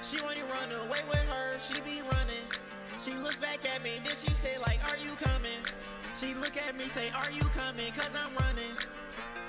She wanna run away with her, she be running. She look back at me, then she say like, are you coming? She look at me, say, are you coming? Cause I'm running.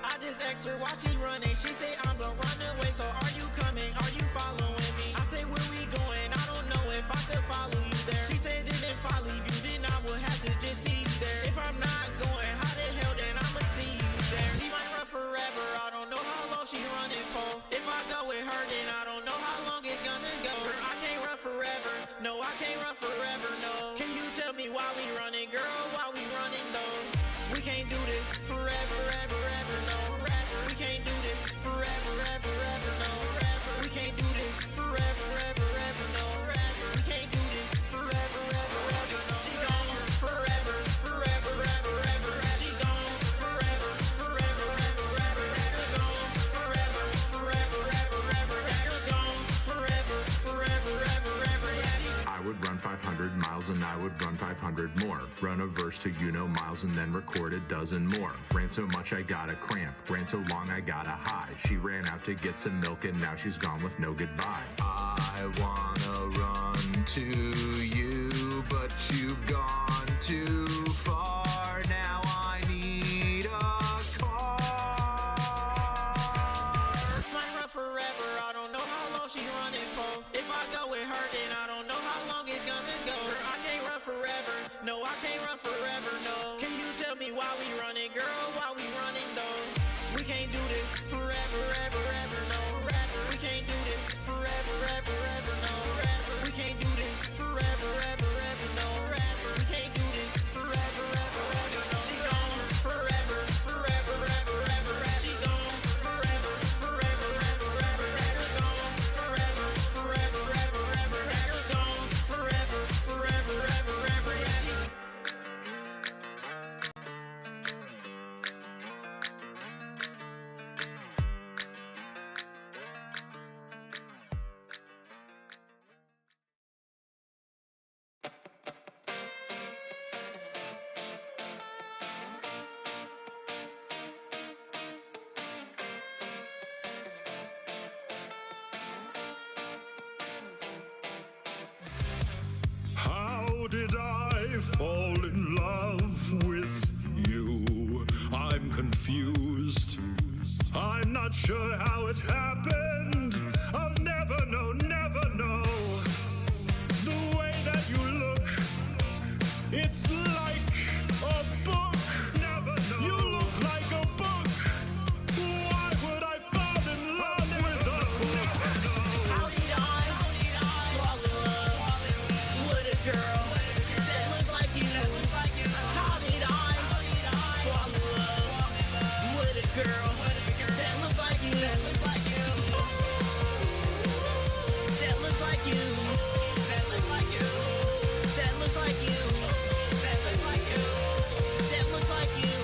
I just asked her why she running. She say, I'm gonna run away, so are you coming? Are you following me? I say, where we going? I don't know if I could follow you there. She said, then if I leave you, then I will have to just see you there. If I'm not going, how the hell then I'ma see you there? She might run forever, I don't know how long she running for. If I go with her, then I don't know how long it's gonna go. Girl, I can't run forever, no, I can't run forever, no. Can you tell me why we running, girl, why we running though? We can't do this forever, ever, ever, no, forever. We can't do this forever, ever, ever, no, forever. We can't do this forever, ever, ever, no, forever. We can't do this forever, ever, ever, no. She gone forever, forever, ever, ever. She gone forever, forever, ever, ever. You're gone forever, forever, ever, ever. You're gone forever, forever, ever, ever. I would run 500 miles and I would run 500 more. Run a verse to miles and then record a dozen more. Ran so much I got a cramp. Ran so long I got a high. She ran out to get some milk and now she's gone with no goodbye. I wanna run to you, but you've gone too far. Now I need a car. Might run forever, I don't know how long she running for. If I go with her, then I don't know how long it's gonna go. Girl, I can't run forever, no, I can't run forever, no. Can you tell me why we running, girl, why we running though? We can't do this forever, ever, ever, no, forever. We can't do this forever, ever, ever, no, forever. We can't do this forever, ever, ever, no, forever. We can't do this forever, ever, ever, no. She gone forever, forever, ever, ever. She gone forever, forever, ever, ever. You're gone forever, forever, ever, ever. You're gone forever, forever, ever, ever. How did I fall in love with you? I'm confused. I'm not sure how it happened. I'll never know, never know. The way that you look, it's like a book. Never know. You look like a book. Why would I fall in love with a book? How did I fall in love with a girl that looks like you? How did I fall in love with a girl that looks like you? That looks like you. That looks like you. That looks like you. That looks like you. That looks like you. That looks like you.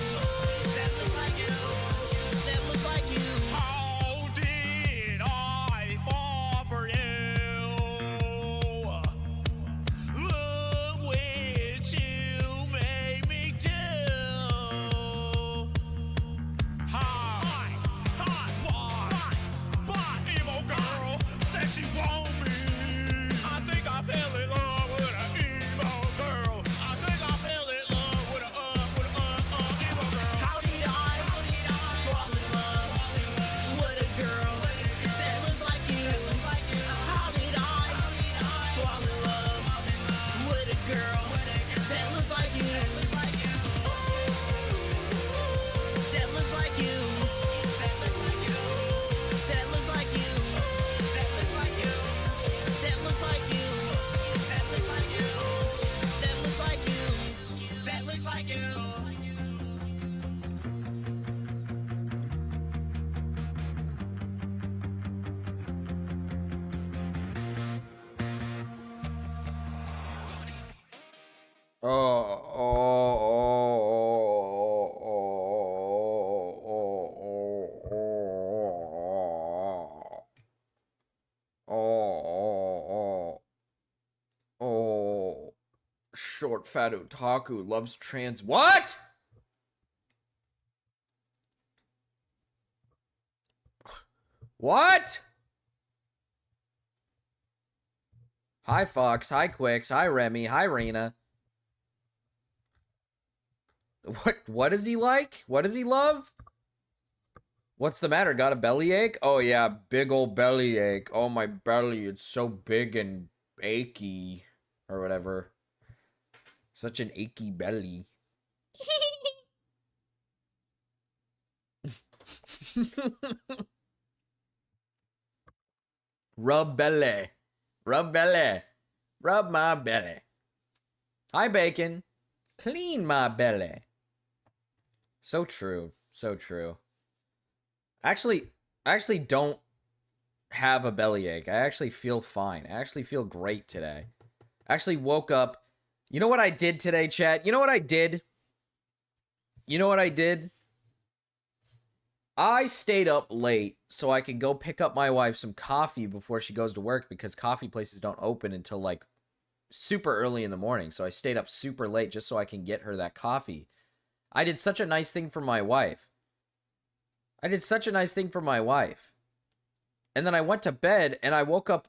That looks like you. That looks like you. How did I fall for you? Look what you made me do. Hot, emo girl said she want me. I think I fell in love with an emo girl. I think I fell in love with a emo girl. How did I fall in love with a girl that looks like you? How did I fall in love with a girl that looks like you? That looks like you. That looks like you. That looks like you. That looks like you. That looks like you. That looks like you. That looks like you. That looks like you. Short fat otaku loves trans. What? What? Hi, Fox. Hi, Quix. Hi, Remy. Hi, Rena. What does he like? What does he love? What's the matter? Got a bellyache? Oh, yeah, big old bellyache. Oh, my belly, it's so big and achy. Or whatever. Such an achy belly. Rub belly. Rub belly. Rub my belly. Hi, bacon. Clean my belly. So true. So true. I actually don't have a bellyache. I actually feel fine. I actually feel great today. I actually woke up. You know what I did today, chat? You know what I did? You know what I did? I stayed up late so I could go pick up my wife some coffee before she goes to work because coffee places don't open until like super early in the morning. So I stayed up super late just so I can get her that coffee. I did such a nice thing for my wife. I did such a nice thing for my wife. And then I went to bed and I woke up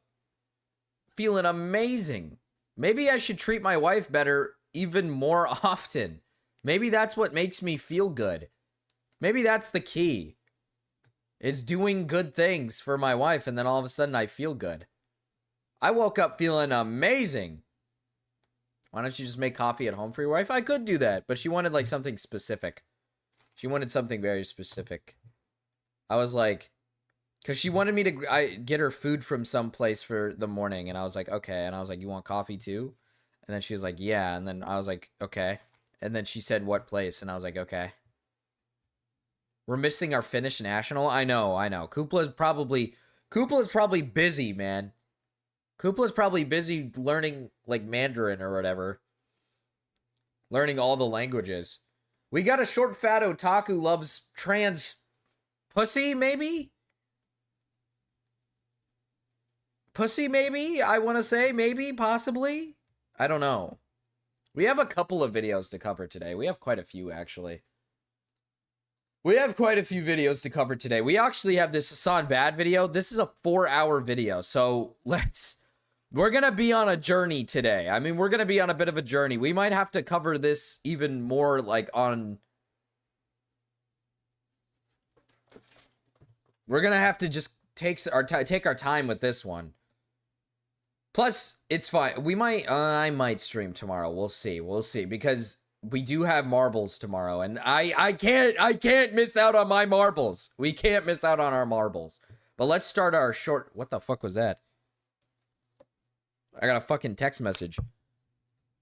feeling amazing. Maybe I should treat my wife better even more often. Maybe that's what makes me feel good. Maybe that's the key. Is doing good things for my wife and then all of a sudden I feel good. I woke up feeling amazing. Why don't you just make coffee at home for your wife? I could do that, but she wanted like something specific. She wanted something very specific. I was like, because she wanted me to get her food from someplace for the morning. And I was like, okay. And I was like, you want coffee too? And then she was like, yeah. And then I was like, okay. And then she said, what place? And I was like, okay. We're missing our Finnish national. I know. Kupla's probably busy, man. Kupla's probably busy learning like Mandarin or whatever. Learning all the languages. We got a short fat otaku loves trans pussy, maybe? Pussy, maybe? I want to say maybe, possibly? I don't know. We have a couple of videos to cover today. We have quite a few, actually. We have quite a few videos to cover today. We actually have this Hassan Bad video. This is a 4-hour video, so we're gonna be on a journey today. I mean, we're gonna be on a bit of a journey. We might have to cover this even more, like, on... We're gonna have to just take our time with this one. Plus, it's fine. We might... I might stream tomorrow. We'll see. We'll see, because... we do have marbles tomorrow, and I can't miss out on my marbles. We can't miss out on our marbles. But let's start our short... What the fuck was that? I got a fucking text message.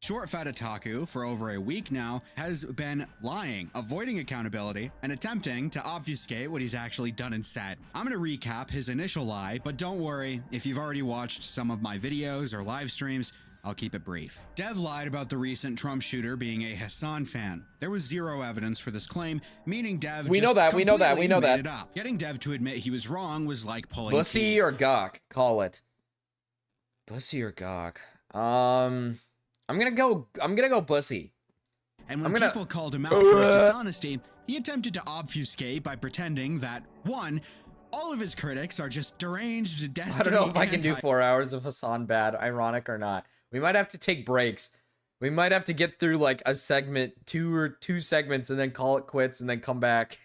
Short Fat Otaku, for over a week now, has been lying, avoiding accountability, and attempting to obfuscate what he's actually done and said. I'm going to recap his initial lie, but don't worry, if you've already watched some of my videos or live streams, I'll keep it brief. Dev lied about the recent Trump shooter being a Hassan fan. There was zero evidence for this claim, meaning Dev we know that. It up. Getting Dev to admit he was wrong was like pulling Bussy teeth. or gawk? Call it. Bussy or gawk? I'm gonna go bussy. And when people called him out for his dishonesty, he attempted to obfuscate by pretending that, one, all of his critics are just deranged, destiny. I don't know if I can do 4 hours of Hassan Bad, ironic or not. We might have to take breaks. We might have to get through like a segment, two segments, and then call it quits and then come back.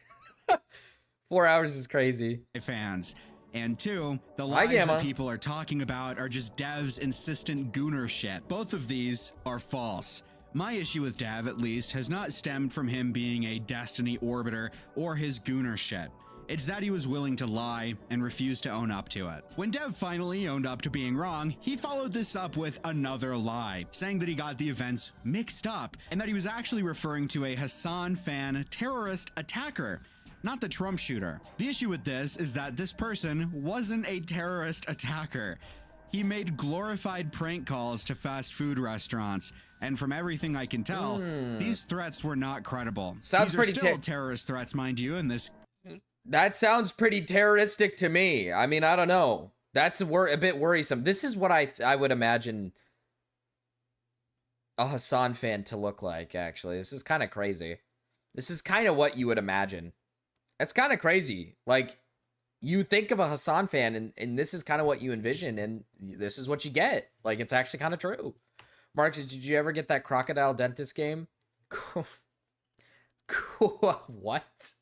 4 hours is crazy. Fans. And two, the lies that people are talking about are just Dev's insistent gooner shit. Both of these are false. My issue with Dev, at least, has not stemmed from him being a Destiny orbiter or his gooner shit. It's that he was willing to lie and refuse to own up to it. When Dev finally owned up to being wrong, he followed this up with another lie, saying that he got the events mixed up and that he was actually referring to a Hassan fan terrorist attacker, not the Trump shooter. The issue with this is that this person wasn't a terrorist attacker. He made glorified prank calls to fast food restaurants, and from everything I can tell, these threats were not credible. Sounds these pretty are still terrorist threats, mind you, and this... That sounds pretty terroristic to me. I mean, I don't know. That's a bit worrisome. This is what I would imagine a Hassan fan to look like, actually. This is kind of crazy. This is kind of what you would imagine. It's kind of crazy. Like, you think of a Hasan fan, and this is kind of what you envision, and this is what you get. Like, it's actually kind of true. Marcus, did you ever get that Crocodile Dentist game? Cool. What?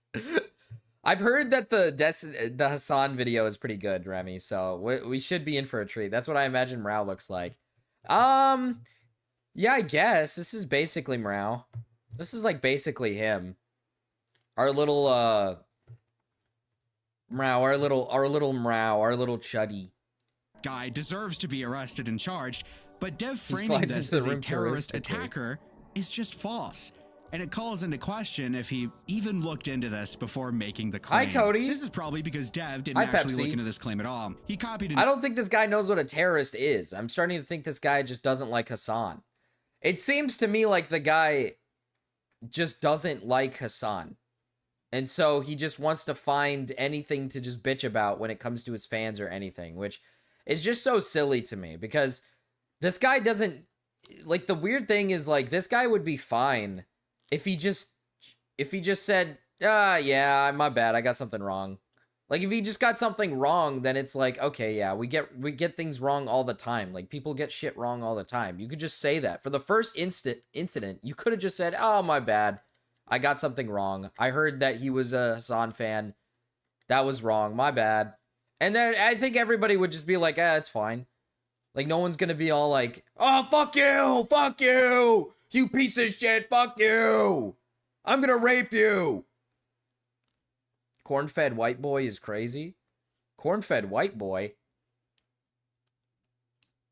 I've heard that the Hasan video is pretty good, Remy, so we should be in for a treat. That's what I imagine Mrau looks like. Yeah, I guess. This is basically Mrau. This is, like, basically him. Our little, Mrau, our little Mrau, our little chuddy guy deserves to be arrested and charged, but Dev framing this as a terrorist attacker is just false. And it calls into question if he even looked into this before making the claim. Hi, Cody. This is probably because Dev didn't actually look into this claim at all. He copied I don't think this guy knows what a terrorist is. I'm starting to think this guy just doesn't like Hasan. It seems to me like the guy just doesn't like Hasan. And so he just wants to find anything to just bitch about when it comes to his fans or anything, which is just so silly to me because this guy doesn't, like, the weird thing is, like, this guy would be fine if he just said, yeah, my bad, I got something wrong. Like, if he just got something wrong, then it's like, okay, yeah, we get things wrong all the time. Like, people get shit wrong all the time. You could just say that. For the first incident, you could have just said, oh, my bad, I got something wrong. I heard that he was a Hasan fan. That was wrong, my bad. And then I think everybody would just be like, it's fine. Like, no one's gonna be all like, oh, fuck you, you piece of shit, fuck you. I'm gonna rape you. Corn-fed white boy is crazy. Corn-fed white boy?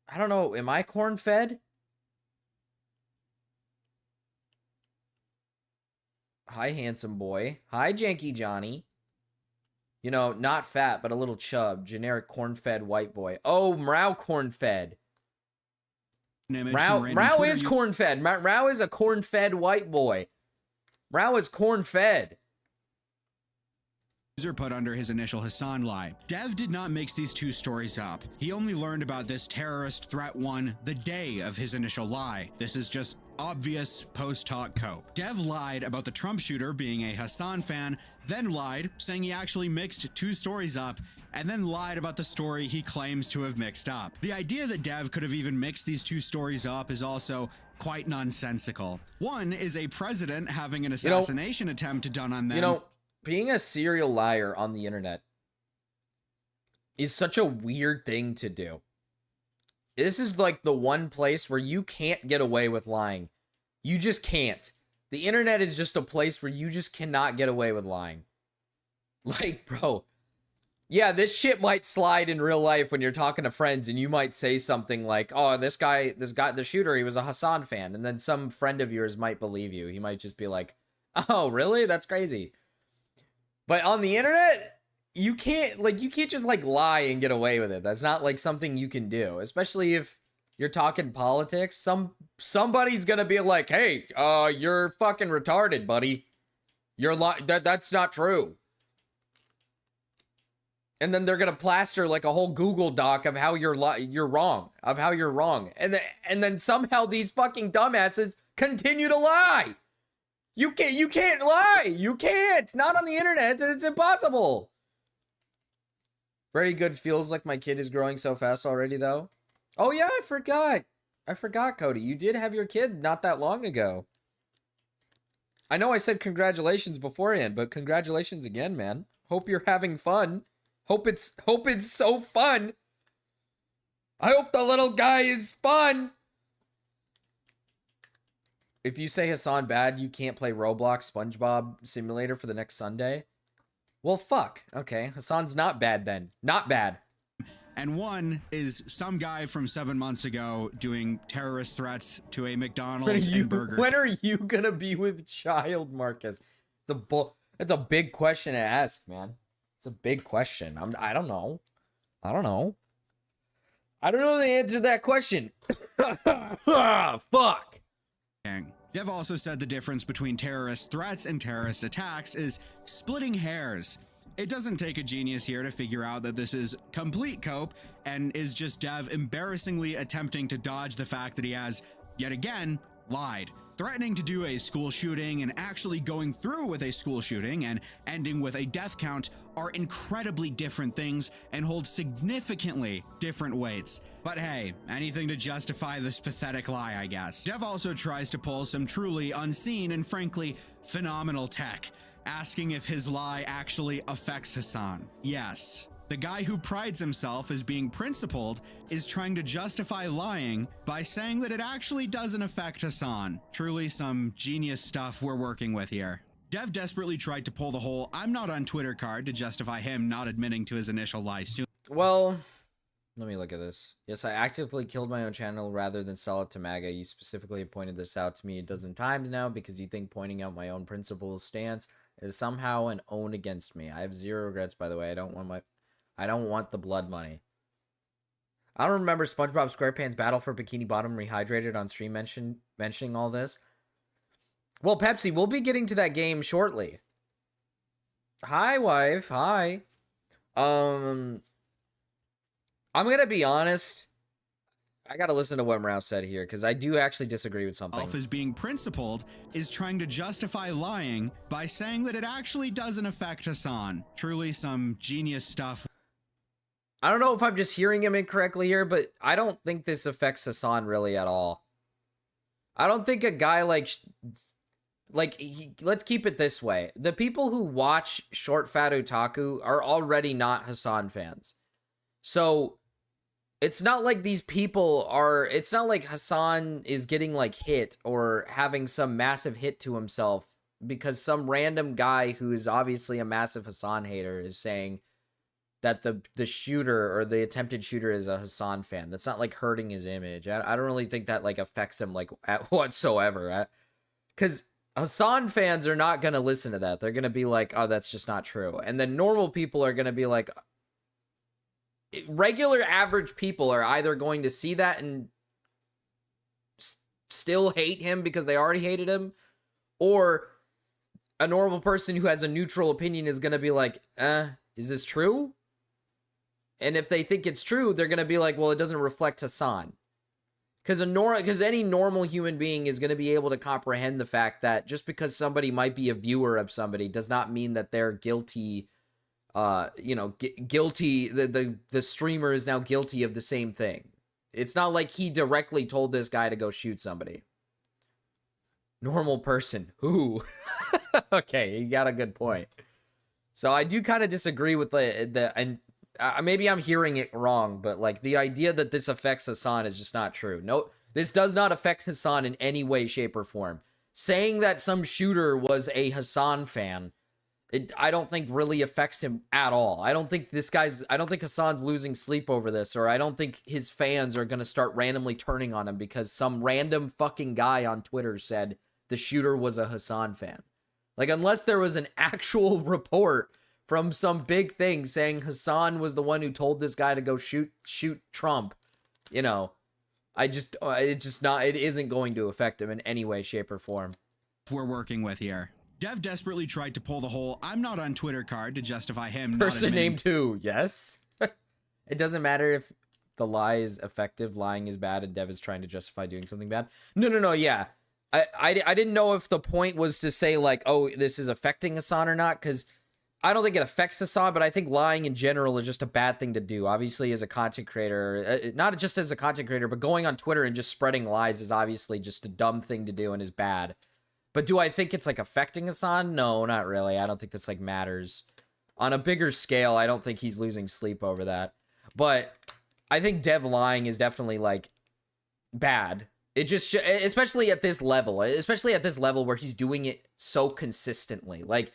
I don't know, am I corn-fed? Hi, handsome boy. Hi, Janky Johnny. You know, not fat, but a little chub. Generic corn-fed white boy. Oh, Mrau corn-fed. Mrau is corn-fed. Mrau is a corn-fed white boy. Mrau is corn-fed. User put under his initial Hasan lie. Dev did not mix these two stories up. He only learned about this terrorist threat one the day of his initial lie. This is just obvious post-hoc cope. Dev lied about the Trump shooter being a Hasan fan, then lied, saying he actually mixed two stories up, and then lied about the story he claims to have mixed up. The idea that Dev could have even mixed these two stories up is also quite nonsensical. One is a president having an assassination attempt done on them. You know, being a serial liar on the internet is such a weird thing to do. This is like the one place where you can't get away with lying. You just can't. The internet is just a place where you just cannot get away with lying. Like, bro, yeah, this shit might slide in real life when you're talking to friends and you might say something like, oh, this guy, the shooter, he was a Hasan fan. And then some friend of yours might believe you. He might just be like, oh, really? That's crazy. But on the internet, you can't just like lie and get away with it. That's not like something you can do, especially if you're talking politics. Somebody's gonna be like, hey, you're fucking retarded, buddy. That's not true. And then they're gonna plaster like a whole Google Doc of how you're wrong, of how you're wrong. And then somehow these fucking dumbasses continue to lie. You can't lie. You can't. Not on the internet. It's impossible. Very good. Feels like my kid is growing so fast already, though. Oh, yeah, I forgot, Cody. You did have your kid not that long ago. I know I said congratulations beforehand, but congratulations again, man. Hope you're having fun. Hope it's so fun. I hope the little guy is fun. If you say Hasan bad, you can't play Roblox SpongeBob Simulator for the next Sunday. Well, fuck. Okay, Hasan's not bad then. Not bad. And one is some guy from 7 months ago doing terrorist threats to a McDonald's and Burger. When are you gonna be with child, Marcus? It's a big question to ask, man. It's a big question. I don't know. I don't know the answer to that question. Fuck. Dev also said the difference between terrorist threats and terrorist attacks is splitting hairs. It doesn't take a genius here to figure out that this is complete cope and is just Dev embarrassingly attempting to dodge the fact that he has, yet again, lied. Threatening to do a school shooting and actually going through with a school shooting and ending with a death count are incredibly different things and hold significantly different weights. But hey, anything to justify this pathetic lie, I guess. Dev also tries to pull some truly unseen and frankly phenomenal tech, asking if his lie actually affects Hasan. Yes. The guy who prides himself as being principled is trying to justify lying by saying that it actually doesn't affect Hasan. Truly some genius stuff we're working with here. Dev desperately tried to pull the whole "I'm not on Twitter" card to justify him not admitting to his initial lie soon. Well, let me look at this. Yes, I actively killed my own channel rather than sell it to MAGA. You specifically pointed this out to me a dozen times now because you think pointing out my own principles stance is somehow an own against me. I have zero regrets, by the way. I don't want the blood money. I don't remember SpongeBob SquarePants Battle for Bikini Bottom Rehydrated on stream mentioning all this. Well, Pepsi, we'll be getting to that game shortly. Hi, wife. Hi. I'm gonna be honest. I gotta listen to what Mrao said here because I do actually disagree with something. As being principled is trying to justify lying by saying that it actually doesn't affect Hasan. Truly some genius stuff. I don't know if I'm just hearing him incorrectly here, but I don't think this affects Hasan really at all. I don't think a guy let's keep it this way. The people who watch Short Fat Otaku are already not Hasan fans. So it's not like these people are, it's not like Hasan is getting like hit or having some massive hit to himself because some random guy who is obviously a massive Hasan hater is saying that the shooter or the attempted shooter is a Hasan fan. That's not like hurting his image. I don't really think that like affects him like whatsoever. Because Hasan fans are not going to listen to that. They're going to be like, oh, that's just not true. And then normal people are going to be like, regular average people are either going to see that and still hate him because they already hated him, or a normal person who has a neutral opinion is going to be like, is this true? And if they think it's true, they're going to be like, well, it doesn't reflect Hasan. Because any normal human being is going to be able to comprehend the fact that just because somebody might be a viewer of somebody does not mean that they're guilty. Guilty. The streamer is now guilty of the same thing. It's not like he directly told this guy to go shoot somebody. Normal person. Who? Okay, you got a good point. So I do kind of disagree with and maybe I'm hearing it wrong, but like the idea that this affects Hasan is just not true. No, this does not affect Hasan in any way, shape, or form. Saying that some shooter was a Hasan fan, I don't think really affects him at all. I don't think Hasan's losing sleep over this, or I don't think his fans are going to start randomly turning on him because some random fucking guy on Twitter said the shooter was a Hasan fan. Like, unless there was an actual report from some big thing saying Hasan was the one who told this guy to go shoot Trump, it isn't going to affect him in any way, shape, or form. We're working with here. Dev desperately tried to pull the whole "I'm not on Twitter" card to justify him person not named who? Yes. It doesn't matter if the lie is effective, lying is bad, and Dev is trying to justify doing something bad. No, yeah. I didn't know if the point was to say like, oh, this is affecting Hasan or not, because I don't think it affects Hasan, but I think lying in general is just a bad thing to do. Obviously, as a content creator, not just as a content creator, but going on Twitter and just spreading lies is obviously just a dumb thing to do and is bad. But do I think it's like affecting Hasan? No, not really. I don't think this like matters. On a bigger scale, I don't think he's losing sleep over that. But I think Dev lying is definitely like bad. It just, especially at this level where he's doing it so consistently. Like,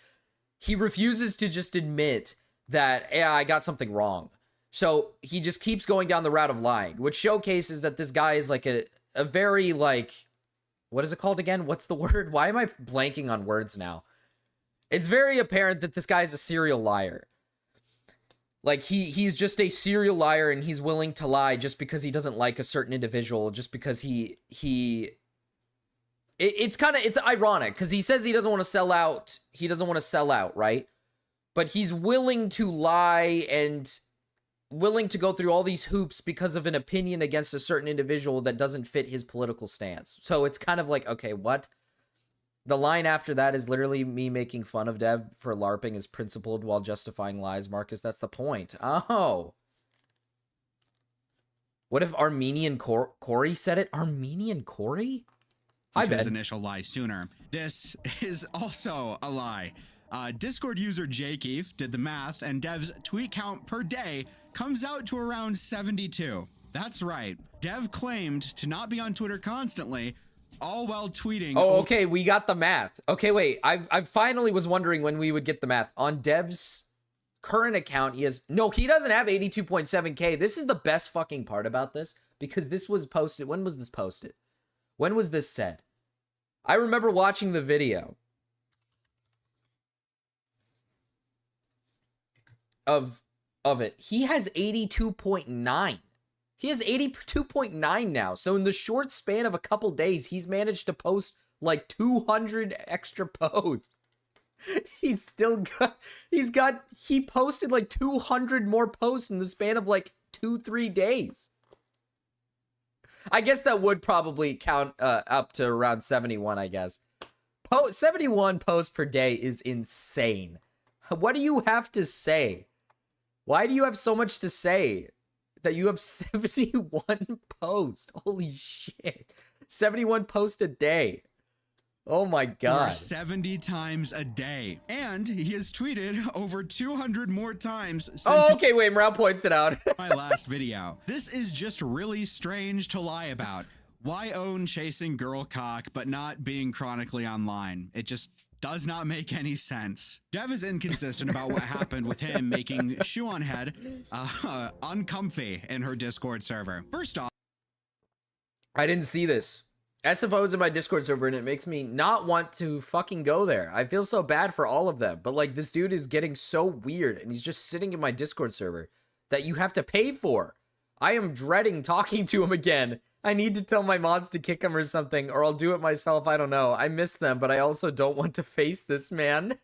he refuses to just admit that, yeah, I got something wrong. So he just keeps going down the route of lying, which showcases that this guy is like a very like, what is it called again? What's the word? Why am I blanking on words now? It's very apparent that this guy's a serial liar. Like, he's just a serial liar, and he's willing to lie just because he doesn't like a certain individual, just because it's ironic, because he says he doesn't want to sell out. He doesn't want to sell out, right? But he's willing to lie and willing to go through all these hoops because of an opinion against a certain individual that doesn't fit his political stance. So it's kind of like, okay, what? The line after that is literally me making fun of Dev for LARPing as principled while justifying lies, Marcus. That's the point. Oh. What if Armenian Corey said it? Armenian Corey? Hi, Ben. His initial lie sooner. This is also a lie. Discord user Jakeef did the math, and Dev's tweet count per day comes out to around 72. That's right. Dev claimed to not be on Twitter constantly, all while tweeting. Oh, okay, we got the math. Okay, wait. I finally was wondering when we would get the math. On Dev's current account, he doesn't have 82.7K. This is the best fucking part about this, because this was posted. When was this posted? When was this said? I remember watching the video of it. He has 82.9. He has 82.9 now. So in the short span of a couple days, he's managed to post like 200 extra posts. He posted like 200 more posts in the span of like 2-3 days. I guess that would probably count up to around 71, I guess. 71 posts per day is insane. What do you have to say? Why do you have so much to say that you have 71 posts? Holy shit. 71 posts a day. Oh my God. 70 times a day. And he has tweeted over 200 more times since okay, wait, Morale points it out. my last video. This is just really strange to lie about. Why own chasing girl cock but not being chronically online? It just does not make any sense. Dev is inconsistent about what happened with him making Shoe on Head uncomfy in her Discord server. First off, I didn't see this. SFO's in my Discord server, and it makes me not want to fucking go there. I feel so bad for all of them. But, like, this dude is getting so weird, and he's just sitting in my Discord server that you have to pay for. I am dreading talking to him again. I need to tell my mods to kick him or something, or I'll do it myself. I don't know. I miss them, but I also don't want to face this man.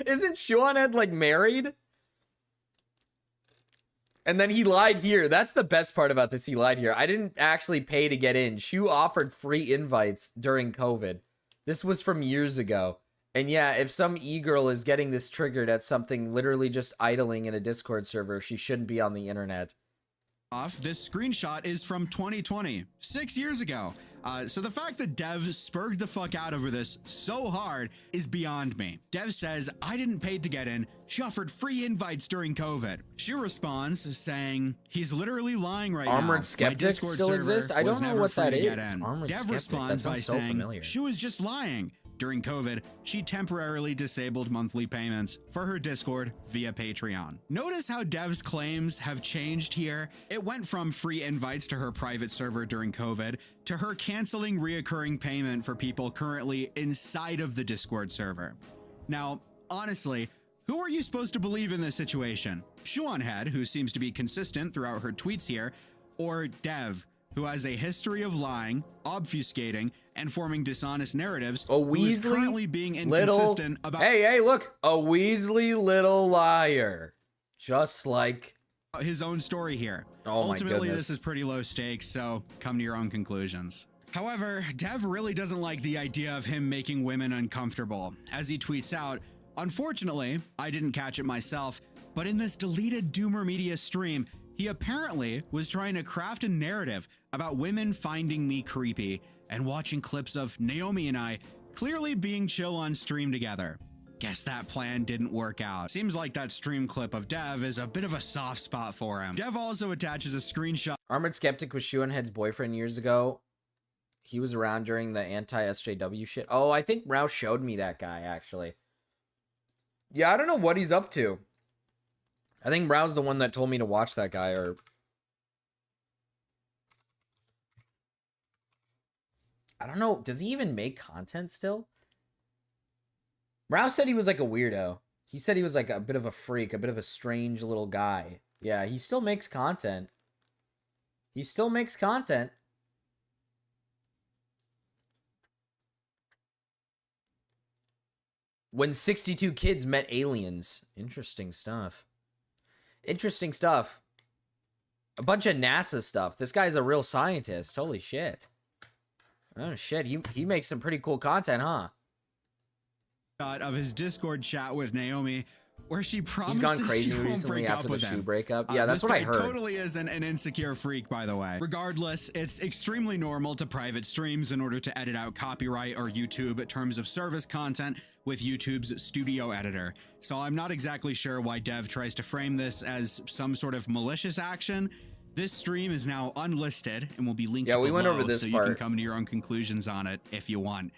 Isn't Seanhead, like, married? And then he lied here. That's the best part about this. He lied here. I didn't actually pay to get in. Shu offered free invites during COVID. This was from years ago. And yeah, if some e-girl is getting this triggered at something literally just idling in a Discord server, she shouldn't be on the internet. This screenshot is from 2020, 6 years ago. So the fact that Dev spurred the fuck out over this so hard is beyond me. Dev says, I didn't pay to get in. She offered free invites during COVID. She responds saying, he's literally lying right now. Armored Skeptic still exists? I don't know what that is. Armored Dev Skeptic, responds by saying, familiar. She was just lying. During COVID, she temporarily disabled monthly payments for her Discord via Patreon. Notice how Dev's claims have changed here. It went from free invites to her private server during COVID to her canceling reoccurring payment for people currently inside of the Discord server. Now, honestly, who are you supposed to believe in this situation? Shuanhead, who seems to be consistent throughout her tweets here, or Dev, who has a history of lying, obfuscating, and forming dishonest narratives, a Weasley currently being inconsistent about hey, look, a Weasley little liar. Just like his own story here. Oh my Ultimately, goodness. This is pretty low stakes, so come to your own conclusions. However, Dev really doesn't like the idea of him making women uncomfortable. As he tweets out, unfortunately, I didn't catch it myself, but in this deleted Doomer Media stream, he apparently was trying to craft a narrative about women finding me creepy and watching clips of Naomi and I clearly being chill on stream together. Guess that plan didn't work out. Seems like that stream clip of Dev is a bit of a soft spot for him. Dev also attaches a screenshot. Armored Skeptic was Shuanhead's boyfriend years ago. He was around during the anti-SJW shit. Oh, I think Rouse showed me that guy, actually. Yeah, I don't know what he's up to. I think Brow's the one that told me to watch that guy, or... I don't know. Does he even make content still? Brow said he was like a weirdo. He said he was like a bit of a freak, a bit of a strange little guy. Yeah, he still makes content. He still makes content. When 62 kids met aliens. Interesting stuff. Interesting stuff. A bunch of NASA stuff. This guy's a real scientist. Holy shit. Oh shit, he makes some pretty cool content, huh? of his Discord chat with Naomi, where she promises He's gone crazy she won't recently break after up the with shoe him. breakup. Yeah, that's this what I guy heard. Totally is an insecure freak, by the way. Regardless, it's extremely normal to private streams in order to edit out copyright or YouTube terms of service content with YouTube's studio editor. So I'm not exactly sure why Dev tries to frame this as some sort of malicious action. This stream is now unlisted and will be linked Yeah, we went below, over this so part. you can come to your own conclusions on it if you want.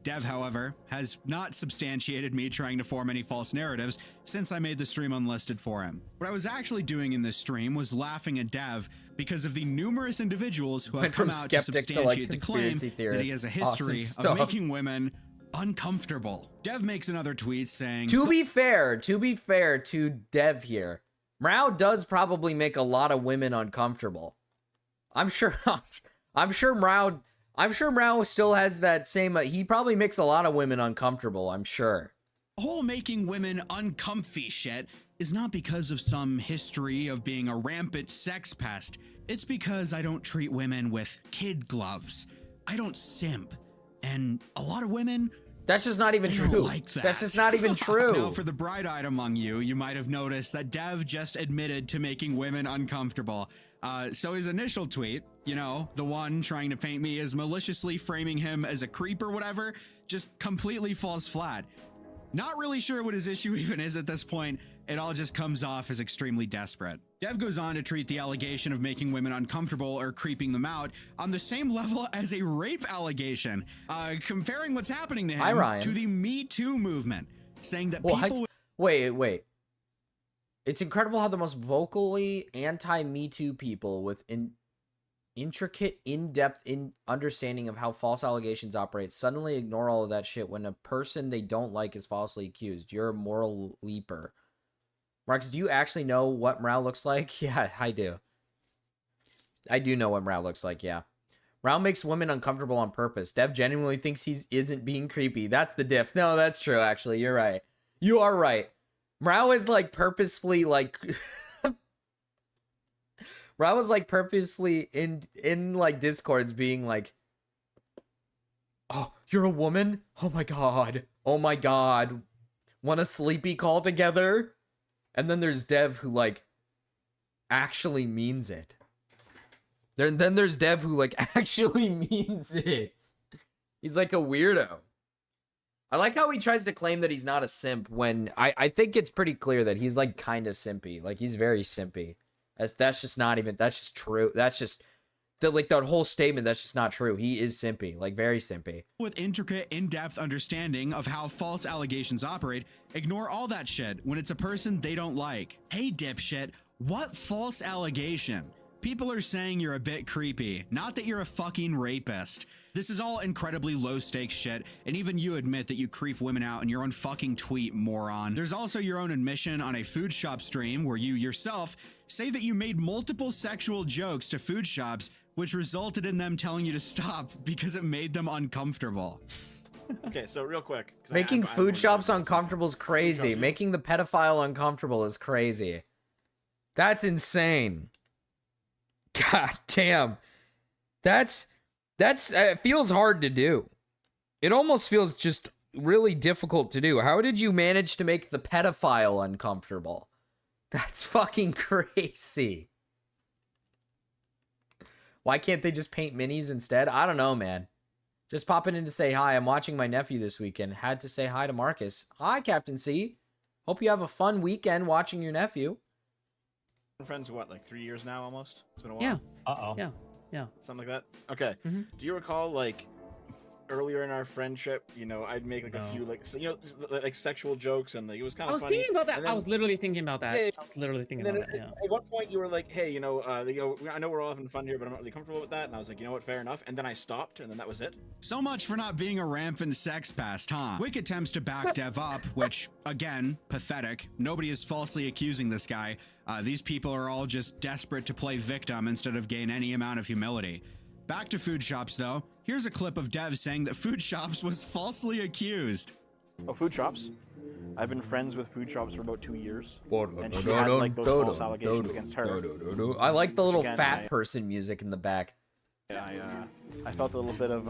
Dev, however, has not substantiated me trying to form any false narratives since I made the stream unlisted for him. What I was actually doing in this stream was laughing at Dev because of the numerous individuals who have Went from come out to skeptic to, substantiate like, the claim conspiracy that he theorist. has a history Awesome of stuff. making women uncomfortable. Dev makes another tweet saying, To be fair to Dev here, Mrao does probably make a lot of women uncomfortable. I'm sure Mrao still has that same, he probably makes a lot of women uncomfortable, I'm sure. the whole making women uncomfy shit is not because of some history of being a rampant sex pest. It's because I don't treat women with kid gloves. I don't simp. And a lot of women, That's just not even they true. don't like that. That's just not even true. Now, for the bright-eyed among you, you might have noticed that Dev just admitted to making women uncomfortable. So his initial tweet, you know, the one trying to paint me as maliciously framing him as a creep or whatever, just completely falls flat. Not really sure what his issue even is at this point. It all just comes off as extremely desperate. Dev goes on to treat the allegation of making women uncomfortable or creeping them out on the same level as a rape allegation, comparing what's happening to Hi, him Ryan. to the Me Too movement, saying that Well, people wait. It's incredible how the most vocally anti-Me Too people with intricate, in-depth understanding of how false allegations operate suddenly ignore all of that shit when a person they don't like is falsely accused. You're a moral leaper. Marcus, do you actually know what Mrao looks like? Yeah, I do. I do know what Mrao looks like, yeah. Mrao makes women uncomfortable on purpose. Dev genuinely thinks he isn't being creepy. That's the diff. No, that's true, actually. You're right. You are right. Mrao is like purposefully like Mrao was like purposely in like Discords being like, oh, you're a woman? Oh my god. Oh my god. Want a sleepy call together? And then there's Dev who like actually means it. Then there's Dev who like actually means it. He's like a weirdo. I like how he tries to claim that he's not a simp when I think it's pretty clear that he's like kind of simpy. Like he's very simpy. That's just not even, that's just true. That's just that whole statement. That's just not true. He is simpy, like very simpy. with intricate, in-depth understanding of how false allegations operate, ignore all that shit when it's a person they don't like. Hey, dipshit, what false allegation? People are saying you're a bit creepy, not that you're a fucking rapist. This is all incredibly low-stakes shit, and even you admit that you creep women out in your own fucking tweet, moron. There's also your own admission on a food shop stream where you yourself say that you made multiple sexual jokes to food shops, which resulted in them telling you to stop because it made them uncomfortable. Okay, so real quick. 'cause Making I food shops wanna- uncomfortable is crazy. shops- Making the pedophile uncomfortable is crazy. That's insane. God damn. That's it feels hard to do. It almost feels just really difficult to do. How did you manage to make the pedophile uncomfortable? That's fucking crazy. Why can't they just paint minis instead? I don't know, man. Just popping in to say hi. I'm watching my nephew this weekend. Had to say hi to Marcus. Hi, Captain C. Hope you have a fun weekend watching your nephew. Been friends what, like 3 years now almost? It's been a while. Yeah. Uh-oh. Yeah. Something like that. Okay. Mhm. Do you recall like earlier in our friendship, you know, I'd make like a few like like sexual jokes and like it was kind I of was funny. thinking about that. and I then- was literally thinking about that. Yeah, I was literally thinking And then about that. Yeah. at one point you were like, "Hey, you know, I know we're all having fun here, but I'm not really comfortable with that." And I was like, "You know what? Fair enough." And then I stopped, and then that was it. So much for not being a rampant sex pest, huh? Wick attempts to back Dev up, which, again, pathetic. Nobody is falsely accusing this guy. These people are all just desperate to play victim instead of gain any amount of humility. Back to food shops, though. Here's a clip of Dev saying that food shops was falsely accused. Oh, food shops. I've been friends with food shops for about 2 years. And she had, like, those false allegations against her. I like the little Again, fat person music in the back. I felt a little bit of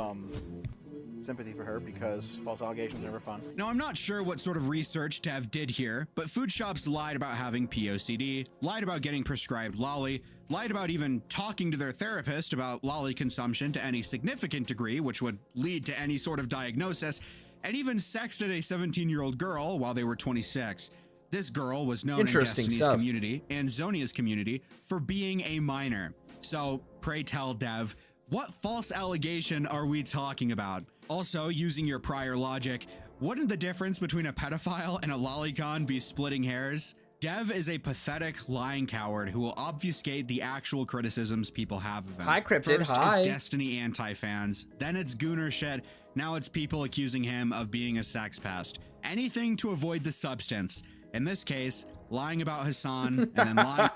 sympathy for her because false allegations are never fun. Now, I'm not sure what sort of research Dev did here, but food shops lied about having POCD, lied about getting prescribed lolly, lied about even talking to their therapist about lolly consumption to any significant degree, which would lead to any sort of diagnosis, and even sexted a 17-year-old girl while they were 26. This girl was known in Destiny's community and Zonia's community for being a minor. So, pray tell, Dev, what false allegation are we talking about? Also, using your prior logic, wouldn't the difference between a pedophile and a lolicon be splitting hairs? Dev is a pathetic, lying coward who will obfuscate the actual criticisms people have of him. Hi, Cryptid. First, Hi. it's Destiny anti-fans, then it's Gooner shit, now it's people accusing him of being a sex pest. Anything to avoid the substance. In this case, lying about Hassan and then lying...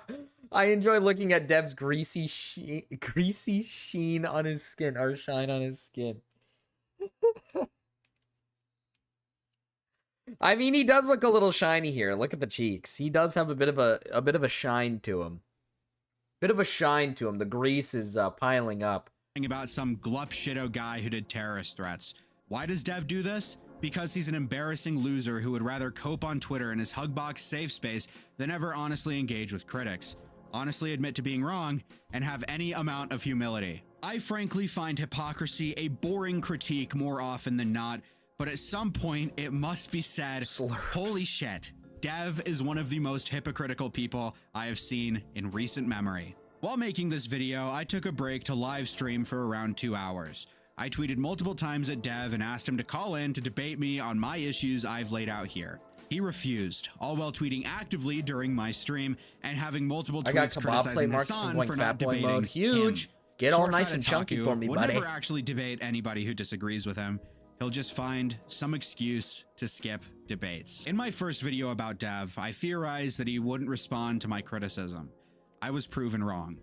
I enjoy looking at Dev's greasy sheen on his skin, or shine on his skin. I mean, he does look a little shiny here. Look at the cheeks. He does have a bit of a shine to him. Bit of a shine to him. The grease is piling up. About some glup shitto guy who did terrorist threats. Why does Dev do this? Because he's an embarrassing loser who would rather cope on Twitter in his Hugbox safe space than ever honestly engage with critics, honestly admit to being wrong, and have any amount of humility. I frankly find hypocrisy a boring critique more often than not, but at some point it must be said, holy shit, Dev is one of the most hypocritical people I have seen in recent memory. While making this video, I took a break to live stream for around 2 hours. I tweeted multiple times at Dev and asked him to call in to debate me on my issues I've laid out here. He refused, all while tweeting actively during my stream and having multiple tweets criticizing Hasan for not debating him. Huge. Get all nice and chunky for me, buddy. Would never actually debate anybody who disagrees with him. He'll just find some excuse to skip debates. In my first video about Dev, I theorized that he wouldn't respond to my criticism. I was proven wrong.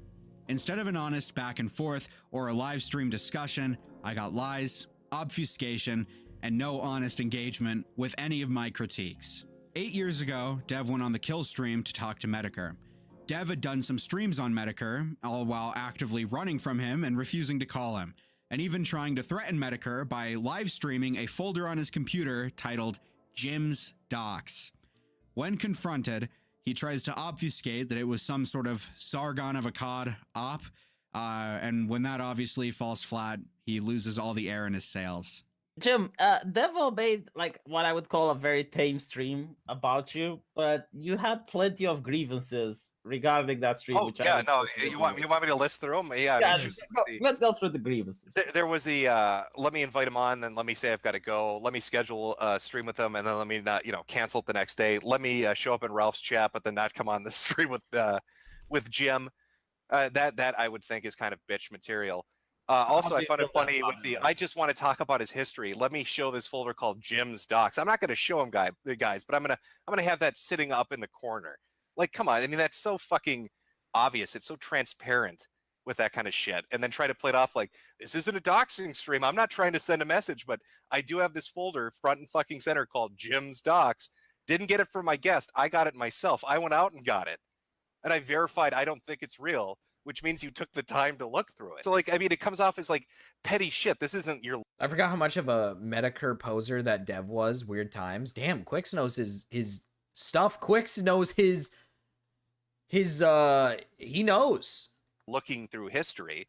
Instead of an honest back and forth or a live stream discussion, I got lies, obfuscation, and no honest engagement with any of my critiques. 8 years ago, Dev went on the Kill stream to talk to Medicare. Dev had done some streams on Medicare, all while actively running from him and refusing to call him, and even trying to threaten Medicare by live streaming a folder on his computer titled Jim's Docs. When confronted, he tries to obfuscate that it was some sort of Sargon of Akkad op, and when that obviously falls flat, he loses all the air in his sails. Jim, Devil made like what I would call a very tame stream about you, but you had plenty of grievances regarding that stream. Oh, which yeah, no, you want me to list through them? Yeah, I mean, let's go through the grievances. There was the let me invite him on, then let me say I've got to go. Let me schedule a stream with them, and then let me not, cancel it the next day. Let me show up in Ralph's chat, but then not come on the stream with Jim. That I would think is kind of bitch material. Also, I found it funny with I just want to talk about his history. Let me show this folder called Jim's Docs. I'm not going to show him guys, but I'm gonna have that sitting up in the corner. Like, come on. I mean, that's so fucking obvious. It's so transparent with that kind of shit. And then try to play it off like, this isn't a doxing stream. I'm not trying to send a message, but I do have this folder front and fucking center called Jim's Docs. Didn't get it from my guest. I got it myself. I went out and got it. And I verified I don't think it's real, which means you took the time to look through it. So, like, I mean, it comes off as, like, petty shit. This isn't your... I forgot how much of a Medicare poser that Dev was. Weird times. Damn, Quix knows his stuff. Quix knows he knows. Looking through history.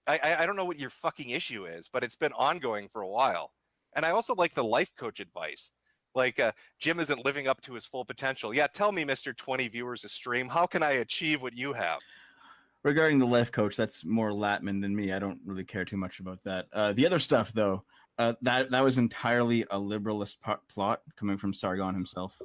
I don't know what your fucking issue is, but it's been ongoing for a while. And I also like the life coach advice. Like, Jim isn't living up to his full potential. Yeah, tell me, Mr. 20 viewers a stream, how can I achieve what you have? Regarding the life coach, that's more Latman than me. I don't really care too much about that. The other stuff, though, that was entirely a liberalist plot coming from Sargon himself.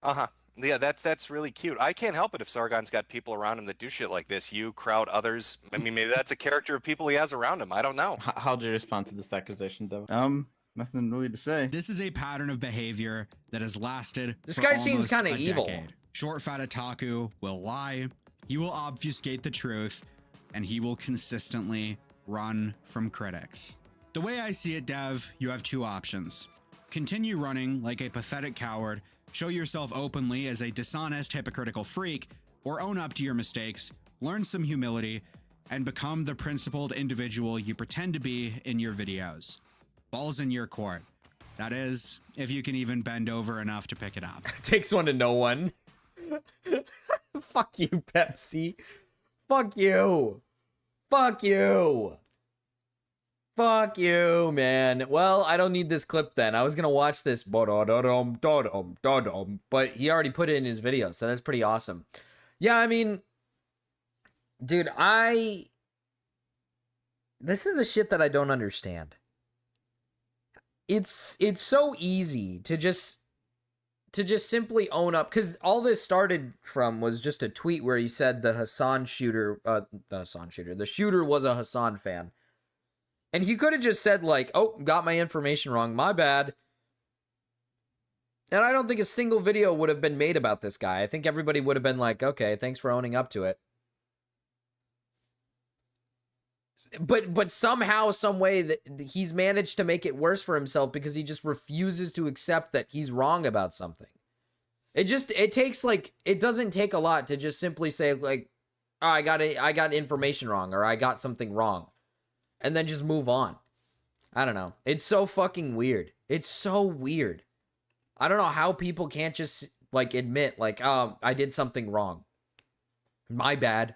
Uh-huh. Yeah, that's really cute. I can't help it if Sargon's got people around him that do shit like this. You, crowd, others. I mean, maybe that's a character of people he has around him. I don't know. How do you respond to this accusation, though? Nothing really to say. This is a pattern of behavior that has lasted. This guy seems kind of evil. Short fat Otaku will lie. He will obfuscate the truth, and he will consistently run from critics. The way I see it, Dev, you have two options. Continue running like a pathetic coward, show yourself openly as a dishonest, hypocritical freak, or own up to your mistakes, learn some humility, and become the principled individual you pretend to be in your videos. Ball's in your court. That is, if you can even bend over enough to pick it up. Takes one to know one. Fuck you, Pepsi. Fuck you. Fuck you. Fuck you, man. Well, I don't need this clip then. I was gonna watch this, but he already put it in his video, so that's pretty awesome. Yeah, I mean, dude, this is the shit that I don't understand. It's so easy to just simply own up, because all this started from was just a tweet where he said the shooter was a Hassan fan. And he could have just said, like, oh, got my information wrong, my bad. And I don't think a single video would have been made about this guy. I think everybody would have been like, okay, thanks for owning up to it. But somehow, some way, that he's managed to make it worse for himself because he just refuses to accept that he's wrong about something. It doesn't take a lot to just simply say, like, oh, I got information wrong, or I got something wrong. And then just move on. I don't know. It's so fucking weird. It's so weird. I don't know how people can't just, like, admit, like, oh, I did something wrong. My bad.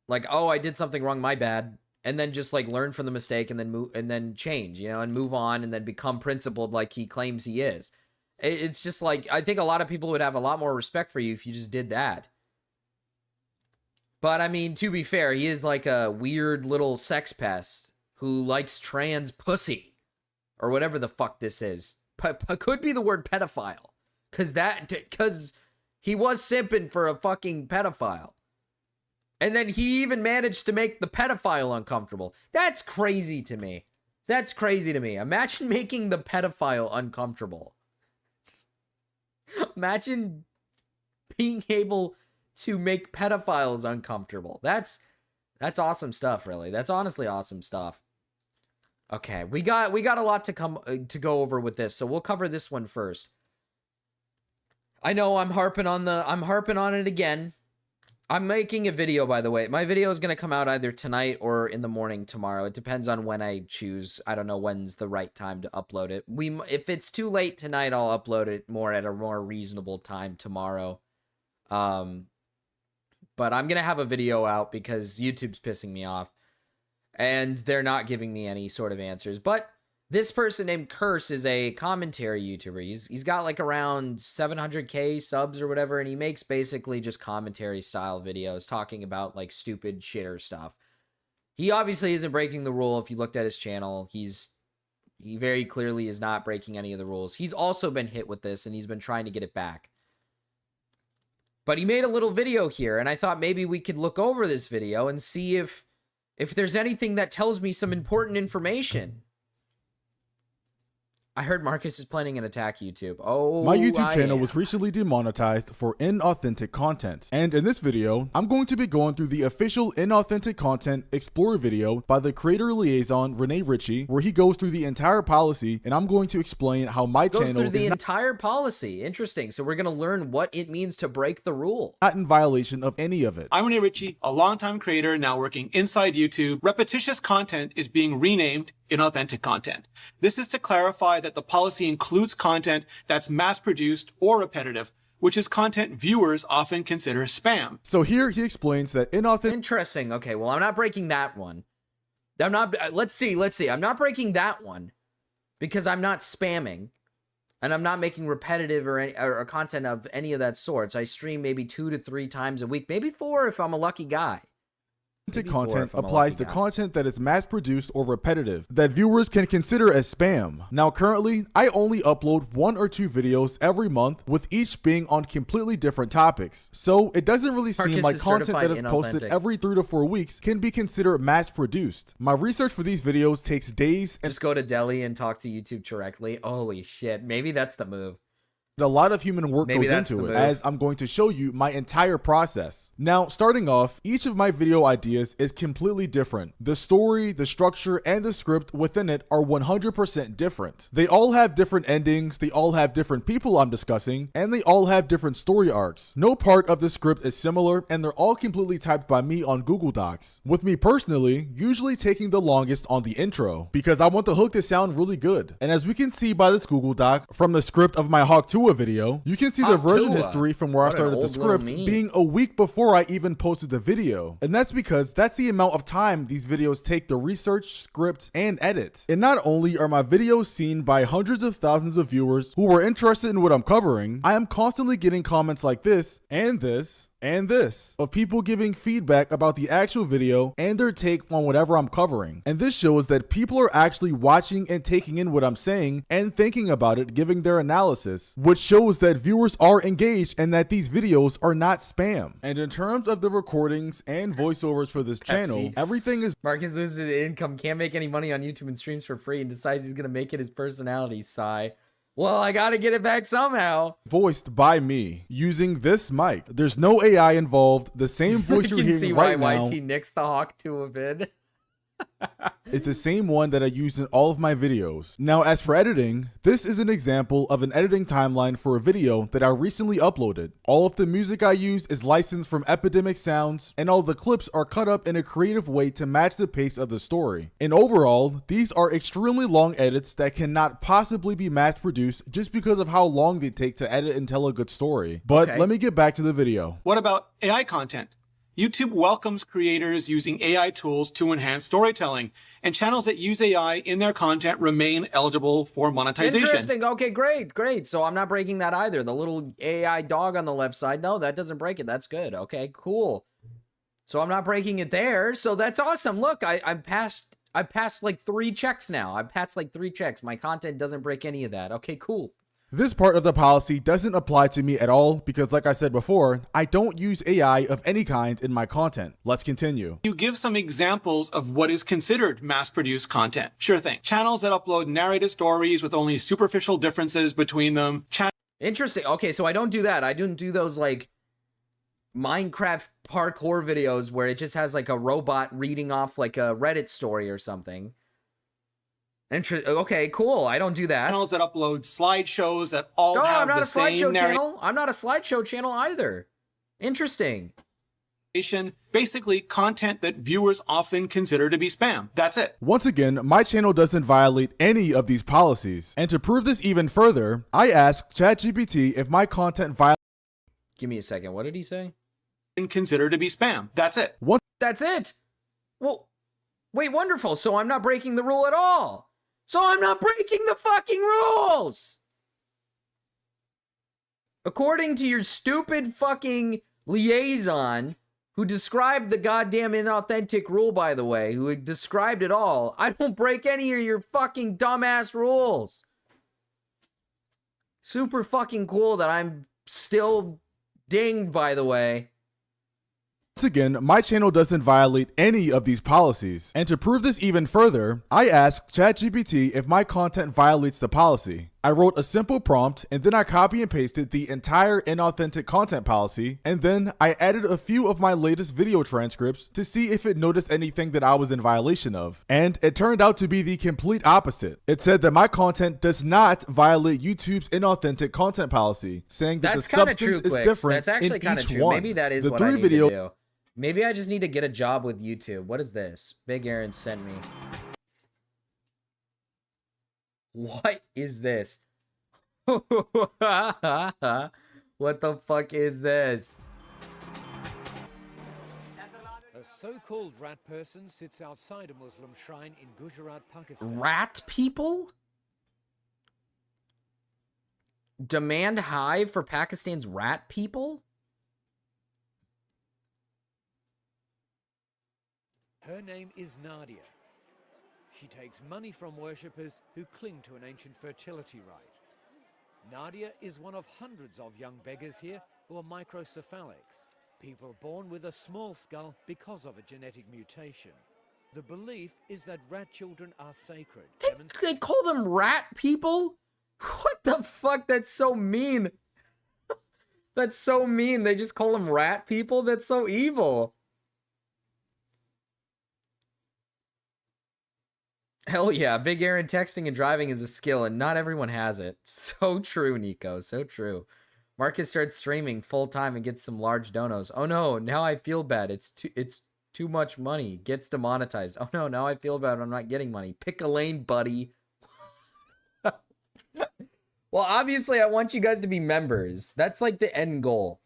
Like, oh, I did something wrong, my bad. And then just, like, learn from the mistake and then move, and then change, you know, and move on and then become principled like he claims he is. It's just like, I think a lot of people would have a lot more respect for you if you just did that. But, I mean, to be fair, he is like a weird little sex pest who likes trans pussy. Or whatever the fuck this is. Could be the word pedophile. Because he was simping for a fucking pedophile. And then he even managed to make the pedophile uncomfortable. That's crazy to me. That's crazy to me. Imagine making the pedophile uncomfortable. Imagine being able to make pedophiles uncomfortable. That's awesome stuff, really. That's honestly awesome stuff. Okay, we got a lot to go over with this, so we'll cover this one first. I know I'm harping on it again. I'm making a video, by the way. My video is going to come out either tonight or in the morning tomorrow. It depends on when I choose. I don't know when's the right time to upload it. If it's too late tonight, I'll upload it at a more reasonable time tomorrow. But I'm going to have a video out because YouTube's pissing me off. And they're not giving me any sort of answers. But this person named Curse is a commentary YouTuber. He's got like around 700k subs or whatever, and he makes basically just commentary style videos talking about like stupid shitter stuff. He obviously isn't breaking the rule. If you looked at his channel, he very clearly is not breaking any of the rules. He's also been hit with this, and he's been trying to get it back. But he made a little video here, and I thought maybe we could look over this video and see if there's anything that tells me some important information. I heard Marcus is planning an attack YouTube. Oh, my YouTube channel was recently demonetized for inauthentic content. And in this video, I'm going to be going through the official inauthentic content explorer video by the creator liaison, Rene Ritchie, where he goes through the entire policy, and I'm going to explain how my channel goes through the entire policy. Interesting. So we're going to learn what it means to break the rule. Not in violation of any of it. I'm Rene Ritchie, a longtime creator now working inside YouTube. Repetitious content is being renamed inauthentic content. This is to clarify that the policy includes content that's mass-produced or repetitive, which is content viewers often consider spam. So here he explains that inauthentic... Interesting. Okay, well, I'm not breaking that one. Let's see. I'm not breaking that one because I'm not spamming and I'm not making repetitive or content of any of that sorts. I stream maybe 2 to 3 times a week, maybe 4 if I'm a lucky guy. Content applies to content that is mass-produced or repetitive that viewers can consider as spam. Now currently, I only upload 1 or 2 videos every month, with each being on completely different topics. So it doesn't really seem like content that is posted every 3 to 4 weeks can be considered mass-produced. My research for these videos takes days. Just go to Delhi and talk to YouTube directly. Holy shit, maybe that's the move. A lot of human work goes into it, as I'm going to show you my entire process. Now, starting off, each of my video ideas is completely different. The story, the structure, and the script within it are 100% different. They all have different endings, they all have different people I'm discussing, and they all have different story arcs. No part of the script is similar, and they're all completely typed by me on Google Docs. With me personally, usually taking the longest on the intro, because I want the hook to sound really good. And as we can see by this Google Doc, from the script of my Hawk Tua video, you can see the version history from where I started the script being a week before I even posted the video. And that's because that's the amount of time these videos take to research, script, and edit. And not only are my videos seen by hundreds of thousands of viewers who are interested in what I'm covering, I am constantly getting comments like this, and this, and this, of people giving feedback about the actual video and their take on whatever I'm covering. And this shows that people are actually watching and taking in what I'm saying and thinking about it, giving their analysis, which shows that viewers are engaged and that these videos are not spam. And in terms of the recordings and voiceovers for this channel, everything is— Marcus loses income, can't make any money on YouTube and streams for free, and decides he's gonna make it his personality. Sigh. Well, I gotta get it back somehow. Voiced by me using this mic. There's no AI involved. The same voice you're hearing right now. You can see why YT nixed the Hawk Tua vid. It's the same one that I use in all of my videos. Now, as for editing, this is an example of an editing timeline for a video that I recently uploaded. All of the music I use is licensed from Epidemic Sounds, and all the clips are cut up in a creative way to match the pace of the story. And overall, these are extremely long edits that cannot possibly be mass produced just because of how long they take to edit and tell a good story. But let me get back to the video. What about AI content? YouTube welcomes creators using AI tools to enhance storytelling, and channels that use AI in their content remain eligible for monetization. Interesting. Okay, great. So I'm not breaking that either. The little AI dog on the left side, no, that doesn't break it. That's good. Okay, cool. So I'm not breaking it there. So that's awesome. Look, I passed like 3 checks now. I passed like 3 checks. My content doesn't break any of that. Okay, cool. This part of the policy doesn't apply to me at all because, like I said before, I don't use AI of any kind in my content. Let's continue. You give some examples of what is considered mass-produced content. Sure thing. Channels that upload narrated stories with only superficial differences between them. Interesting. Okay, so I don't do that. I don't do those like Minecraft parkour videos where it just has like a robot reading off like a Reddit story or something. Okay, cool. I don't do that. Channels that upload slideshows that all have the same narrative. I'm not a slideshow channel either. Interesting. Basically, content that viewers often consider to be spam. That's it. Once again, my channel doesn't violate any of these policies. And to prove this even further, I asked ChatGPT if my content violates— Give me a second. What did he say? Consider to be spam. That's it. That's it. Well, wait, wonderful. So I'm not breaking the rule at all. So I'm not breaking the fucking rules! According to your stupid fucking liaison, who described the goddamn inauthentic rule, by the way, who described it all, I don't break any of your fucking dumbass rules. Super fucking cool that I'm still dinged, by the way. Once again, my channel doesn't violate any of these policies. And to prove this even further, I asked ChatGPT if my content violates the policy. I wrote a simple prompt, and then I copy and pasted the entire inauthentic content policy, and then I added a few of my latest video transcripts to see if it noticed anything that I was in violation of. And it turned out to be the complete opposite. It said that my content does not violate YouTube's inauthentic content policy, saying that the substance is different in each one. Maybe that is what I need to do. Maybe I just need to get a job with YouTube. What is this? Big Aaron sent me. What is this? What the fuck is this? A so-called rat person sits outside a Muslim shrine in Gujarat, Pakistan. Rat people? Demand high for Pakistan's rat people? Her name is Nadia. She takes money from worshippers who cling to an ancient fertility rite. Nadia is one of hundreds of young beggars here who are microcephalics, people born with a small skull because of a genetic mutation. The belief is that rat children are sacred. They call them rat people? What the fuck? That's so mean. That's so mean. They just call them rat people? That's so evil. Hell yeah, Big Aaron, texting and driving is a skill, and not everyone has it. So true, Nico. So true. Marcus starts streaming full time and gets some large donos. Oh no, now I feel bad. It's too much money. Gets demonetized. Oh no, now I feel bad. I'm not getting money. Pick a lane, buddy. Well, obviously, I want you guys to be members. That's like the end goal.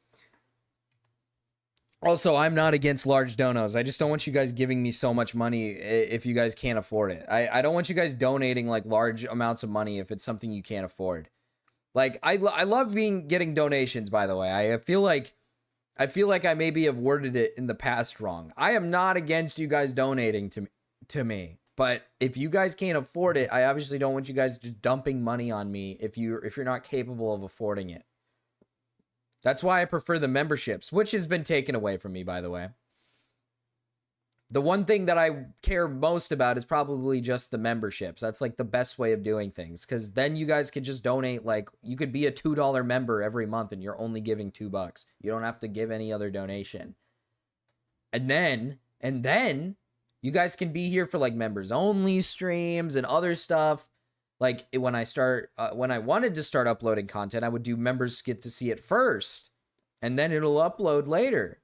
Also, I'm not against large donos. I just don't want you guys giving me so much money if you guys can't afford it. I don't want you guys donating like large amounts of money if it's something you can't afford. Like, I love getting donations, by the way. I feel like I maybe have worded it in the past wrong. I am not against you guys donating to me. But if you guys can't afford it, I obviously don't want you guys just dumping money on me if you're not capable of affording it. That's why I prefer the memberships, which has been taken away from me, by the way. The one thing that I care most about is probably just the memberships. That's like the best way of doing things, because then you guys could just donate. Like, you could be a $2 member every month and you're only giving $2. You don't have to give any other donation. And then you guys can be here for like members only streams and other stuff. Like when I wanted to start uploading content, I would do members get to see it first and then it'll upload later.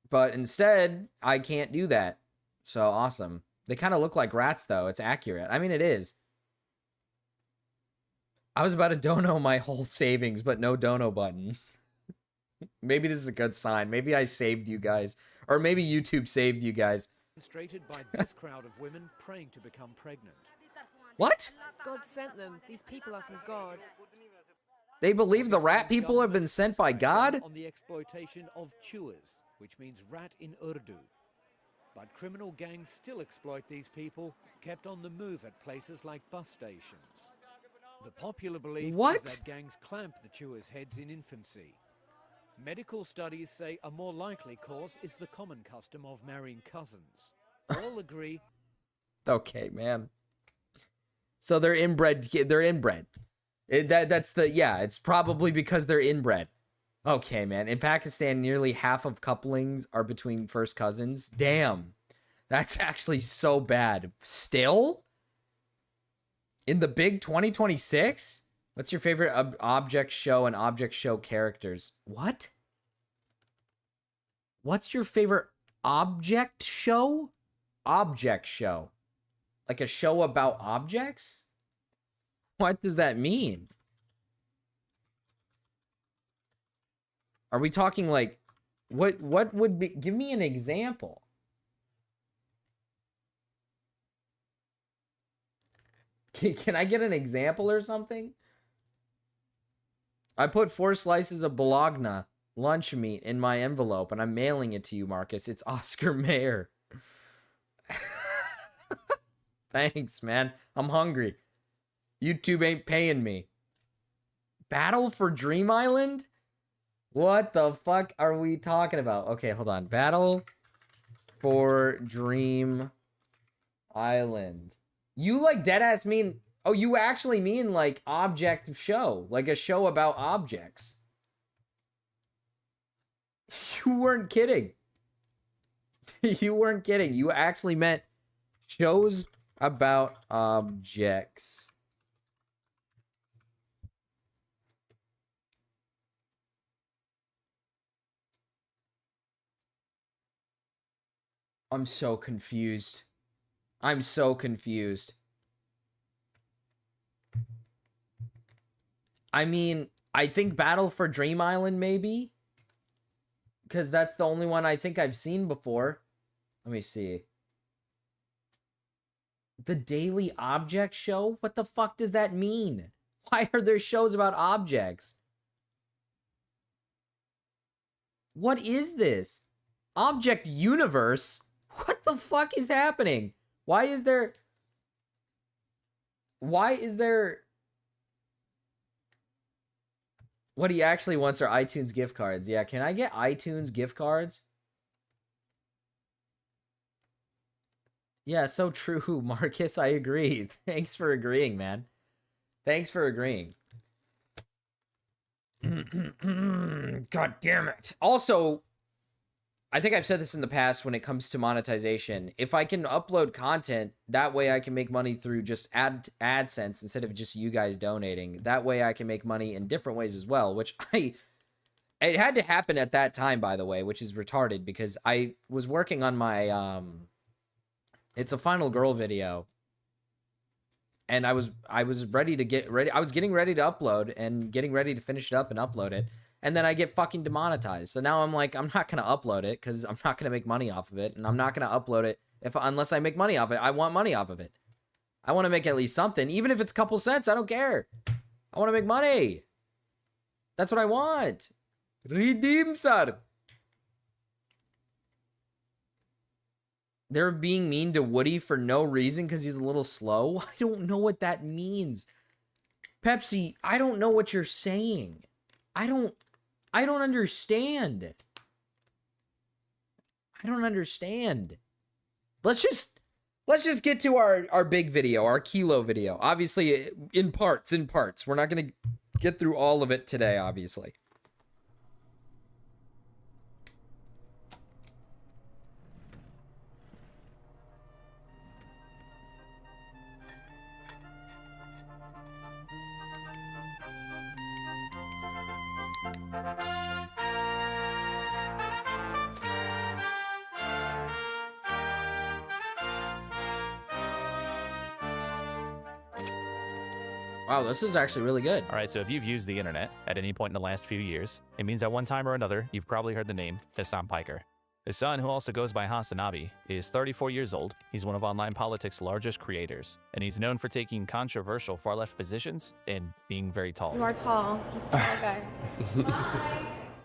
But instead, I can't do that. So awesome. They kind of look like rats though. It's accurate. I mean, it is. I was about to dono my whole savings, but no dono button. Maybe this is a good sign. Maybe I saved you guys. Or maybe YouTube saved you guys. Demonstrated by this crowd of women praying to become pregnant. What? God sent them. These people are from God. They believe the rat people have been sent by God? On the exploitation of chewers, which means rat in Urdu. But criminal gangs still exploit these people, kept on the move at places like bus stations. The popular belief is that gangs clamp the chewers' heads in infancy. Medical studies say a more likely cause is the common custom of marrying cousins. All agree. Okay, man. So they're inbred. They're inbred. It's probably because they're inbred. Okay, man. In Pakistan, nearly half of couplings are between first cousins. Damn. That's actually so bad. Still? In the big 2026? What's your favorite object show and object show characters? What? What's your favorite object show? Object show. Like a show about objects? What does that mean? Are we talking like, what would be, give me an example. Can I get an example or something? I put 4 slices of bologna lunch meat in my envelope and I'm mailing it to you, Marcus. It's Oscar Mayer. Thanks, man. I'm hungry. YouTube ain't paying me. Battle for Dream Island? What the fuck are we talking about? Okay, hold on. Battle for Dream Island. You like deadass mean... Oh, you actually mean like object show. Like a show about objects. You weren't kidding. You weren't kidding. You actually meant shows about objects. I'm so confused. I'm so confused. I mean, I think Battle for Dream Island, maybe? Because that's the only one I think I've seen before. Let me see. The Daily Object Show? What the fuck does that mean? Why are there shows about objects? What is this? Object Universe? What the fuck is happening? Why is there... What he actually wants are iTunes gift cards. Yeah, can I get iTunes gift cards? Yeah, so true, Marcus. I agree. Thanks for agreeing, man. Thanks for agreeing. God damn it. Also, I think I've said this in the past when it comes to monetization. If I can upload content, that way I can make money through just AdSense instead of just you guys donating. That way I can make money in different ways as well, which it had to happen at that time, by the way, which is retarded because I was working on my, it's a Final Girl video. And I was ready to get ready. I was getting ready to upload and getting ready to finish it up and upload it. And then I get fucking demonetized. So now I'm like, I'm not going to upload it because I'm not going to make money off of it. And I'm not going to upload it unless I make money off it. I want money off of it. I want to make at least something. Even if it's a couple cents, I don't care. I want to make money. That's what I want. Redeem, sir. They're being mean to Woody for no reason because he's a little slow. I don't know what that means. Pepsi, I don't know what you're saying. I don't understand. I don't understand. Let's just get to our big video, our kilo video. Obviously, in parts. We're not going to get through all of it today, obviously. Wow, this is actually really good. All right, so if you've used the internet at any point in the last few years, it means at one time or another, you've probably heard the name Hassan Piker. Hassan, who also goes by Hasanabi, is 34 years old. He's one of online politics' largest creators, and he's known for taking controversial far-left positions and being very tall. You are tall. He's a tall guy.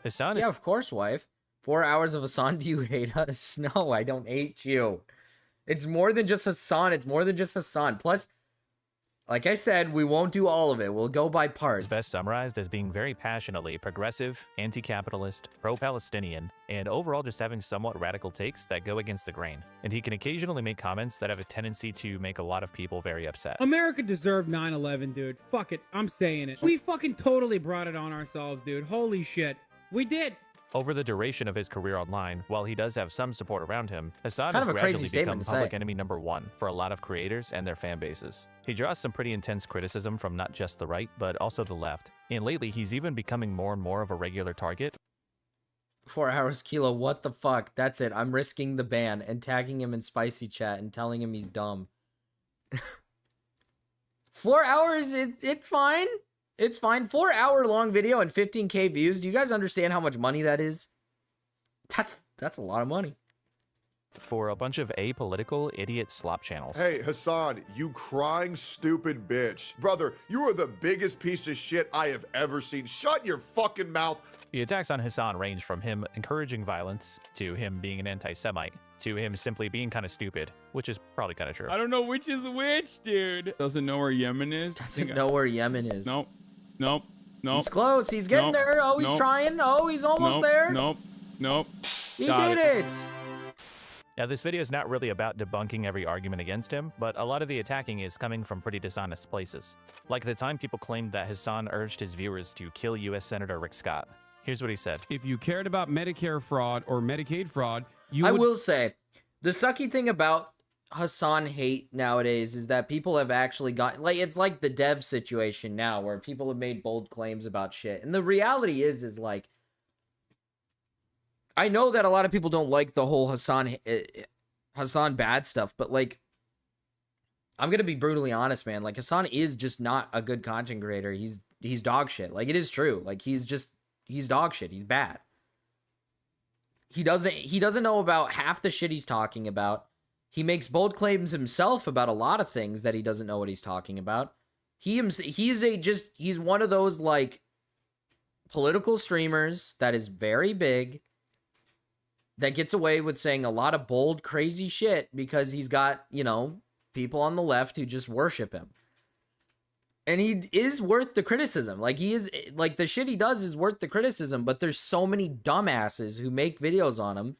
Hassan? Yeah, of course, wife. 4 hours of Hassan, do you hate us? No, I don't hate you. It's more than just Hassan. It's more than just Hassan. Plus, like I said, we won't do all of it. We'll go by parts. It's best summarized as being very passionately progressive, anti-capitalist, pro-Palestinian, and overall just having somewhat radical takes that go against the grain. And he can occasionally make comments that have a tendency to make a lot of people very upset. America deserved 9/11, dude. Fuck it. I'm saying it. We fucking totally brought it on ourselves, dude. Holy shit. We did. Over the duration of his career online, while he does have some support around him, Hassan Kind has of a crazy gradually statement become to public say. enemy #1 for a lot of creators and their fan bases. He draws some pretty intense criticism from not just the right, but also the left. And lately, he's even becoming more and more of a regular target. 4 hours, Kilo, what the fuck? That's it. I'm risking the ban and tagging him in spicy chat and telling him he's dumb. 4 hours, it's fine. It's fine. 4 hour long video and 15K views. Do you guys understand how much money that is? That's a lot of money. For a bunch of apolitical idiot slop channels. Hey, Hassan, you crying stupid bitch. Brother, you are the biggest piece of shit I have ever seen. Shut your fucking mouth. The attacks on Hassan range from him encouraging violence, to him being an anti-Semite, to him simply being kind of stupid, which is probably kind of true. I don't know which is which, dude. Doesn't know where Yemen is. Doesn't know where Yemen is. Nope. Nope. Nope. He's close. He's getting there. Oh, he's trying. Oh, he's almost there. Nope. Nope. He did it. Now, this video is not really about debunking every argument against him, but a lot of the attacking is coming from pretty dishonest places. Like the time people claimed that Hassan urged his viewers to kill U.S. Senator Rick Scott. Here's what he said. If you cared about Medicare fraud or Medicaid fraud, I will say, the sucky thing about Hassan hate nowadays is that people have actually got, like, it's like the dev situation now where people have made bold claims about shit. And the reality is like, I know that a lot of people don't like the whole Hassan bad stuff, but like, I'm gonna be brutally honest, man. Like, Hassan is just not a good content creator. He's dog shit. Like, it is true. Like, he's dog shit. He's bad. He doesn't know about half the shit he's talking about. He makes bold claims himself about a lot of things that he doesn't know what he's talking about. He's one of those like political streamers that is very big, that gets away with saying a lot of bold, crazy shit because he's got, you know, people on the left who just worship him. And he is worth the criticism. Like, he is, like, the shit he does is worth the criticism, but there's so many dumbasses who make videos on him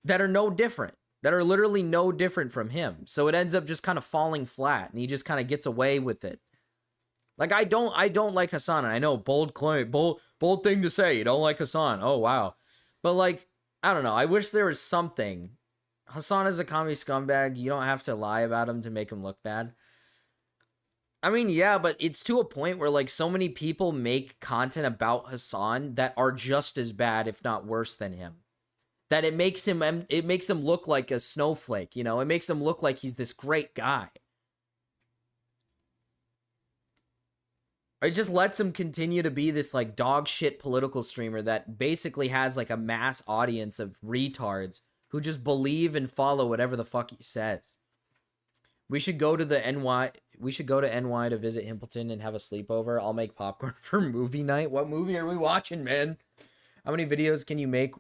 that are no different. that are literally no different from him. So it ends up just kind of falling flat, and he just kind of gets away with it. Like, I don't like Hasan. And I know, bold claim, bold thing to say. You don't like Hasan. Oh, wow. But, like, I don't know. I wish there was something. Hasan is a commie scumbag. You don't have to lie about him to make him look bad. I mean, yeah, but it's to a point where, like, so many people make content about Hasan that are just as bad, if not worse than him. That it makes him look like a snowflake, you know? It makes him look like he's this great guy. It just lets him continue to be this, like, dog shit political streamer that basically has, like, a mass audience of retards who just believe and follow whatever the fuck he says. We should go to NY to visit Himpleton and have a sleepover. I'll make popcorn for movie night. What movie are we watching, man? How many videos can you make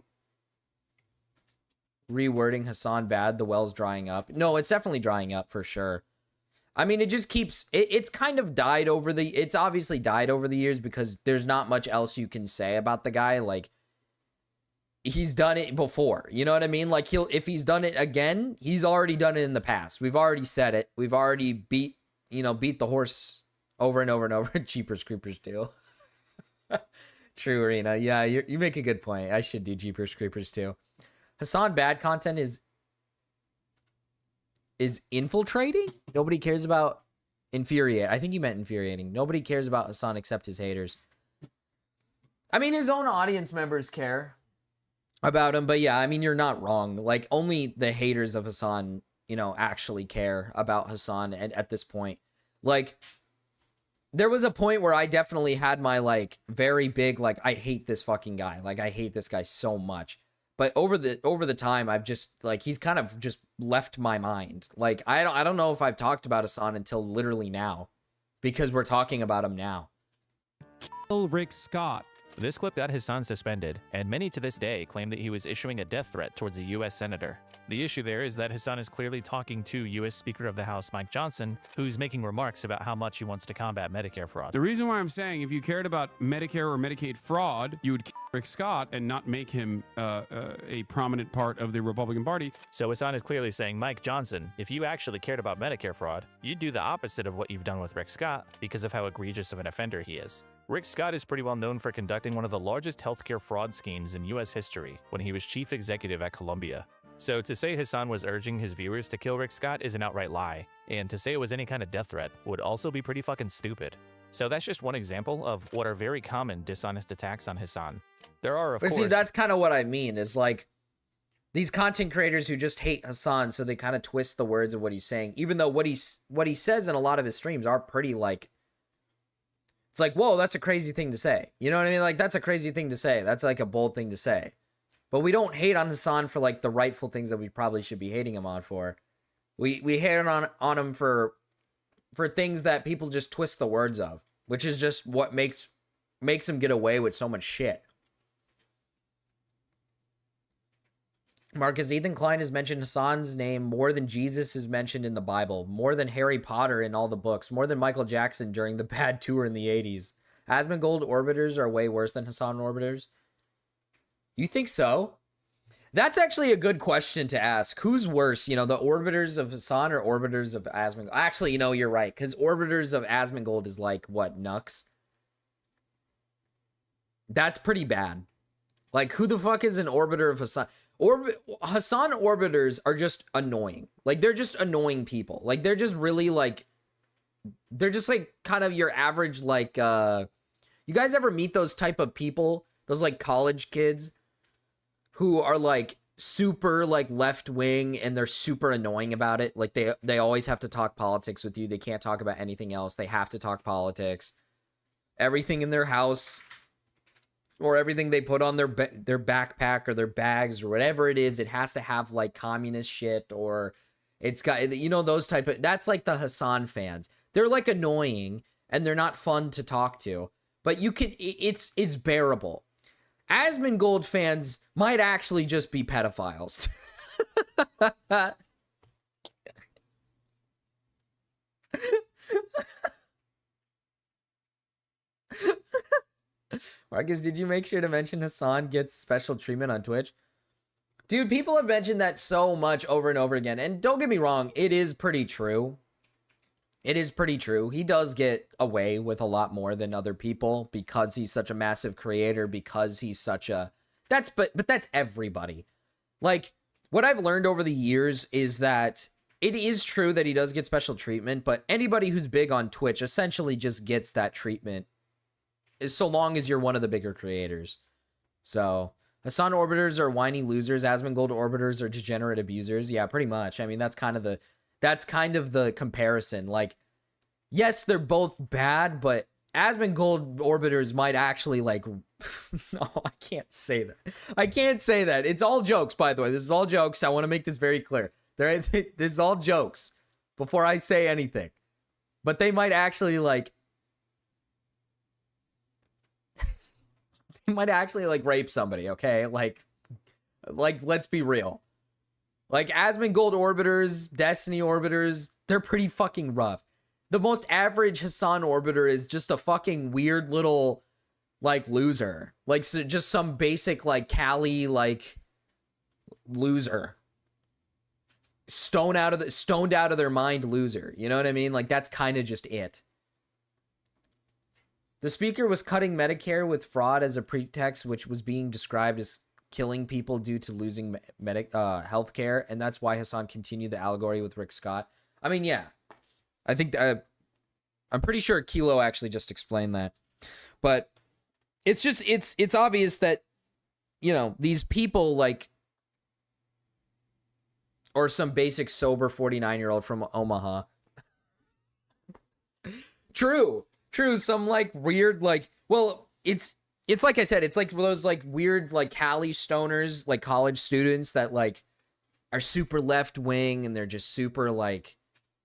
rewording Hasan bad? The well's drying up. No, it's definitely drying up for sure. I mean, it just keeps, it's kind of died over it's obviously died over the years because there's not much else you can say about the guy. Like, he's done it before, you know what I mean? Like, if he's done it again, he's already done it in the past. We've already said it. We've already beat the horse over and over and over. Jeepers Creepers too. True, Arena. Yeah, you make a good point. I should do Jeepers Creepers too. Hasan bad content is infiltrating. Nobody cares about infuriate. I think you meant infuriating. Nobody cares about Hasan except his haters. I mean, his own audience members care about him, but yeah, I mean, you're not wrong. Like, only the haters of Hasan, actually care about Hasan at this point. Like, there was a point where I definitely had my, like, very big, like, I hate this fucking guy. Like, I hate this guy so much. But over the time, I've just, like, he's kind of just left my mind. Like, I don't know if I've talked about Hasan until literally now, because we're talking about him now. Kill Rick Scott. This clip got Hasan suspended, and many to this day claim that he was issuing a death threat towards a U.S. senator. The issue there is that Hasan is clearly talking to U.S. Speaker of the House Mike Johnson, who's making remarks about how much he wants to combat Medicare fraud. The reason why I'm saying if you cared about Medicare or Medicaid fraud, you would kill Rick Scott and not make him a prominent part of the Republican Party. So Hasan is clearly saying, Mike Johnson, if you actually cared about Medicare fraud, you'd do the opposite of what you've done with Rick Scott because of how egregious of an offender he is. Rick Scott is pretty well known for conducting one of the largest healthcare fraud schemes in U.S. history when he was chief executive at Columbia. So to say Hasan was urging his viewers to kill Rick Scott is an outright lie, and to say it was any kind of death threat would also be pretty fucking stupid. So that's just one example of what are very common dishonest attacks on Hasan. There are, of course... See, that's kind of what I mean, is like, these content creators who just hate Hasan, so they kind of twist the words of what he's saying, even though what he says in a lot of his streams are pretty, like, it's like, whoa, that's a crazy thing to say. You know what I mean? Like, that's a crazy thing to say. That's like a bold thing to say. But we don't hate on Hasan for, like, the rightful things that we probably should be hating him on for. We hate on him for things that people just twist the words of, which is just what makes him get away with so much shit. Marcus, Ethan Klein has mentioned Hasan's name more than Jesus is mentioned in the Bible, more than Harry Potter in all the books, more than Michael Jackson during the bad tour in the 80s. Asmongold orbiters are way worse than Hasan orbiters. You think so? That's actually a good question to ask. Who's worse, the orbiters of Hasan or orbiters of Asmongold? Actually, you're right, because orbiters of Asmongold is like, what, Nux? That's pretty bad. Like, who the fuck is an orbiter of Hasan? Hasan orbiters are just annoying. Like, they're just annoying people. Like, they're just really, like, they're just, like, kind of your average, like, you guys ever meet those type of people? Those, like, college kids who are, like, super, like, left-wing and they're super annoying about it. Like, they always have to talk politics with you. They can't talk about anything else. They have to talk politics. Everything in their house or everything they put on their backpack or their bags or whatever it is, it has to have, like, communist shit, or it's got, those type of, that's like the Hasan fans. They're, like, annoying and they're not fun to talk to, but it's bearable. Asmongold fans might actually just be pedophiles. Marcus, did you make sure to mention Hasan gets special treatment on Twitch? Dude, people have mentioned that so much over and over again. And don't get me wrong, it is pretty true. It is pretty true. He does get away with a lot more than other people because he's such a massive creator, because he's such a... but that's everybody. Like, what I've learned over the years is that it is true that he does get special treatment, but anybody who's big on Twitch essentially just gets that treatment so long as you're one of the bigger creators. So... Hasan orbiters are whiny losers. Asmongold orbiters are degenerate abusers. Yeah, pretty much. I mean, that's kind of the comparison. Like, yes, they're both bad, but Asmongold orbiters might actually like. No, I can't say that. I can't say that. It's all jokes, by the way. This is all jokes. I want to make this very clear. This is all jokes before I say anything. But they might actually like. Might actually like rape somebody, okay? Like let's be real. Like Asmongold orbiters, Destiny orbiters, they're pretty fucking rough. The most average Hasan orbiter is just a fucking weird little like loser. Like so just some basic like Cali like loser. Stoned out of their mind loser. You know what I mean? Like that's kind of just it. The speaker was cutting Medicare with fraud as a pretext, which was being described as killing people due to losing health care, and that's why Hasan continued the allegory with Rick Scott. I mean, yeah. I think I'm pretty sure Kilo actually just explained that. But it's just it's obvious that, you know, these people like or some basic sober 49-year-old from Omaha. True, some like weird like, well, it's like I said, it's like those like weird like Cali stoners, like college students that like are super left wing and they're just super like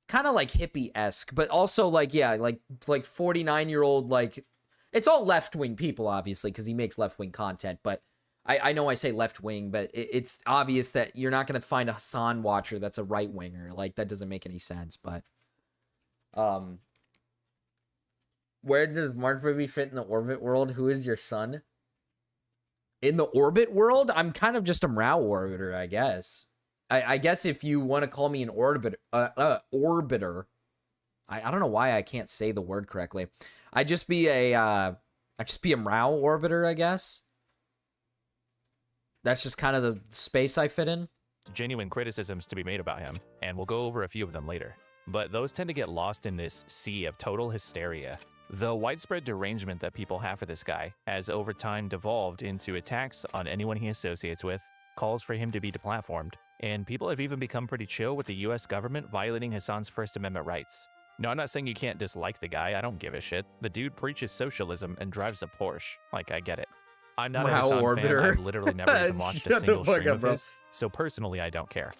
kind of like hippie-esque, but also like, yeah, like 49-year-old, like it's all left wing people, obviously, because he makes left wing content. But I know I say left wing, but it's obvious that you're not going to find a Hasan watcher that's a right winger. Like that doesn't make any sense. But where does Mark Ruby fit in the orbit world? Who is your son? In the orbit world, I'm kind of just a Mrao orbiter, I guess. I guess if you want to call me an orbiter, I don't know why I can't say the word correctly. I just be a Mrao orbiter, I guess. That's just kind of the space I fit in. Genuine criticisms to be made about him, and we'll go over a few of them later. But those tend to get lost in this sea of total hysteria. The widespread derangement that people have for this guy has over time devolved into attacks on anyone he associates with, calls for him to be deplatformed, and people have even become pretty chill with the US government violating Hasan's First Amendment rights. No, I'm not saying you can't dislike the guy, I don't give a shit. The dude preaches socialism and drives a Porsche. Like, I get it. I'm not a Hasan fan, I've literally never even watched a single stream of his, so personally I don't care.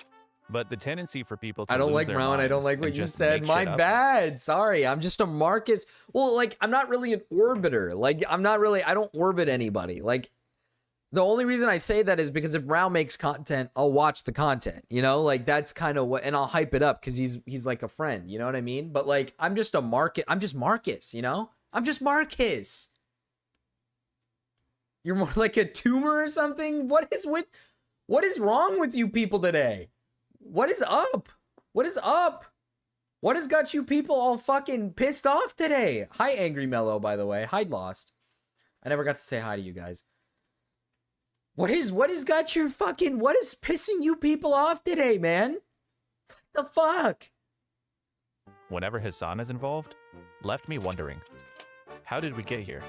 But the tendency for people to I don't like Mrao and I don't like what you said. My bad. Sorry. I'm just a Marcus. Well, like, I'm not really an orbiter. Like, I don't orbit anybody. Like, the only reason I say that is because if Mrao makes content, I'll watch the content, you know? Like, that's kind of what, and I'll hype it up because he's like a friend, you know what I mean? But like, I'm just Marcus, you know? I'm just Marcus. You're more like a tumor or something? What is wrong with you people today? What is up? What is up? What has got you people all fucking pissed off today? Hi, Angry Mellow, by the way. Hi, Lost. I never got to say hi to you guys. What is pissing you people off today, man? What the fuck? Whenever Hasan is involved, left me wondering, how did we get here?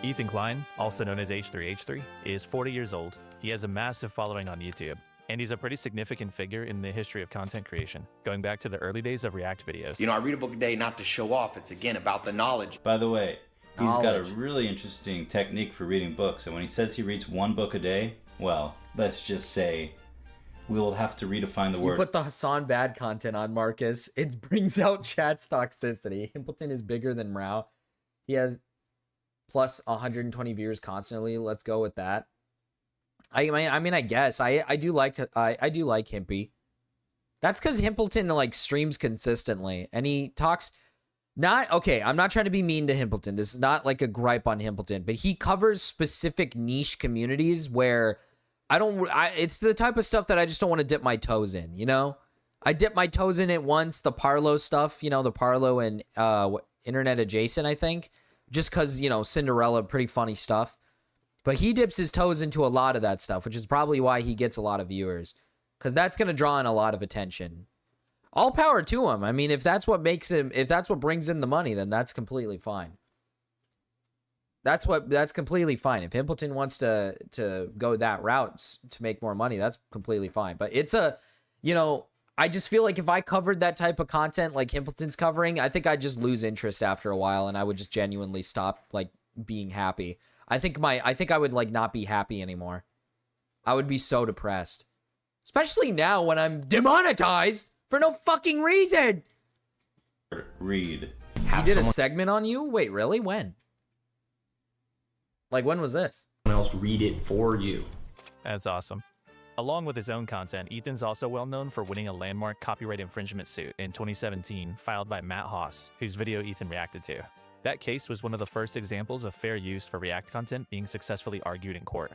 Ethan Klein, also known as H3H3, is 40 years old. He has a massive following on YouTube, and he's a pretty significant figure in the history of content creation, going back to the early days of React videos. You know, I read a book a day not to show off. It's, again, about the knowledge. By the way, he's got a really interesting technique for reading books, and when he says he reads one book a day, well, let's just say we will have to redefine the word. You put the Hasan bad content on, Marcus. It brings out chat's toxicity. Himpleton is bigger than Mrao. He has plus 120 viewers constantly. Let's go with that. I mean, I guess I do like Himpy. That's because Himpleton like streams consistently, and he talks. Not okay. I'm not trying to be mean to Himpleton. This is not like a gripe on Himpleton, but he covers specific niche communities where it's the type of stuff that I just don't want to dip my toes in, you know? I dipped my toes in it once, the Parlo stuff, you know, the Parlo and Internet Adjacent, I think. Just because, you know, Cinderella, pretty funny stuff. But he dips his toes into a lot of that stuff, which is probably why he gets a lot of viewers. Because that's going to draw in a lot of attention. All power to him. I mean, if that's what makes him, if that's what brings in the money, then that's completely fine. That's completely fine. If Himpleton wants to go that route to make more money, that's completely fine. But it's a, you know, I just feel like if I covered that type of content like Himpleton's covering, I think I'd just lose interest after a while and I would just genuinely stop like being happy. I think I would like not be happy anymore. I would be so depressed. Especially now when I'm demonetized for no fucking reason. Read. He did a segment on you? Wait, really? When? Like, when was this? Someone else read it for you. That's awesome. Along with his own content, Ethan's also well known for winning a landmark copyright infringement suit in 2017 filed by Matt Haas, whose video Ethan reacted to. That case was one of the first examples of fair use for React content being successfully argued in court.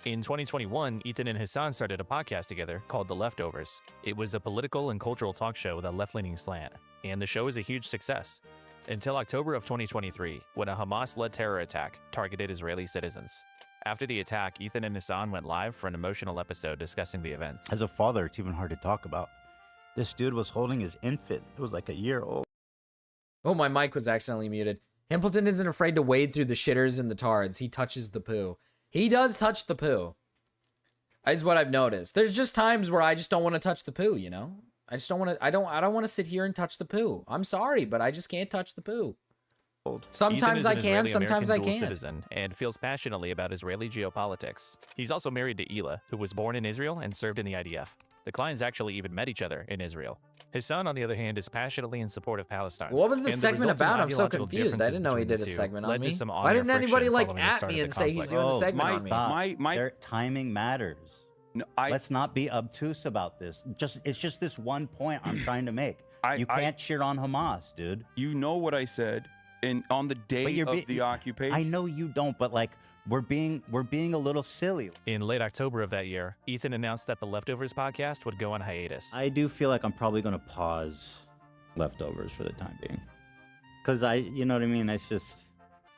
In 2021, Ethan and Hasan started a podcast together called The Leftovers. It was a political and cultural talk show with a left-leaning slant, and the show was a huge success. Until October of 2023, when a Hamas-led terror attack targeted Israeli citizens. After the attack, Ethan and Hasan went live for an emotional episode discussing the events. As a father, it's even hard to talk about. This dude was holding his infant. It was like a year old. Oh, my mic was accidentally muted. Himpleton isn't afraid to wade through the shitters and the tards. He touches the poo. He does touch the poo. Is what I've noticed. There's just times where I just don't want to touch the poo, you know? I just don't want to, I don't want to sit here and touch the poo. I'm sorry, but I just can't touch the poo. Sometimes I can, sometimes I can't. Citizen and feels passionately about Israeli geopolitics. He's also married to Ela, who was born in Israel and served in the IDF. The Kleins actually even met each other in Israel. His son, on the other hand, is passionately in support of Palestine. What was the segment about? I'm so confused. I didn't know he did a segment on me. Why didn't anybody like at me and say he's doing a segment on me? Their timing matters. No, let's not be obtuse about this. It's just this one point I'm trying to make. You can't cheer on Hamas, dude. You know what I said, and on the day of the occupation. I know you don't, but like we're being a little silly. In late October of that year, Ethan announced that the Leftovers podcast would go on hiatus. I do feel like I'm probably going to pause Leftovers for the time being, because you know what I mean. It's just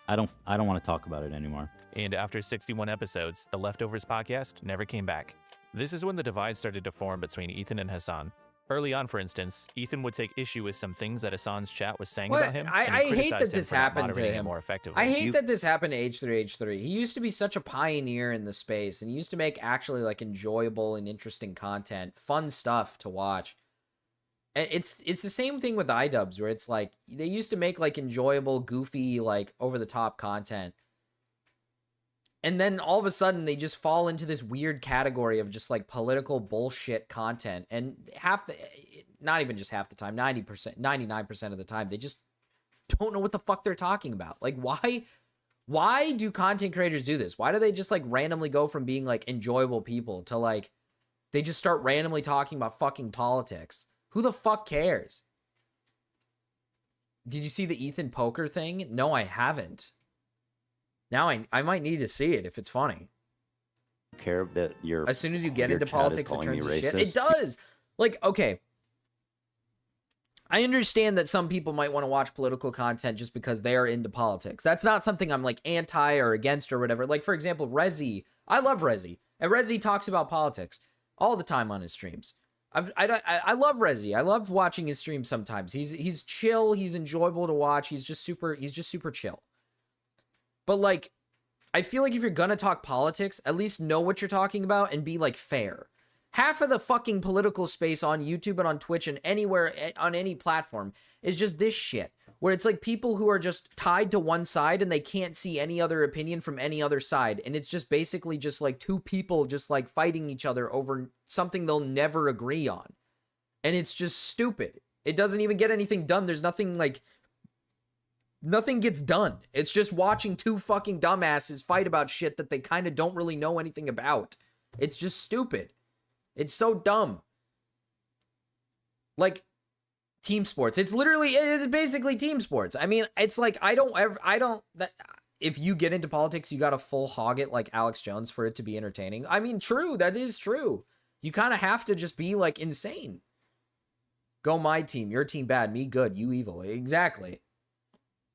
I don't want to talk about it anymore. And after 61 episodes, the Leftovers podcast never came back. This is when the divide started to form between Ethan and Hasan. Early on, for instance, Ethan would take issue with some things that Hasan's chat was saying about him. I hate that this happened to him. More effectively. I hate that this happened to H3H3. He used to be such a pioneer in the space, and he used to make actually like enjoyable and interesting content, fun stuff to watch. And it's the same thing with iDubbbz, where it's like they used to make like enjoyable, goofy, like over the top content. And then all of a sudden they just fall into this weird category of just like political bullshit content. And not even just half the time, 90%, 99% of the time, they just don't know what the fuck they're talking about. Like, why do content creators do this? Why do they just like randomly go from being like enjoyable people to like, they just start randomly talking about fucking politics? Who the fuck cares? Did you see the Ethan Poker thing? No, I haven't. Now I might need to see it if it's funny. Care that you're as soon as you get into politics, it turns to shit. It does. Like, okay. I understand that some people might want to watch political content just because they are into politics. That's not something I'm like anti or against or whatever. Like, for example, Rezi. I love Rezi. And Rezi talks about politics all the time on his streams. I love Rezi. I love watching his streams sometimes. He's chill. He's enjoyable to watch. He's just super chill. But, like, I feel like if you're gonna talk politics, at least know what you're talking about and be, like, fair. Half of the fucking political space on YouTube and on Twitch and anywhere, on any platform, is just this shit. Where it's, like, people who are just tied to one side and they can't see any other opinion from any other side. And it's just basically just, like, two people just, like, fighting each other over something they'll never agree on. And it's just stupid. It doesn't even get anything done. There's nothing, like... Nothing gets done. It's just watching two fucking dumbasses fight about shit that they kind of don't really know anything about. It's just stupid. It's so dumb. Like, team sports. It's basically team sports. I mean, it's like, if you get into politics, you got to full hog it like Alex Jones for it to be entertaining. I mean, true. That is true. You kind of have to just be like insane. Go my team, your team bad, me good, you evil. Exactly.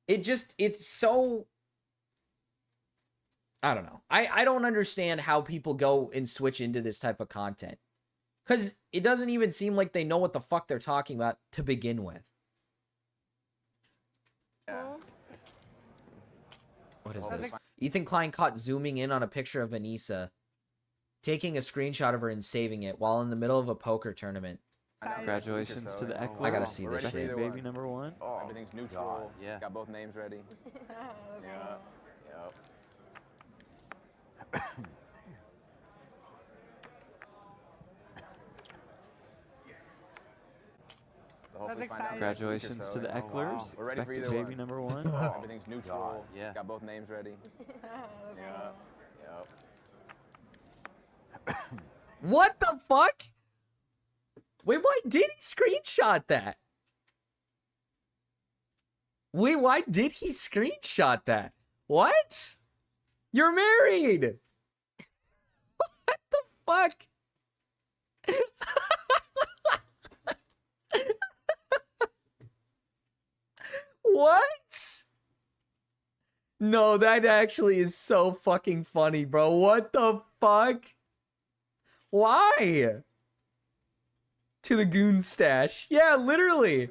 It's so, I don't know. I don't understand how people go and switch into this type of content. Because it doesn't even seem like they know what the fuck they're talking about to begin with. What is this? Ethan Klein caught zooming in on a picture of Anissa, taking a screenshot of her and saving it while in the middle of a poker tournament. Congratulations to the Eckler. I gotta see this shit. Baby number one. Oh, everything's neutral. Yeah. Got both names ready. Yeah. Yep. Congratulations to the Ecklers. We're ready for either Baby one. number one. Oh, everything's neutral. Yeah. Got both names ready. Yep. What the fuck? Wait, why did he screenshot that? Wait, why did he screenshot that? What? You're married! What the fuck? What? No, that actually is so fucking funny, bro. What the fuck? Why? To the goon stash. Yeah, literally.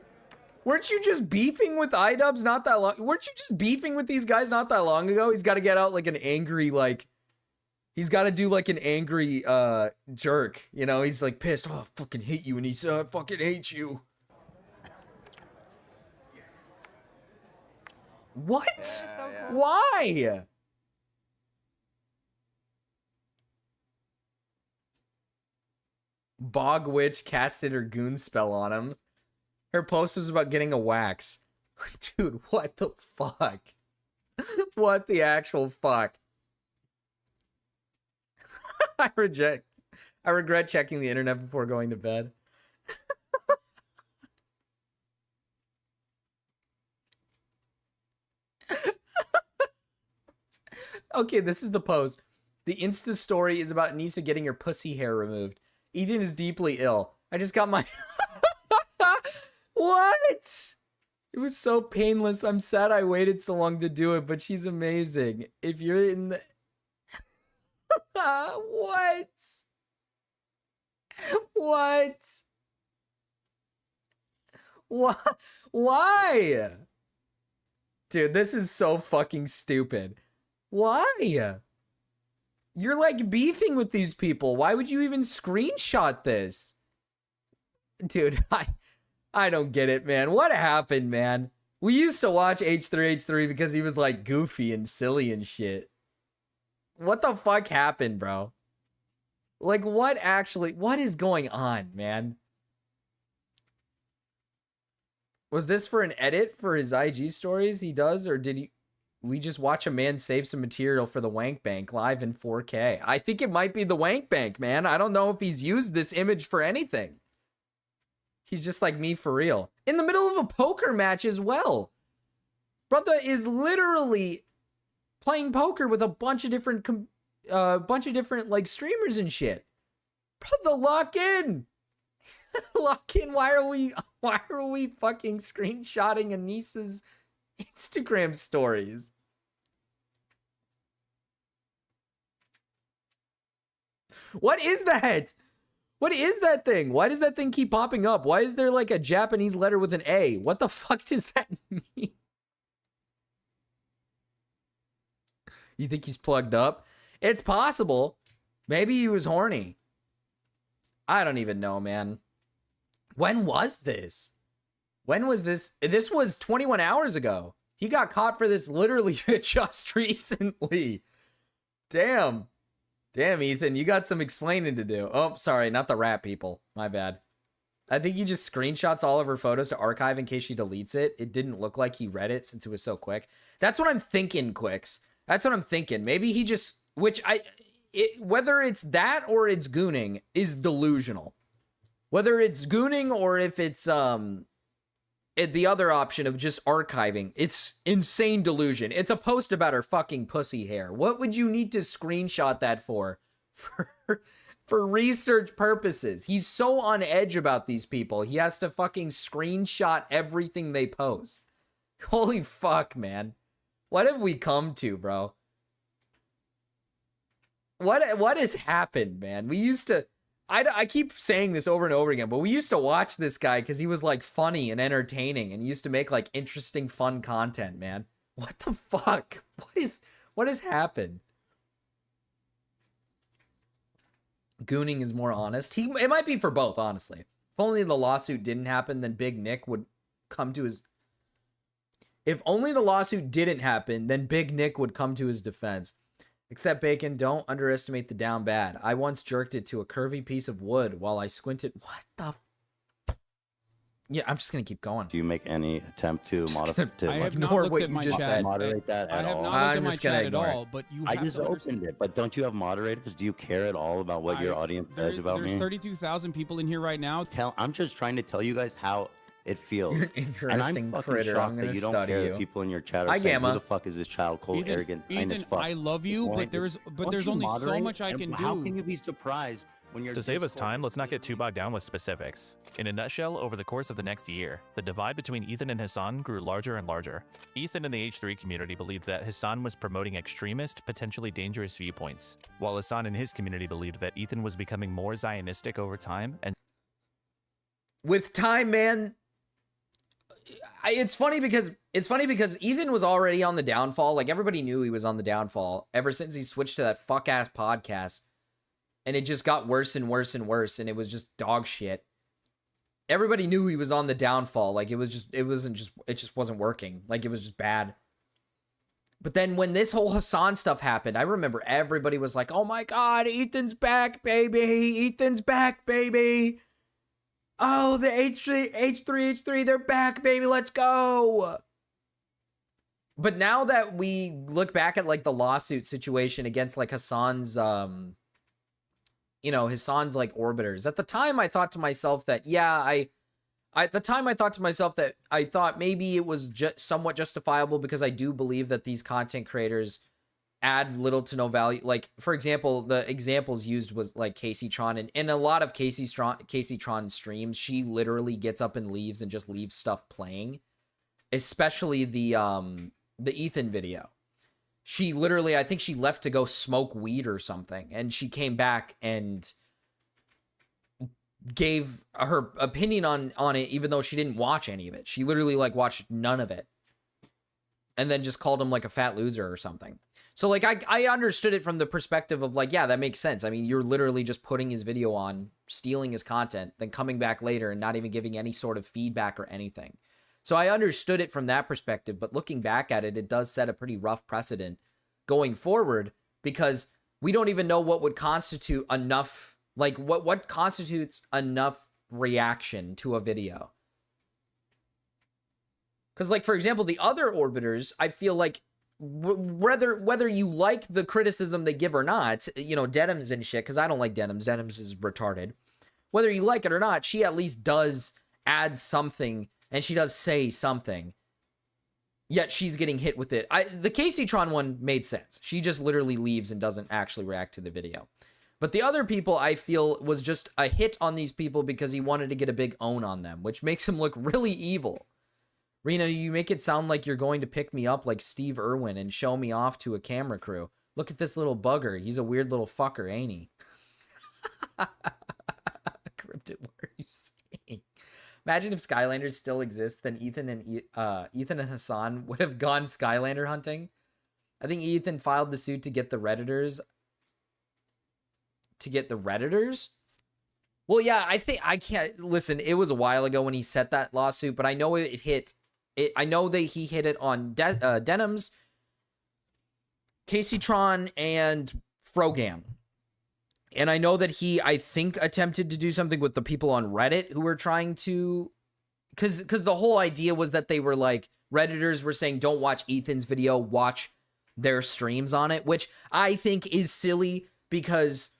Weren't you just beefing with iDubbbz not that long? Weren't you just beefing with these guys not that long ago? He's got to get out like an angry, like, he's got to do like an angry jerk. You know, he's like pissed. Oh, I fucking hate you. And he said, I fucking hate you. What? Yeah. Why? Bog Witch casted her goon spell on him. Her post was about getting a wax. Dude, what the fuck? What the actual fuck? I regret checking the internet before going to bed. Okay, this is the post. The Insta story is about Nisa getting her pussy hair removed. Ethan is deeply ill. I just got my... What? It was so painless. I'm sad I waited so long to do it, but she's amazing. If you're in the... What? What? What? Why? Dude, this is so fucking stupid. Why? You're like beefing with these people. Why would you even screenshot this? Dude, I don't get it, man. What happened, man? We used to watch H3H3 because he was like goofy and silly and shit. What the fuck happened, bro? Like, what is going on, man? Was this for an edit for his IG stories he does, or did we just watch a man save some material for the Wank Bank live in 4K? I think it might be the Wank Bank, man. I don't know if he's used this image for anything. He's just like me for real. In the middle of a poker match as well. Brother is literally playing poker with a bunch of different like streamers and shit. Brother, lock in. Lock in. Why are we fucking screenshotting Anissa's Instagram stories? What is that? What is that thing? Why does that thing keep popping up? Why is there like a Japanese letter with an A? What the fuck does that mean? You think he's plugged up? It's possible. Maybe he was horny. I don't even know, man. When was this? When was this? This was 21 hours ago. He got caught for this literally just recently. Damn. Damn, Ethan, you got some explaining to do. Oh, sorry, not the rat people. My bad. I think he just screenshots all of her photos to archive in case she deletes it. It didn't look like he read it since it was so quick. That's what I'm thinking, Quicks. That's what I'm thinking. Maybe he just, whether it's that or it's gooning is delusional. Whether it's gooning or if it's the other option of just archiving. It's insane delusion. It's a post about her fucking pussy hair. What would you need to screenshot that for? For research purposes. He's so on edge about these people. He has to fucking screenshot everything they post. Holy fuck, man. What have we come to, bro? What has happened, man? We used to... I keep saying this over and over again, but we used to watch this guy because he was like funny and entertaining and he used to make like interesting, fun content, man. What the fuck? What has happened? Gooning is more honest. It might be for both, honestly. If only the lawsuit didn't happen, then Big Nick would come to his... If only the lawsuit didn't happen, then Big Nick would come to his defense. Except, Bacon, don't underestimate the down bad. I once jerked it to a curvy piece of wood while I squinted. What the... Yeah, I'm just going to keep going. Do you make any attempt to modify? I have not looked at my chat. Moderate that at all? I have not looked at my chat at all, but you have I just opened it, but don't you have moderators? Do you care at all about what your audience says about me? There's 32,000 people in here right now. I'm just trying to tell you guys how it feels. You're an interesting and I'm fucking critter. shocked I'm that gonna you don't study care you. that people in your chat are Hi, saying, Gamma. who the fuck is this child, cold, arrogant, fine as fuck. I love you, but there's only so much I can do. How can you be surprised when you're... To save us time, let's not get too bogged down with specifics. In a nutshell, over the course of the next year, the divide between Ethan and Hassan grew larger and larger. Ethan in the H3 community believed that Hassan was promoting extremist, potentially dangerous viewpoints, while Hassan in his community believed that Ethan was becoming more Zionistic over time. And with time, man, it's funny because Ethan was already on the downfall. Like, everybody knew he was on the downfall ever since he switched to that fuck ass podcast. And it just got worse and worse and worse, and it was just dog shit. Everybody knew he was on the downfall. Like, it just wasn't working. Like, it was just bad. But then when this whole Hassan stuff happened, I remember everybody was like, oh my God, Ethan's back, baby. Ethan's back, baby. Oh, the H3, they're back, baby. Let's go. But now that we look back at like the lawsuit situation against like Hassan's, Hassan's like orbiters. At the time, I thought to myself that, I thought maybe it was just somewhat justifiable because I do believe that these content creators add little to no value. Like, for example, the examples used was like Casey Tron, and in a lot of Casey Tron streams, she literally gets up and leaves and just leaves stuff playing, especially the Ethan video. She literally, I think she left to go smoke weed or something, and she came back and gave her opinion on it, even though she didn't watch any of it. She literally like watched none of it, and then just called him like a fat loser or something. So like I understood it from the perspective of like, yeah, that makes sense. I mean, you're literally just putting his video on, stealing his content, then coming back later and not even giving any sort of feedback or anything. So I understood it from that perspective, but looking back at it, it does set a pretty rough precedent going forward, because we don't even know what would constitute enough, like what constitutes enough reaction to a video. Because like, for example, the other orbiters, I feel like whether you like the criticism they give or not, Denims and shit, because I don't like Denims. Denims is retarded. Whether you like it or not, she at least does add something, and she does say something. Yet she's getting hit with it. The Casey Tron one made sense. She just literally leaves and doesn't actually react to the video. But the other people, I feel, was just a hit on these people because he wanted to get a big own on them, which makes him look really evil. Rena, you make it sound like you're going to pick me up like Steve Irwin and show me off to a camera crew. Look at this little bugger. He's a weird little fucker, ain't he? Cryptid, what are you saying? Imagine if Skylanders still exist, then Ethan and Hassan would have gone Skylander hunting. I think Ethan filed the suit to get the Redditors. Well, yeah, I can't listen. It was a while ago when he set that lawsuit, but I know it hit. I know that he hit it on Denims, Casey Tron, and Frogan. And I know that he, I think, attempted to do something with the people on Reddit who were trying to... Because the whole idea was that they were like... Redditors were saying, don't watch Ethan's video, watch their streams on it. Which I think is silly because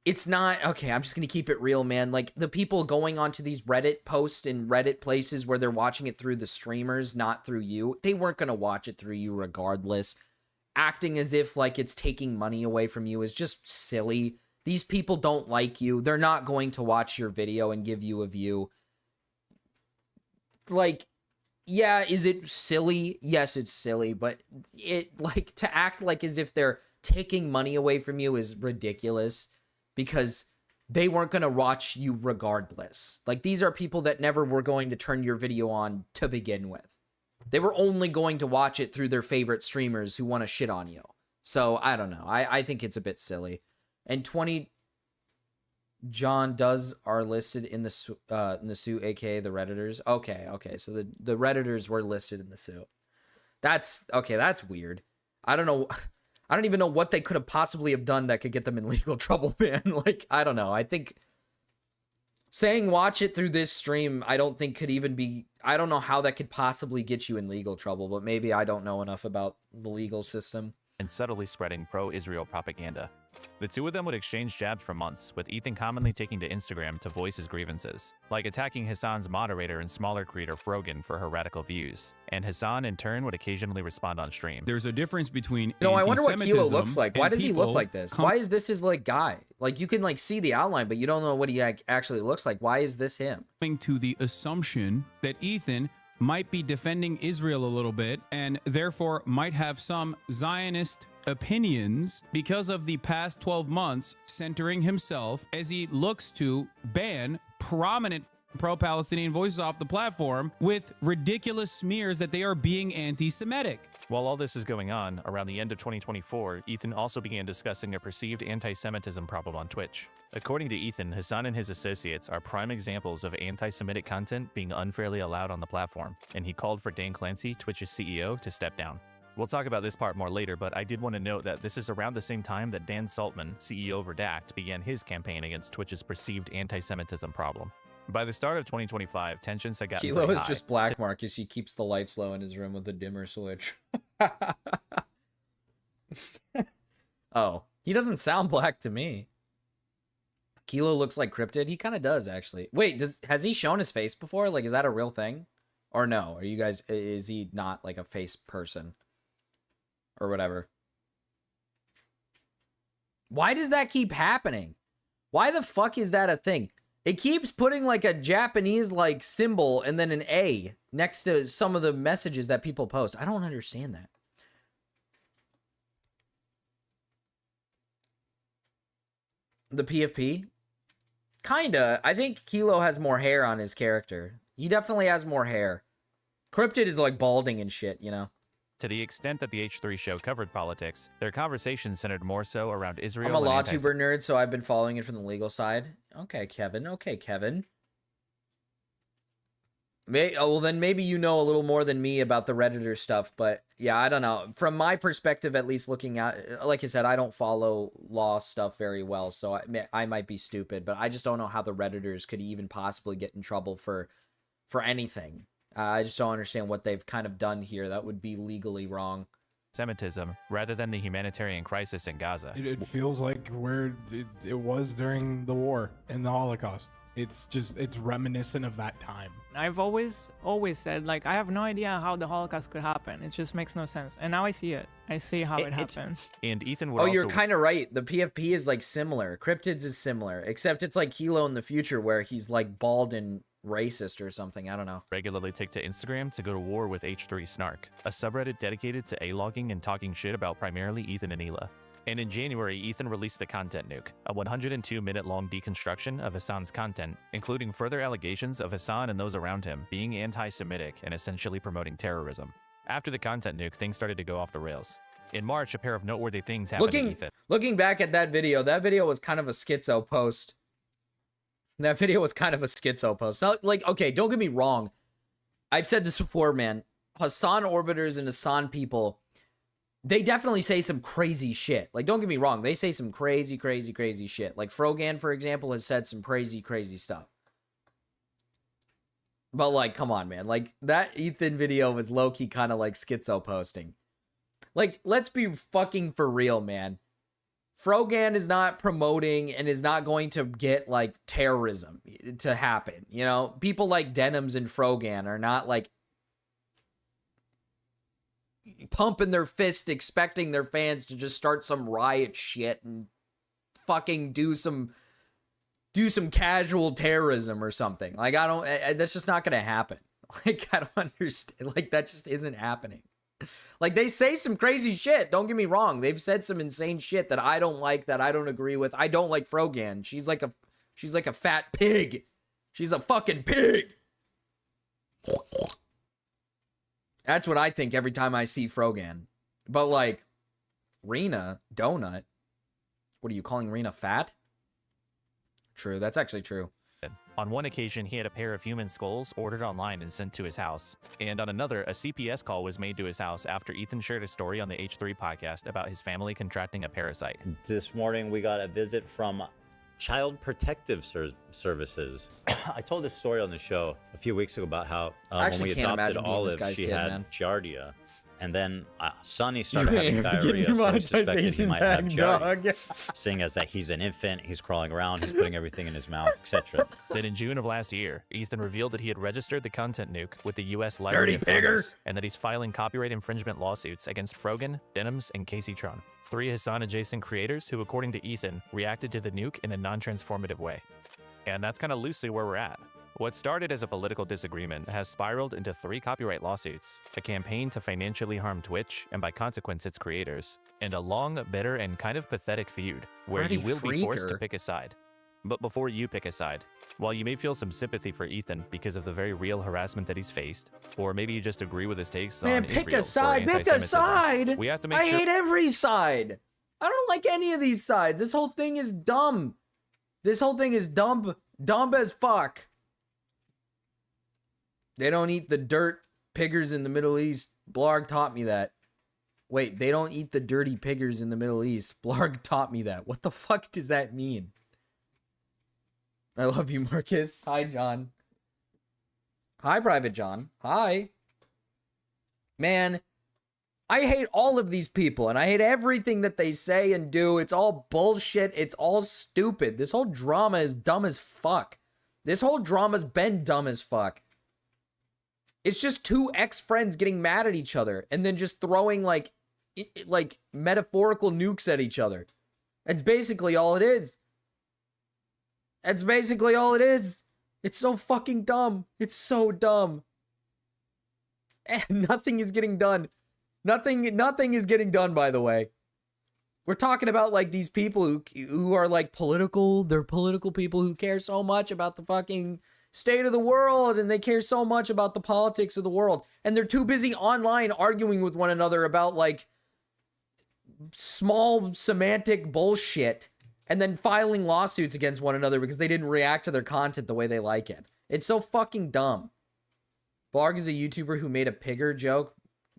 it's not okay. I'm just gonna keep it real, man. Like the people going onto these Reddit posts and Reddit places where they're watching it through the streamers, not through you. They weren't gonna watch it through you regardless. Acting as if like it's taking money away from you is just silly. These people don't like you. They're not going to watch your video and give you a view. Like, yeah, is it silly? Yes, it's silly, but it like to act like as if they're taking money away from you is ridiculous because they weren't going to watch you regardless. Like these are people that never were going to turn your video on to begin with. They were only going to watch it through their favorite streamers who want to shit on you. So I don't know. I think it's a bit silly. And 20 John Does are listed in the suit, aka the Redditors. Okay. So the Redditors were listed in the suit. That's okay. That's weird. I don't know. I don't even know what they could have possibly have done that could get them in legal trouble, man. Like I don't know. I think saying watch it through this stream, I don't think could even be. I don't know how that could possibly get you in legal trouble, but maybe I don't know enough about the legal system. And subtly spreading pro-Israel propaganda. The two of them would exchange jabs for months, with Ethan commonly taking to Instagram to voice his grievances, like attacking Hassan's moderator and smaller creator Frogan for her radical views, and Hassan in turn would occasionally respond on stream. There's a difference between No, I wonder what Kilo looks like. Why does he look like this? Why is this his like guy? Like you can like see the outline, but you don't know what he actually looks like. Why is this him? Coming to the assumption that Ethan might be defending Israel a little bit and therefore might have some Zionist opinions because of the past 12 months centering himself as he looks to ban prominent pro-Palestinian voices off the platform with ridiculous smears that they are being anti-Semitic. While all this is going on, around the end of 2024, Ethan also began discussing a perceived anti-Semitism problem on Twitch. According to Ethan, Hassan and his associates are prime examples of anti-Semitic content being unfairly allowed on the platform, and he called for Dan Clancy, Twitch's CEO, to step down. We'll talk about this part more later, but I did want to note that this is around the same time that Dan Saltman, CEO of Redact, began his campaign against Twitch's perceived anti-Semitism problem. By the start of 2025, tensions had gotten Kilo pretty is high. just Black Marcus. He keeps the lights low in his room with the dimmer switch. Oh, he doesn't sound black to me. Kilo looks like cryptid. He kind of does, actually. Wait, has he shown his face before? Like, is that a real thing? Or no? Are you guys, is he not like a face person? Or whatever. Why does that keep happening? Why the fuck is that a thing? It keeps putting like a Japanese like symbol and then an A next to some of the messages that people post. I don't understand that. The PFP? Kinda. I think Kilo has more hair on his character. He definitely has more hair. Cryptid is like balding and shit, you know? To the extent that the H3 show covered politics, their conversation centered more so around Israel. I'm a law tuber nerd, so I've been following it from the legal side. Okay, Kevin. Okay, Kevin. Well, then maybe you know a little more than me about the Redditor stuff, but yeah, I don't know. From my perspective, at least looking at, like I said, I don't follow law stuff very well, so I might be stupid, but I just don't know how the Redditors could even possibly get in trouble for anything. I just don't understand what they've kind of done here. That would be legally wrong. Semitism, rather than the humanitarian crisis in Gaza. It feels like where it was during the war and the Holocaust. It's reminiscent of that time. I've always said, like, I have no idea how the Holocaust could happen. It just makes no sense. And now I see it. I see how it happened. And Ethan would Oh, you're kind of right. The PFP is like similar. Cryptids is similar, except it's like Kilo in the future where he's like bald and racist or something. I don't know. Regularly take to Instagram to go to war with H3 Snark, a subreddit dedicated to A-logging and talking shit about primarily Ethan and Hila. And in January, Ethan released a content nuke, a 102-minute-long deconstruction of Hassan's content, including further allegations of Hassan and those around him being anti-Semitic and essentially promoting terrorism. After the content nuke, things started to go off the rails. In March, a pair of noteworthy things happened to Ethan. Looking back at that video was kind of a schizo post. That video was kind of a schizo post. Now, like, okay, don't get me wrong. I've said this before, man. Hassan orbiters and Hassan people, they definitely say some crazy shit. Like, don't get me wrong. They say some crazy, crazy, crazy shit. Like, Frogan, for example, has said some crazy, crazy stuff. But, like, come on, man. Like, that Ethan video was low-key kind of like schizo posting. Like, let's be fucking for real, man. Frogan is not promoting and is not going to get like terrorism to happen. You know, people like Denims and Frogan are not like pumping their fist expecting their fans to just start some riot shit and fucking do some casual terrorism or something. Like, that's just not going to happen. Like, I don't understand. Like, that just isn't happening. Like, they say some crazy shit. Don't get me wrong. They've said some insane shit that I don't like, that I don't agree with. I don't like Frogan. She's like a fat pig. She's a fucking pig. That's what I think every time I see Frogan. But like, Rena Donut. What are you calling Rena fat? True, that's actually true. On one occasion, he had a pair of human skulls ordered online and sent to his house. And on another, a CPS call was made to his house after Ethan shared a story on the H3 podcast about his family contracting a parasite. This morning, we got a visit from Child Protective Services. I told this story on the show a few weeks ago about how when we adopted Olive, she had giardia. And then Sonny started having diarrhea, so we suspected he might have giardia. Seeing as that he's an infant, he's crawling around, he's putting everything in his mouth, etc. Then in June of last year, Ethan revealed that he had registered the content nuke with the U.S. Library of Congress, and that he's filing copyright infringement lawsuits against Frogan, Denims, and Casey Tron, 3 Hassan-adjacent creators who, according to Ethan, reacted to the nuke in a non-transformative way. And that's kind of loosely where we're at. What started as a political disagreement has spiraled into 3 copyright lawsuits, a campaign to financially harm Twitch and by consequence its creators, and a long, bitter, and kind of pathetic feud where you will be forced to pick a side. But before you pick a side, while you may feel some sympathy for Ethan because of the very real harassment that he's faced, or maybe you just agree with his takes on Israel pick a side, pick a side! We have to make sure. I hate every side! I don't like any of these sides. This whole thing is dumb. This whole thing is dumb as fuck. They don't eat the dirt piggers in the Middle East. Blarg taught me that. Wait, they don't eat the dirty piggers in the Middle East. Blarg taught me that. What the fuck does that mean? I love you, Marcus. Hi, John. Hi, Private John. Hi. Man, I hate all of these people, and I hate everything that they say and do. It's all bullshit. It's all stupid. This whole drama is dumb as fuck. This whole drama's been dumb as fuck. It's just 2 ex-friends getting mad at each other and then just throwing like metaphorical nukes at each other. That's basically all it is. That's basically all it is. It's so fucking dumb. It's so dumb. And nothing is getting done. Nothing is getting done, by the way. We're talking about like these people who are like political. They're political people who care so much about the fucking state of the world, and they care so much about the politics of the world, and they're too busy online arguing with one another about like small semantic bullshit and then filing lawsuits against one another because they didn't react to their content the way they like it. It's so fucking dumb. Blarg is a YouTuber who made a pigger joke,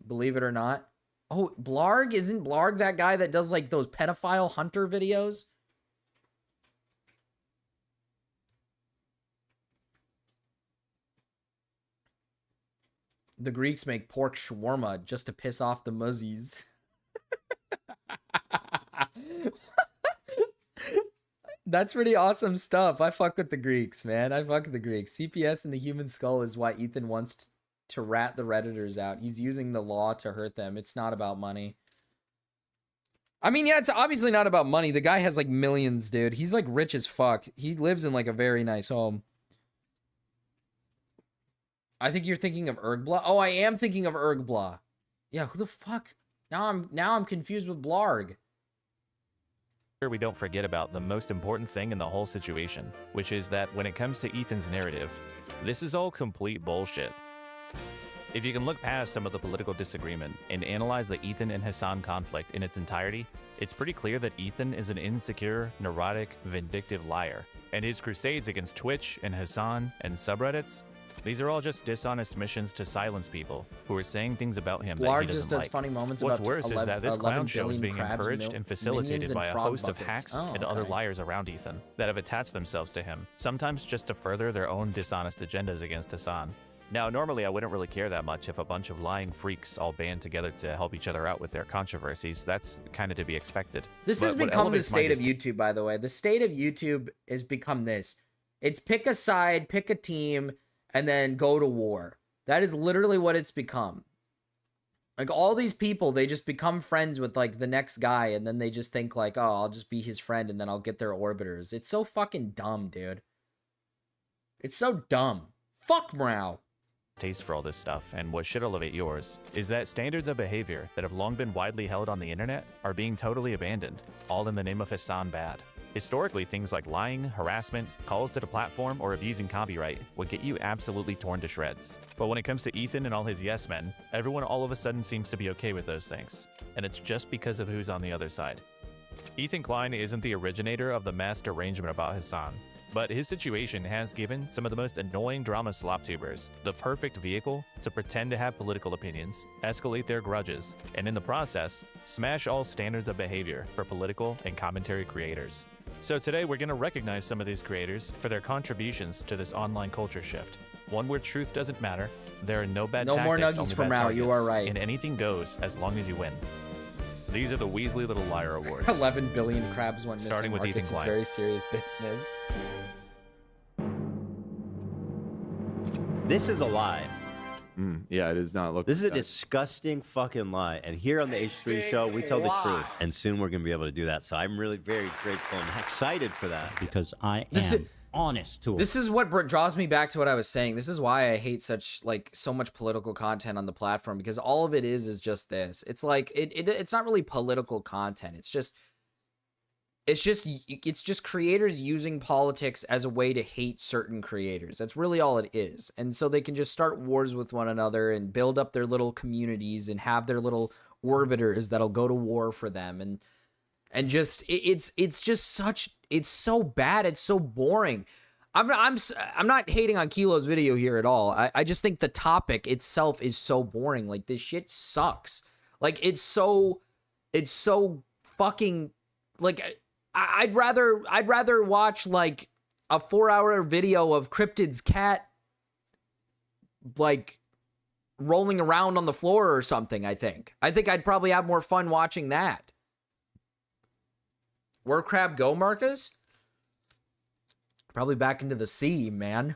believe it or not. Oh, Blarg? Isn't Blarg that guy that does like those pedophile hunter videos? The Greeks make pork shawarma just to piss off the muzzies. That's pretty awesome stuff. I fuck with the Greeks, man. I fuck with the Greeks. CPS and the human skull is why Ethan wants to rat the Redditors out. He's using the law to hurt them. It's not about money. I mean, yeah, it's obviously not about money. The guy has like millions, dude. He's like rich as fuck. He lives in like a very nice home. I think you're thinking of Ergbla. Oh, I am thinking of Ergbla. Yeah, who the fuck? Now I'm confused with Blarg. We don't forget about the most important thing in the whole situation, which is that when it comes to Ethan's narrative, this is all complete bullshit. If you can look past some of the political disagreement and analyze the Ethan and Hasan conflict in its entirety, it's pretty clear that Ethan is an insecure, neurotic, vindictive liar, and his crusades against Twitch and Hasan and subreddits, these are all just dishonest missions to silence people who are saying things about him that he doesn't like. Funny moments What's about worse is that this clown show is being crabs, encouraged and facilitated by a host of hacks and other liars around Ethan that have attached themselves to him, sometimes just to further their own dishonest agendas against Hasan. Now, normally I wouldn't really care that much if a bunch of lying freaks all band together to help each other out with their controversies. That's kind of to be expected. This has become the state of YouTube, by the way. The state of YouTube has become this. It's pick a side, pick a team, and then go to war. That is literally what it's become. Like, all these people, they just become friends with, like, the next guy, and then they just think, like, oh, I'll just be his friend, and then I'll get their orbiters. It's so fucking dumb, dude. It's so dumb. Fuck Mrao. Taste for all this stuff, and what should elevate yours, is that standards of behavior that have long been widely held on the internet are being totally abandoned, all in the name of Hassan bad. Historically, things like lying, harassment, calls to the platform, or abusing copyright would get you absolutely torn to shreds. But when it comes to Ethan and all his yes men, everyone all of a sudden seems to be okay with those things. And it's just because of who's on the other side. Ethan Klein isn't the originator of the mass derangement about Hassan, but his situation has given some of the most annoying drama slop tubers the perfect vehicle to pretend to have political opinions, escalate their grudges, and in the process, smash all standards of behavior for political and commentary creators. So today we're going to recognize some of these creators for their contributions to this online culture shift. One where truth doesn't matter, there are no bad tactics, more nuggies only from bad Mao, you are targets, right. and anything goes as long as you win. These are the Weasley Little Liar Awards. 11 billion crabs went missing. Starting with Marcus. Ethan Klein. It's very serious business. This is a lie. Yeah, it does not look. This is a disgusting fucking lie. And here on the H3 show, we tell the truth. And soon we're going to be able to do that. So I'm really very grateful and excited for that because I am honest to it. This is what draws me back to what I was saying. This is why I hate so much political content on the platform, because all of it is just this. It's like it's not really political content. It's just creators using politics as a way to hate certain creators. That's really all it is. And so they can just start wars with one another and build up their little communities and have their little orbiters that'll go to war for them. And just it's so bad. It's so boring. I'm not hating on Kilo's video here at all. I just think the topic itself is so boring. Like, this shit sucks. Like, it's so fucking, like, I'd rather watch like a 4-hour video of Cryptid's cat like rolling around on the floor or something. I think I'd probably have more fun watching that. Where crab go, Marcus? Probably back into the sea, man.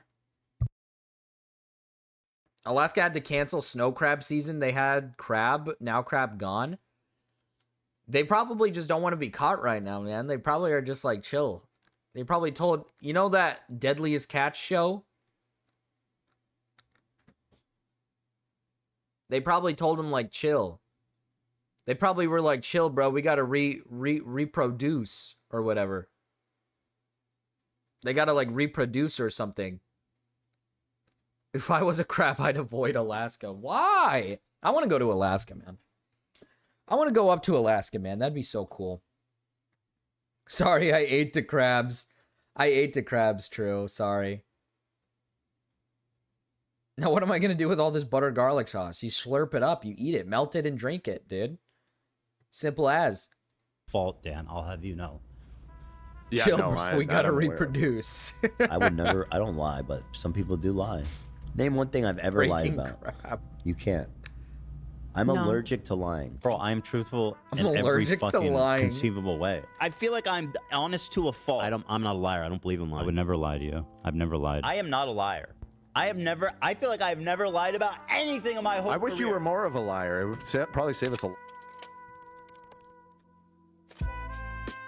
Alaska had to cancel snow crab season. They had crab, now crab gone. They probably just don't want to be caught right now, man. They probably are just like chill. They probably told, you know, that Deadliest Catch show? They probably told him like chill. They probably were like, chill, bro. We got to reproduce or whatever. They got to like reproduce or something. If I was a crab, I'd avoid Alaska. Why? I want to go to Alaska, man. I want to go up to Alaska, man. That'd be so cool. Sorry, I ate the crabs. I ate the crabs, true. Sorry. Now, what am I going to do with all this butter garlic sauce? You slurp it up. You eat it. Melt it and drink it, dude. Simple as. Fault, Dan. I'll have you know. Yeah, Chill, no, bro. We got to reproduce. I would never, I don't lie, but some people do lie. Name one thing I've ever lied about. Crab. You can't. I'm allergic to lying. Bro, I'm truthful I'm in every allergic to fucking lying. conceivable way. I feel like I'm honest to a fault. I'm not a liar. I don't believe in lying. I would never lie to you. I've never lied. I am not a liar. I feel like I've never lied about anything in my whole I wish you career. were more of a liar. It would probably save us a.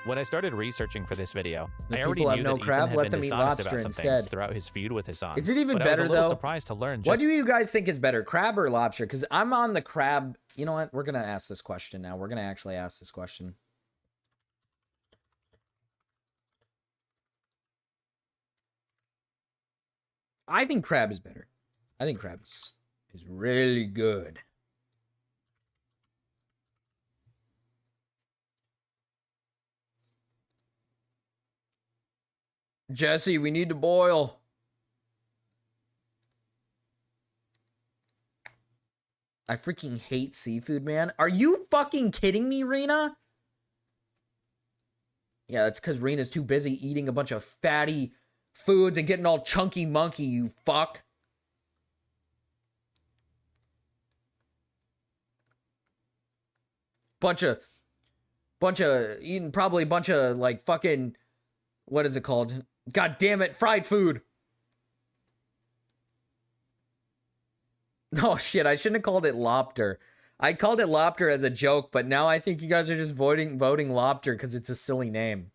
When I started researching for this video, The I already people have knew no that crab, Ethan had let been them eat dishonest lobster about some instead. things throughout his feud with Hassan. Is it even but better, I was a little though? surprised to learn What just do you guys think is better, crab or lobster? Because I'm on the crab. You know what? We're going to ask this question now. We're going to actually ask this question. I think crab is better. I think crab is really good. Jesse, we need to boil. I freaking hate seafood, man. Are you fucking kidding me, Rena? Yeah, that's because Rena's too busy eating a bunch of fatty foods and getting all chunky monkey, you fuck. eating probably a bunch of like fucking, what is it called? God damn it, fried food. Oh shit, I shouldn't have called it lobster. I called it lobster as a joke, but now I think you guys are just voting lobster because it's a silly name.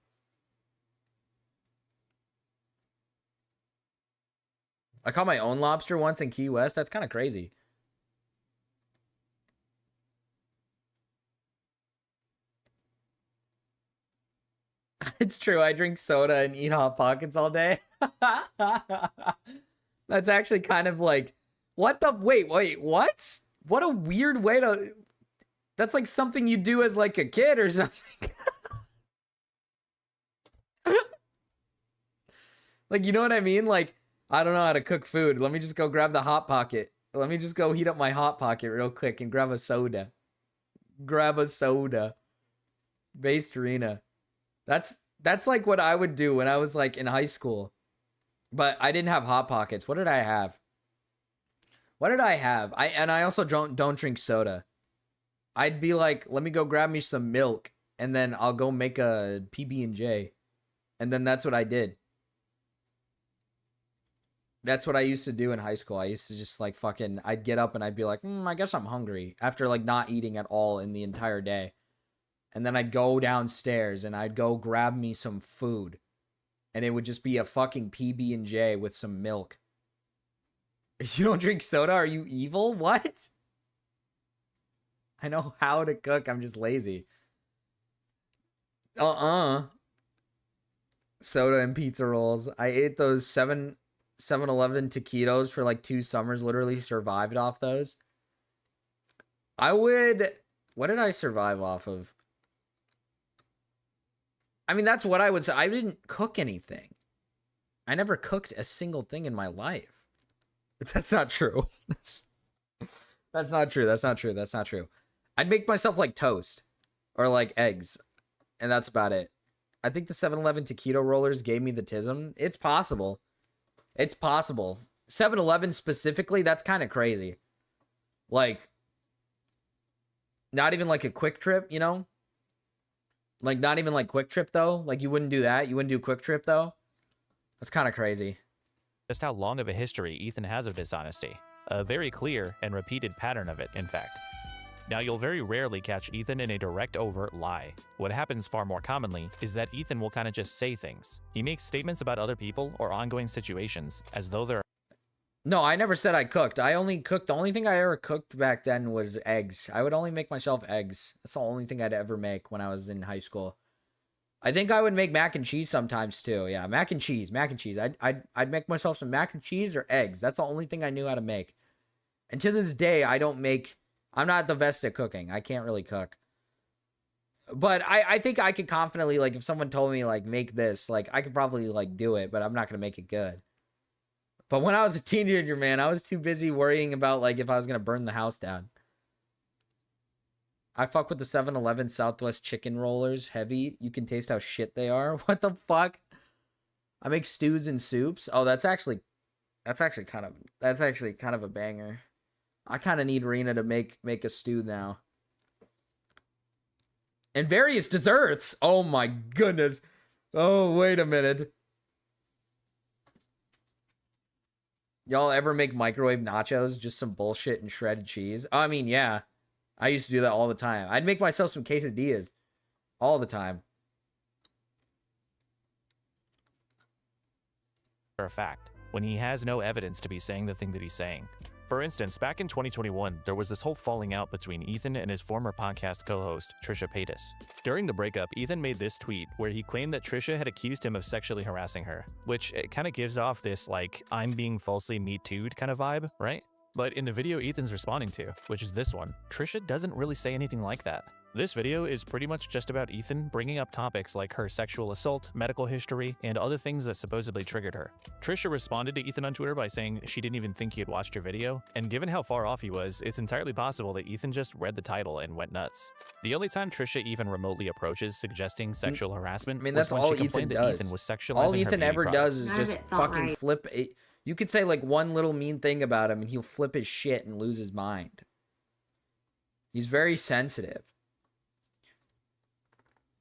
I caught my own lobster once in Key West. That's kind of crazy. It's true. I drink soda and eat Hot Pockets all day. That's actually kind of like, what the, wait, what? What a weird way to, that's like something you do as like a kid or something. Like, you know what I mean? Like, I don't know how to cook food. Let me just go grab the Hot Pocket. Let me just go heat up my Hot Pocket real quick and grab a soda. Grab a soda. Based arena. That's like what I would do when I was like in high school. But I didn't have Hot Pockets. What did I have? What did I have? I also don't drink soda. I'd be like, let me go grab me some milk and then I'll go make a PB&J. And then that's what I did. That's what I used to do in high school. I used to just like fucking, I'd get up and I'd be like, I guess I'm hungry after like not eating at all in the entire day. And then I'd go downstairs and I'd go grab me some food. And it would just be a fucking PB&J with some milk. If you don't drink soda, are you evil? What? I know how to cook. I'm just lazy. Soda and pizza rolls. I ate those 7-Eleven taquitos for like 2 summers. Literally survived off those. What did I survive off of? I mean, that's what I would say. I didn't cook anything. I never cooked a single thing in my life. That's not true. That's not true. That's not true. That's not true. I'd make myself like toast or like eggs, and that's about it. I think the 7-Eleven taquito rollers gave me the tism. It's possible. It's possible. 7-Eleven specifically, that's kind of crazy. Like, not even like a Quick Trip, you know? Like, not even like Quick Trip, though. Like, you wouldn't do that. You wouldn't do Quick Trip, though. That's kind of crazy. Just how long of a history Ethan has of dishonesty. A very clear and repeated pattern of it, in fact. Now, you'll very rarely catch Ethan in a direct, overt lie. What happens far more commonly is that Ethan will kind of just say things. He makes statements about other people or ongoing situations as though they're... No, I never said I cooked. I only cooked. The only thing I ever cooked back then was eggs. I would only make myself eggs. That's the only thing I'd ever make when I was in high school. I think I would make mac and cheese sometimes too. Yeah, mac and cheese. I'd make myself some mac and cheese or eggs. That's the only thing I knew how to make. And to this day, I'm not the best at cooking. I can't really cook. But I think I could confidently, like, if someone told me, like, make this, like, I could probably, like, do it, but I'm not going to make it good. But when I was a teenager, man, I was too busy worrying about, like, if I was going to burn the house down. I fuck with the 7-Eleven Southwest chicken rollers. Heavy. You can taste how shit they are. What the fuck? I make stews and soups. Oh, that's actually kind of a banger. I kind of need Rena to make a stew now. And various desserts. Oh my goodness. Oh, wait a minute. Y'all ever make microwave nachos? Just some bullshit and shredded cheese? I mean, yeah. I used to do that all the time. I'd make myself some quesadillas all the time. For a fact, when he has no evidence to be saying the thing that he's saying. For instance, back in 2021, there was this whole falling out between Ethan and his former podcast co-host, Trisha Paytas. During the breakup, Ethan made this tweet where he claimed that Trisha had accused him of sexually harassing her, which it kind of gives off this, like, I'm being falsely Me Too'd kind of vibe, right? But in the video Ethan's responding to, which is this one, Trisha doesn't really say anything like that. This video is pretty much just about Ethan bringing up topics like her sexual assault, medical history, and other things that supposedly triggered her. Trisha responded to Ethan on Twitter by saying she didn't even think he had watched her video, and given how far off he was, it's entirely possible that Ethan just read the title and went nuts. The only time Trisha even remotely approaches suggesting sexual harassment was when she complained that Ethan was sexualizing all her Ethan beauty ever products. does is just fucking flip it. You could say like one little mean thing about him and he'll flip his shit and lose his mind. He's very sensitive.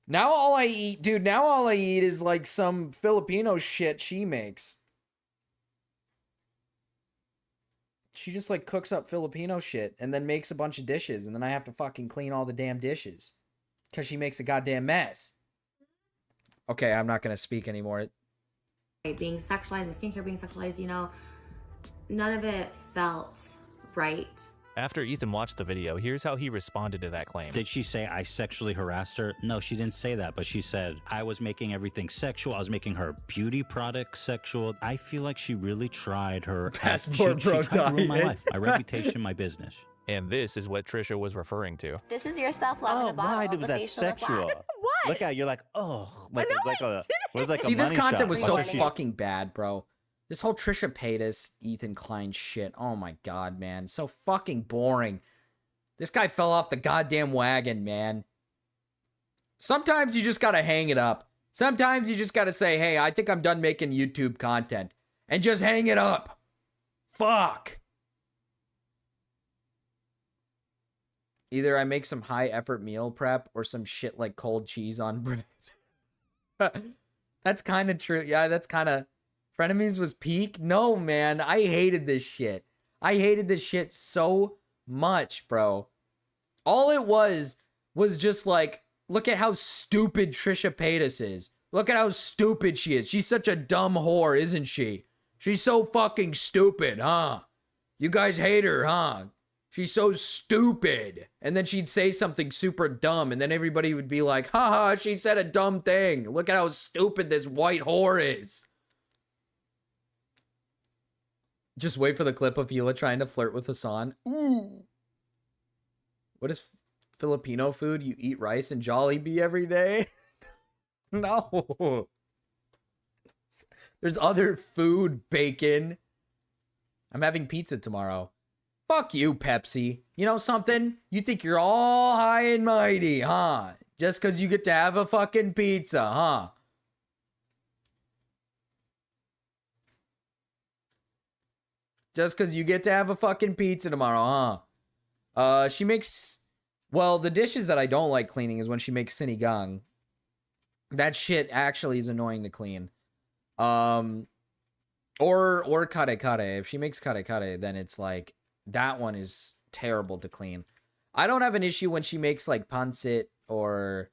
Now all I eat, dude, now all I eat is like some Filipino shit she makes. She just like cooks up Filipino shit and then makes a bunch of dishes, and then I have to fucking clean all the damn dishes because she makes a goddamn mess. Okay, I'm not gonna speak anymore. Being sexualized, and skincare being sexualized, you know, none of it felt right. After Ethan watched the video, here's how he responded to that claim. Did she say I sexually harassed her? No, she didn't say that, but she said I was making everything sexual. I was making her beauty products sexual. I feel like she really tried her. Passport she bro tried to ruin my diet. life, my reputation, my business. And this is what Trisha was referring to. This is your self-love in a bottle. Why The was that facial lip sexual? liner. Look at you're like, oh, like a what is like See, a this money content shot. was Like, so what if she's- fucking bad, bro. This whole Trisha Paytas, Ethan Klein shit. Oh my god, man. So fucking boring. This guy fell off the goddamn wagon, man. Sometimes you just gotta hang it up. Sometimes you just gotta say, hey, I think I'm done making YouTube content. And just hang it up. Fuck. Either I make some high effort meal prep or some shit like cold cheese on bread. That's kind of true. Yeah, that's kind of... Frenemies was peak? No, man. I hated this shit. I hated this shit so much, bro. All it was just like, look at how stupid Trisha Paytas is. Look at how stupid she is. She's such a dumb whore, isn't she? She's so fucking stupid, huh? You guys hate her, huh? She's so stupid. And then she'd say something super dumb, and then everybody would be like, haha, she said a dumb thing. Look at how stupid this white whore is. Just wait for the clip of Hila trying to flirt with Hasan. Ooh. What is Filipino food? You eat rice and Jollibee every day? No. There's other food, bacon. I'm having pizza tomorrow. Fuck you, Pepsi. You know something? You think you're all high and mighty, huh? Just because you get to have a fucking pizza, huh? Just because you get to have a fucking pizza tomorrow, huh? She makes... Well, the dishes that I don't like cleaning is when she makes sinigang. That shit actually is annoying to clean. Or kare kare. If she makes kare kare, then it's like... That one is terrible to clean. I don't have an issue when she makes like pancit, or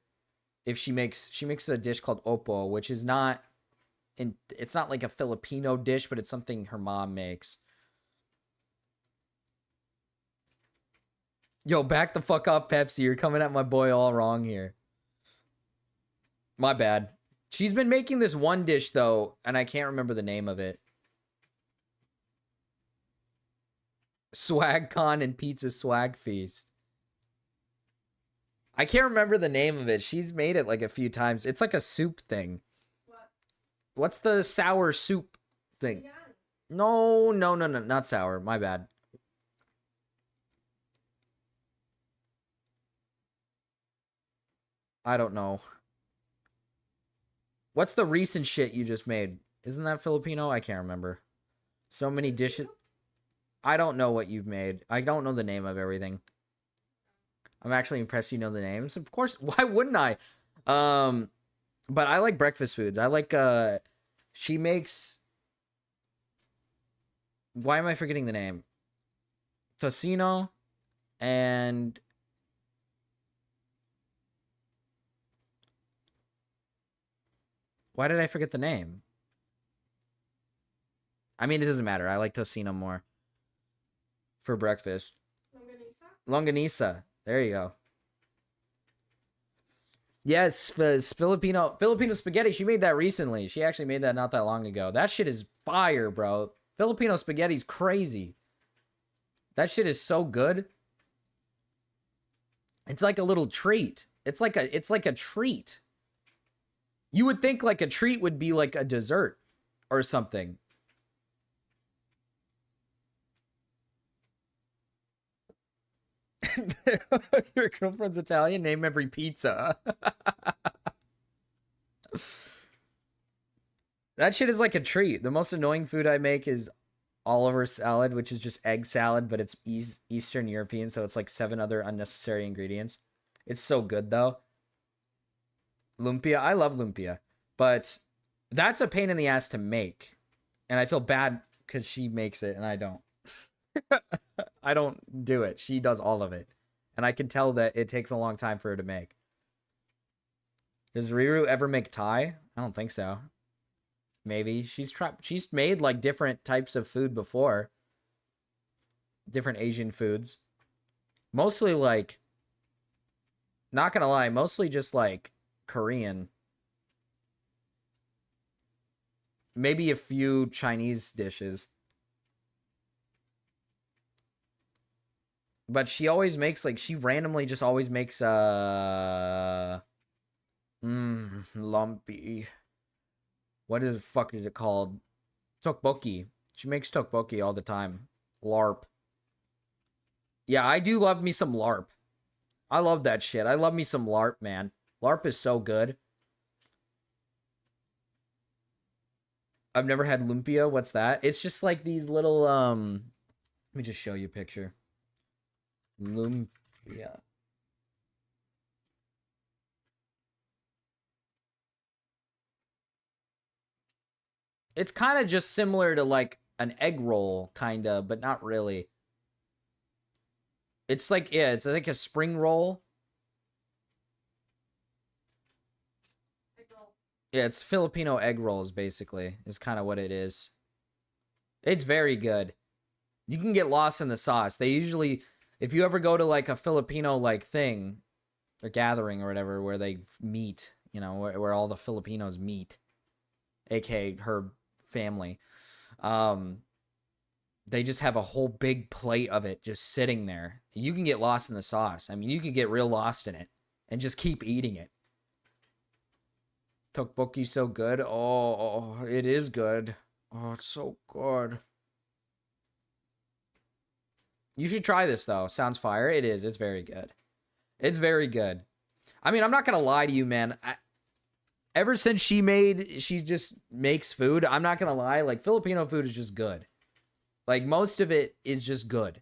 if she makes a dish called opo, which is not... It's not like a Filipino dish, but it's something her mom makes. Yo, back the fuck up, Pepsi. You're coming at my boy all wrong here. My bad. She's been making this one dish, though, and I can't remember the name of it. SwagCon and Pizza Swag Feast. I can't remember the name of it. She's made it like a few times. It's like a soup thing. What's the sour soup thing? No, not sour. My bad. I don't know. What's the recent shit you just made? Isn't that Filipino? I can't remember. So many dishes. I don't know what you've made. I don't know the name of everything. I'm actually impressed you know the names. Of course, why wouldn't I? But I like breakfast foods. I like, she makes... Why am I forgetting the name? Tocino and... Why did I forget the name? I mean, it doesn't matter. I like tocino more for breakfast. Longanisa. There you go. Yes, Filipino spaghetti. She made that recently. She actually made that not that long ago. That shit is fire, bro. Filipino spaghetti's crazy. That shit is so good. It's like a little treat. It's like a treat. You would think like a treat would be like a dessert or something. Your girlfriend's Italian? Name every pizza. That shit is like a treat. The most annoying food I make is Oliver salad, which is just egg salad, but it's Eastern European, so it's like 7 other unnecessary ingredients. It's so good, though. Lumpia. I love lumpia, but that's a pain in the ass to make. And I feel bad because she makes it and I don't. I don't do it. She does all of it. And I can tell that it takes a long time for her to make. Does Riru ever make Thai? I don't think so. Maybe. She's made like different types of food before. Different Asian foods. Mostly like, not gonna lie, mostly just like Korean. Maybe a few Chinese dishes. But she always makes like, she randomly just always makes lumpy. What is the fuck is it called? Tteokbokki. She makes tteokbokki all the time. LARP. Yeah, I do love me some LARP. I love that shit. I love me some LARP, man. LARP is so good. I've never had lumpia. What's that? It's just like these little, let me just show you a picture. Lumpia. It's kind of just similar to like an egg roll, kind of, but not really. It's like, yeah, it's like a spring roll. Yeah, it's Filipino egg rolls, basically, is kind of what it is. It's very good. You can get lost in the sauce. They usually, if you ever go to like a Filipino like thing, or gathering or whatever, where they meet, you know, where all the Filipinos meet, aka her family, they just have a whole big plate of it just sitting there. You can get lost in the sauce. I mean, you can get real lost in it and just keep eating it. Tteokbokki so good. Oh, it is good. Oh, it's so good. You should try this though. Sounds fire. It is. It's very good. It's very good. I mean, I'm not gonna lie to you, man. Ever since she just makes food, I'm not gonna lie, like Filipino food is just good. Like most of it is just good.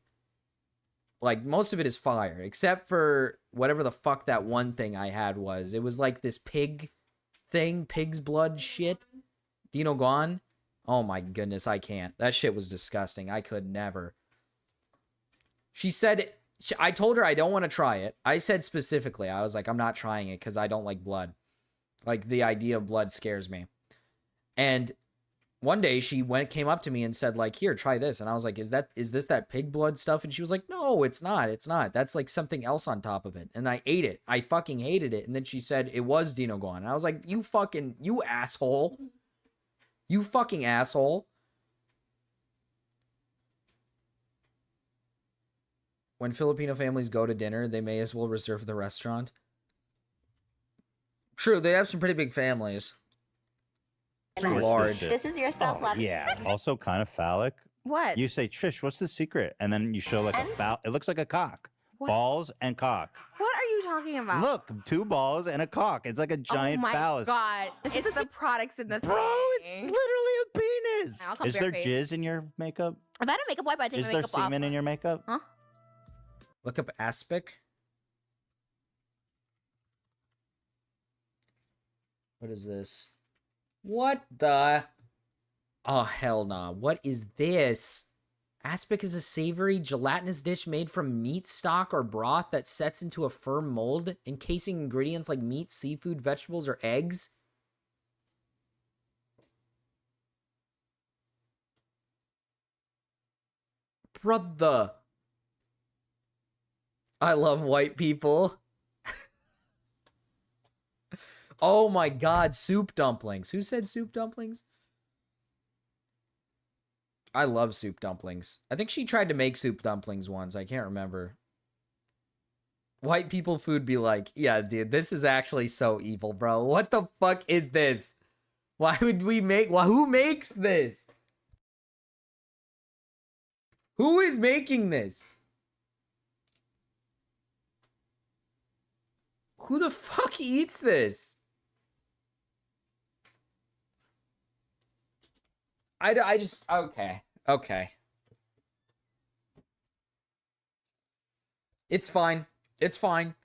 Like most of it is fire, except for whatever the fuck that one thing I had was. It was like this pig thing, pig's blood shit. Dino gone? Oh my goodness, I can't. That shit was disgusting. I could never. She said, I told her I don't want to try it. I said specifically, I was like, I'm not trying it because I don't like blood. Like the idea of blood scares me. And one day she came up to me and said like, here, try this. And I was like, is this that pig blood stuff? And she was like, no, it's not. It's not. That's like something else on top of it. And I ate it. I fucking hated it. And then she said it was Dino Guan. And I was like, you asshole. You fucking asshole. When Filipino families go to dinner, they may as well reserve the restaurant. True, they have some pretty big families. Large. This is your self-love. Yeah. Also kind of phallic. What? You say, Trish, what's the secret? And then you show like it looks like a cock. What? Balls and cock. What are you talking about? Look, 2 balls and a cock. It's like a giant phallus. Oh my god. It's the products in the thing. Bro, it's literally a penis. I'll come Is there bareface. jizz in your makeup? If I had a makeup wipe, I'd take Is my there makeup off. semen in your makeup? Huh? Look up aspic. What is this? What the? Oh, hell nah. What is this? Aspic is a savory, gelatinous dish made from meat stock or broth that sets into a firm mold, encasing ingredients like meat, seafood, vegetables, or eggs. Brother. I love white people. Oh my god, soup dumplings. Who said soup dumplings? I love soup dumplings. I think she tried to make soup dumplings once. I can't remember. White people food be like, yeah, dude, this is actually so evil, bro. What the fuck is this? Why would we make... who makes this? Who is making this? Who the fuck eats this? I just... Okay. Okay. It's fine. It's fine.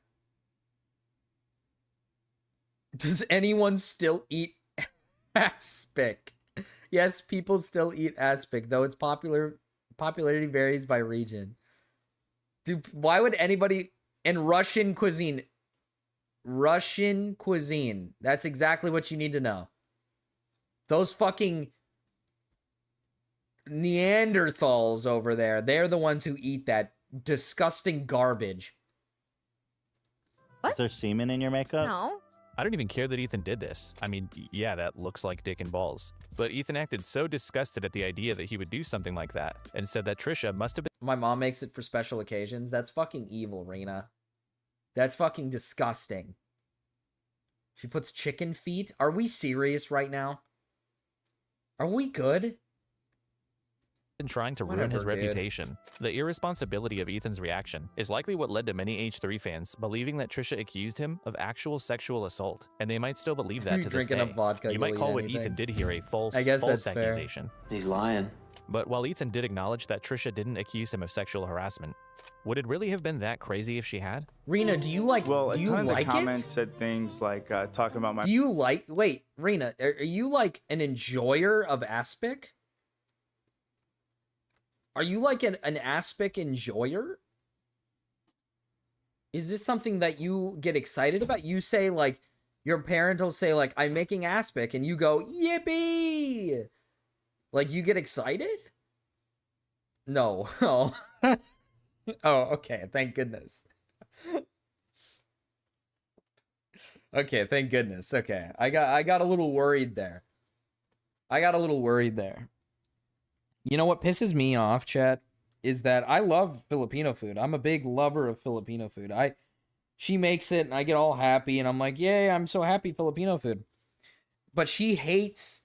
Does anyone still eat aspic? Yes, people still eat aspic, though its popularity varies by region. Dude, why would anybody... And Russian cuisine. Russian cuisine. That's exactly what you need to know. Those fucking Neanderthals over there, they're the ones who eat that disgusting garbage. Is there semen in your makeup? No. I don't even care that Ethan did this. I mean, yeah, that looks like dick and balls. But Ethan acted so disgusted at the idea that he would do something like that and said that Trisha must have been... My mom makes it for special occasions. That's fucking evil, Rena. That's fucking disgusting. She puts chicken feet? Are we serious right now? Are we good? been trying to ruin his reputation. The irresponsibility of Ethan's reaction is likely what led to many H3 fans believing that Trisha accused him of actual sexual assault, and they might still believe that to this day. You might call what Ethan did here a false accusation. He's lying. But while Ethan did acknowledge that Trisha didn't accuse him of sexual harassment, would it really have been that crazy if she had? Rena, do you like? Well, do you a ton like of the comments it? said things like talking about my. Do you like? Wait, Rena, are you like an enjoyer of aspic? Are you like an aspic enjoyer? Is this something that you get excited about? You say like, your parent will say like, I'm making aspic, and you go, yippee! Like you get excited? No. Oh. Oh, okay. Thank goodness. Okay, thank goodness. Okay. I got a little worried there. You know what pisses me off, chat, is that I love Filipino food. I'm a big lover of Filipino food. She makes it and I get all happy and I'm like, yay, I'm so happy Filipino food. But she hates...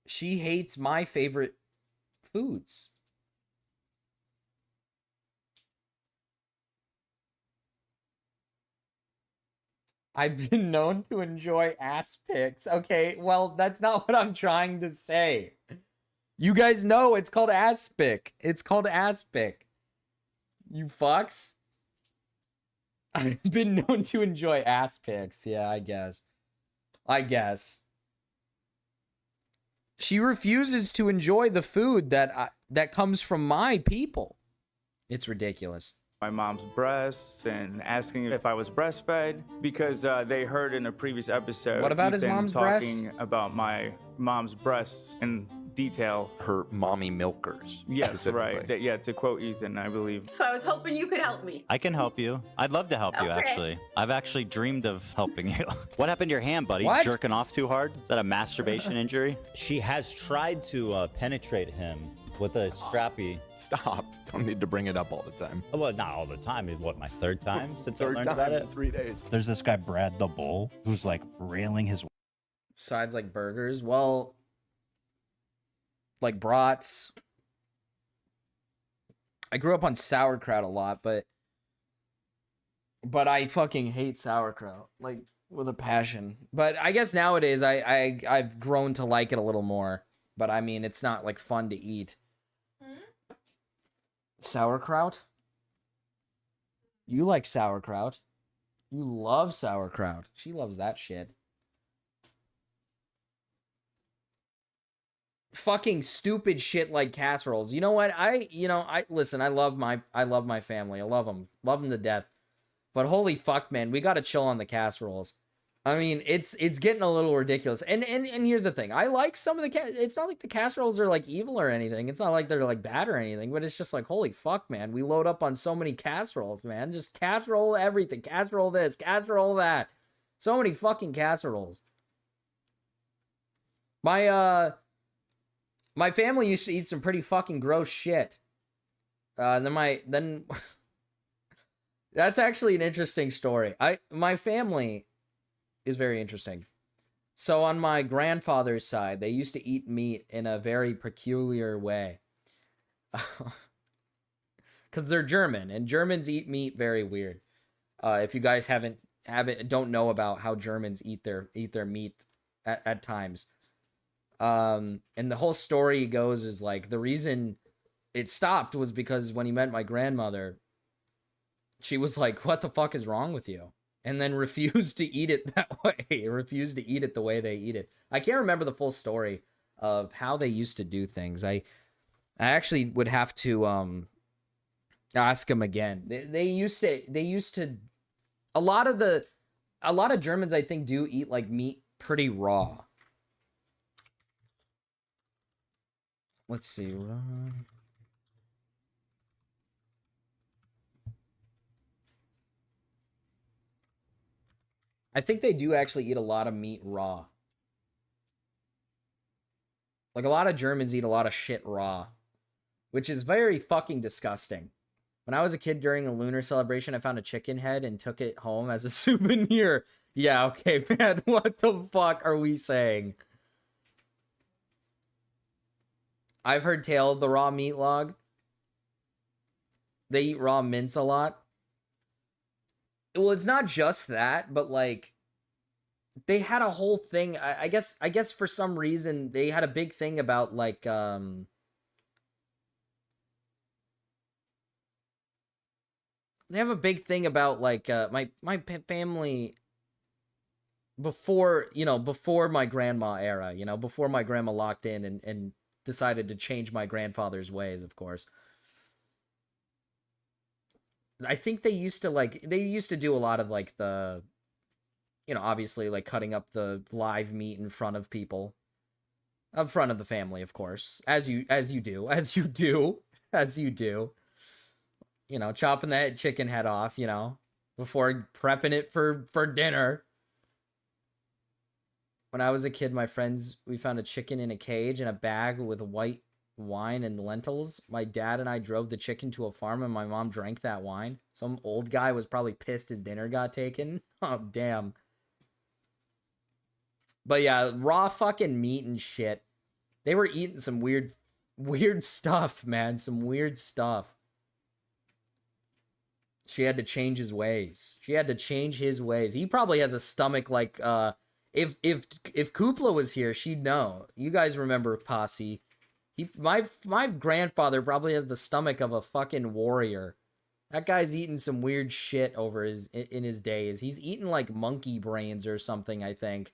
She hates my favorite foods. I've been known to enjoy ass pics. Okay, well, that's not what I'm trying to say. You guys know it's called aspic. It's called aspic. You fucks. I've been known to enjoy ass pics. Yeah, I guess. She refuses to enjoy the food that comes from my people. It's ridiculous. My mom's breasts and asking if I was breastfed because they heard in a previous episode. What about his Ethan mom's breast? talking about my mom's breasts in detail. Her mommy milkers. Yes, right. Yeah, to quote Ethan, I believe. So I was hoping you could help me. I can help you. I'd love to help you, Okay. actually. I've actually dreamed of helping you. What happened to your hand, buddy? What? Jerking off too hard? Is that a masturbation injury? She has tried to penetrate him with a strappy. Stop. Don't need to bring it up all the time. Well, not all the time. It's what, my third time since I Third learned time about in it? 3 days. There's this guy, Brad the Bull, who's like railing his... Besides like burgers, well, like brats. I grew up on sauerkraut a lot, but I fucking hate sauerkraut, like with a passion. But I guess nowadays I've grown to like it a little more. But I mean, it's not like fun to eat. Sauerkraut? You like sauerkraut? You love sauerkraut. She loves that shit. Fucking stupid shit like casseroles. You know what? Listen, I love my family. I love them to death. But holy fuck, man, we gotta chill on the casseroles. I mean, it's getting a little ridiculous. And here's the thing. I like some of the it's not like the casseroles are like evil or anything. It's not like they're like bad or anything, but it's just like, holy fuck, man. We load up on so many casseroles, man. Just casserole everything. Casserole this, casserole that. So many fucking casseroles. My family used to eat some pretty fucking gross shit. Then that's actually an interesting story. My family is very interesting. So on my grandfather's side, they used to eat meat in a very peculiar way. Because they're German, and Germans eat meat very weird. If you guys don't know about how Germans eat their meat at times. And the whole story goes is like the reason it stopped was because when he met my grandmother, she was like, what the fuck is wrong with you? And then refused to eat it that way. Refused to eat it the way they eat it. I can't remember the full story of how they used to do things. I actually would have to ask them again. They used to a lot of Germans, I think, do eat like meat pretty raw. Let's see. I think they do actually eat a lot of meat raw. Like, a lot of Germans eat a lot of shit raw, which is very fucking disgusting. When I was a kid during a lunar celebration, I found a chicken head and took it home as a souvenir. Yeah, okay, man. What the fuck are we saying? I've heard tale of the raw meat log. They eat raw mince a lot. Well, it's not just that, but like they had a whole thing. I guess for some reason they had a big thing about like they have a big thing about like my family before my grandma era, before my grandma locked in and decided to change my grandfather's ways, of course. I think they used to do a lot of like the, obviously like cutting up the live meat in front of people, in front of the family, of course, as you do, chopping that chicken head off, before prepping it for dinner. When I was a kid, my friends, we found a chicken in a cage in a bag with white wine and lentils. My dad and I drove the chicken to a farm and my mom drank that wine. Some old guy was probably pissed his dinner got taken. Oh, damn. But yeah, raw fucking meat and shit. They were eating some weird stuff, man. Some weird stuff. She had to change his ways. She had to change his ways. He probably has a stomach like, if Kupla was here, she'd know. You guys remember Posse. My grandfather probably has the stomach of a fucking warrior. That guy's eating some weird shit in his days. He's eating like monkey brains or something, I think.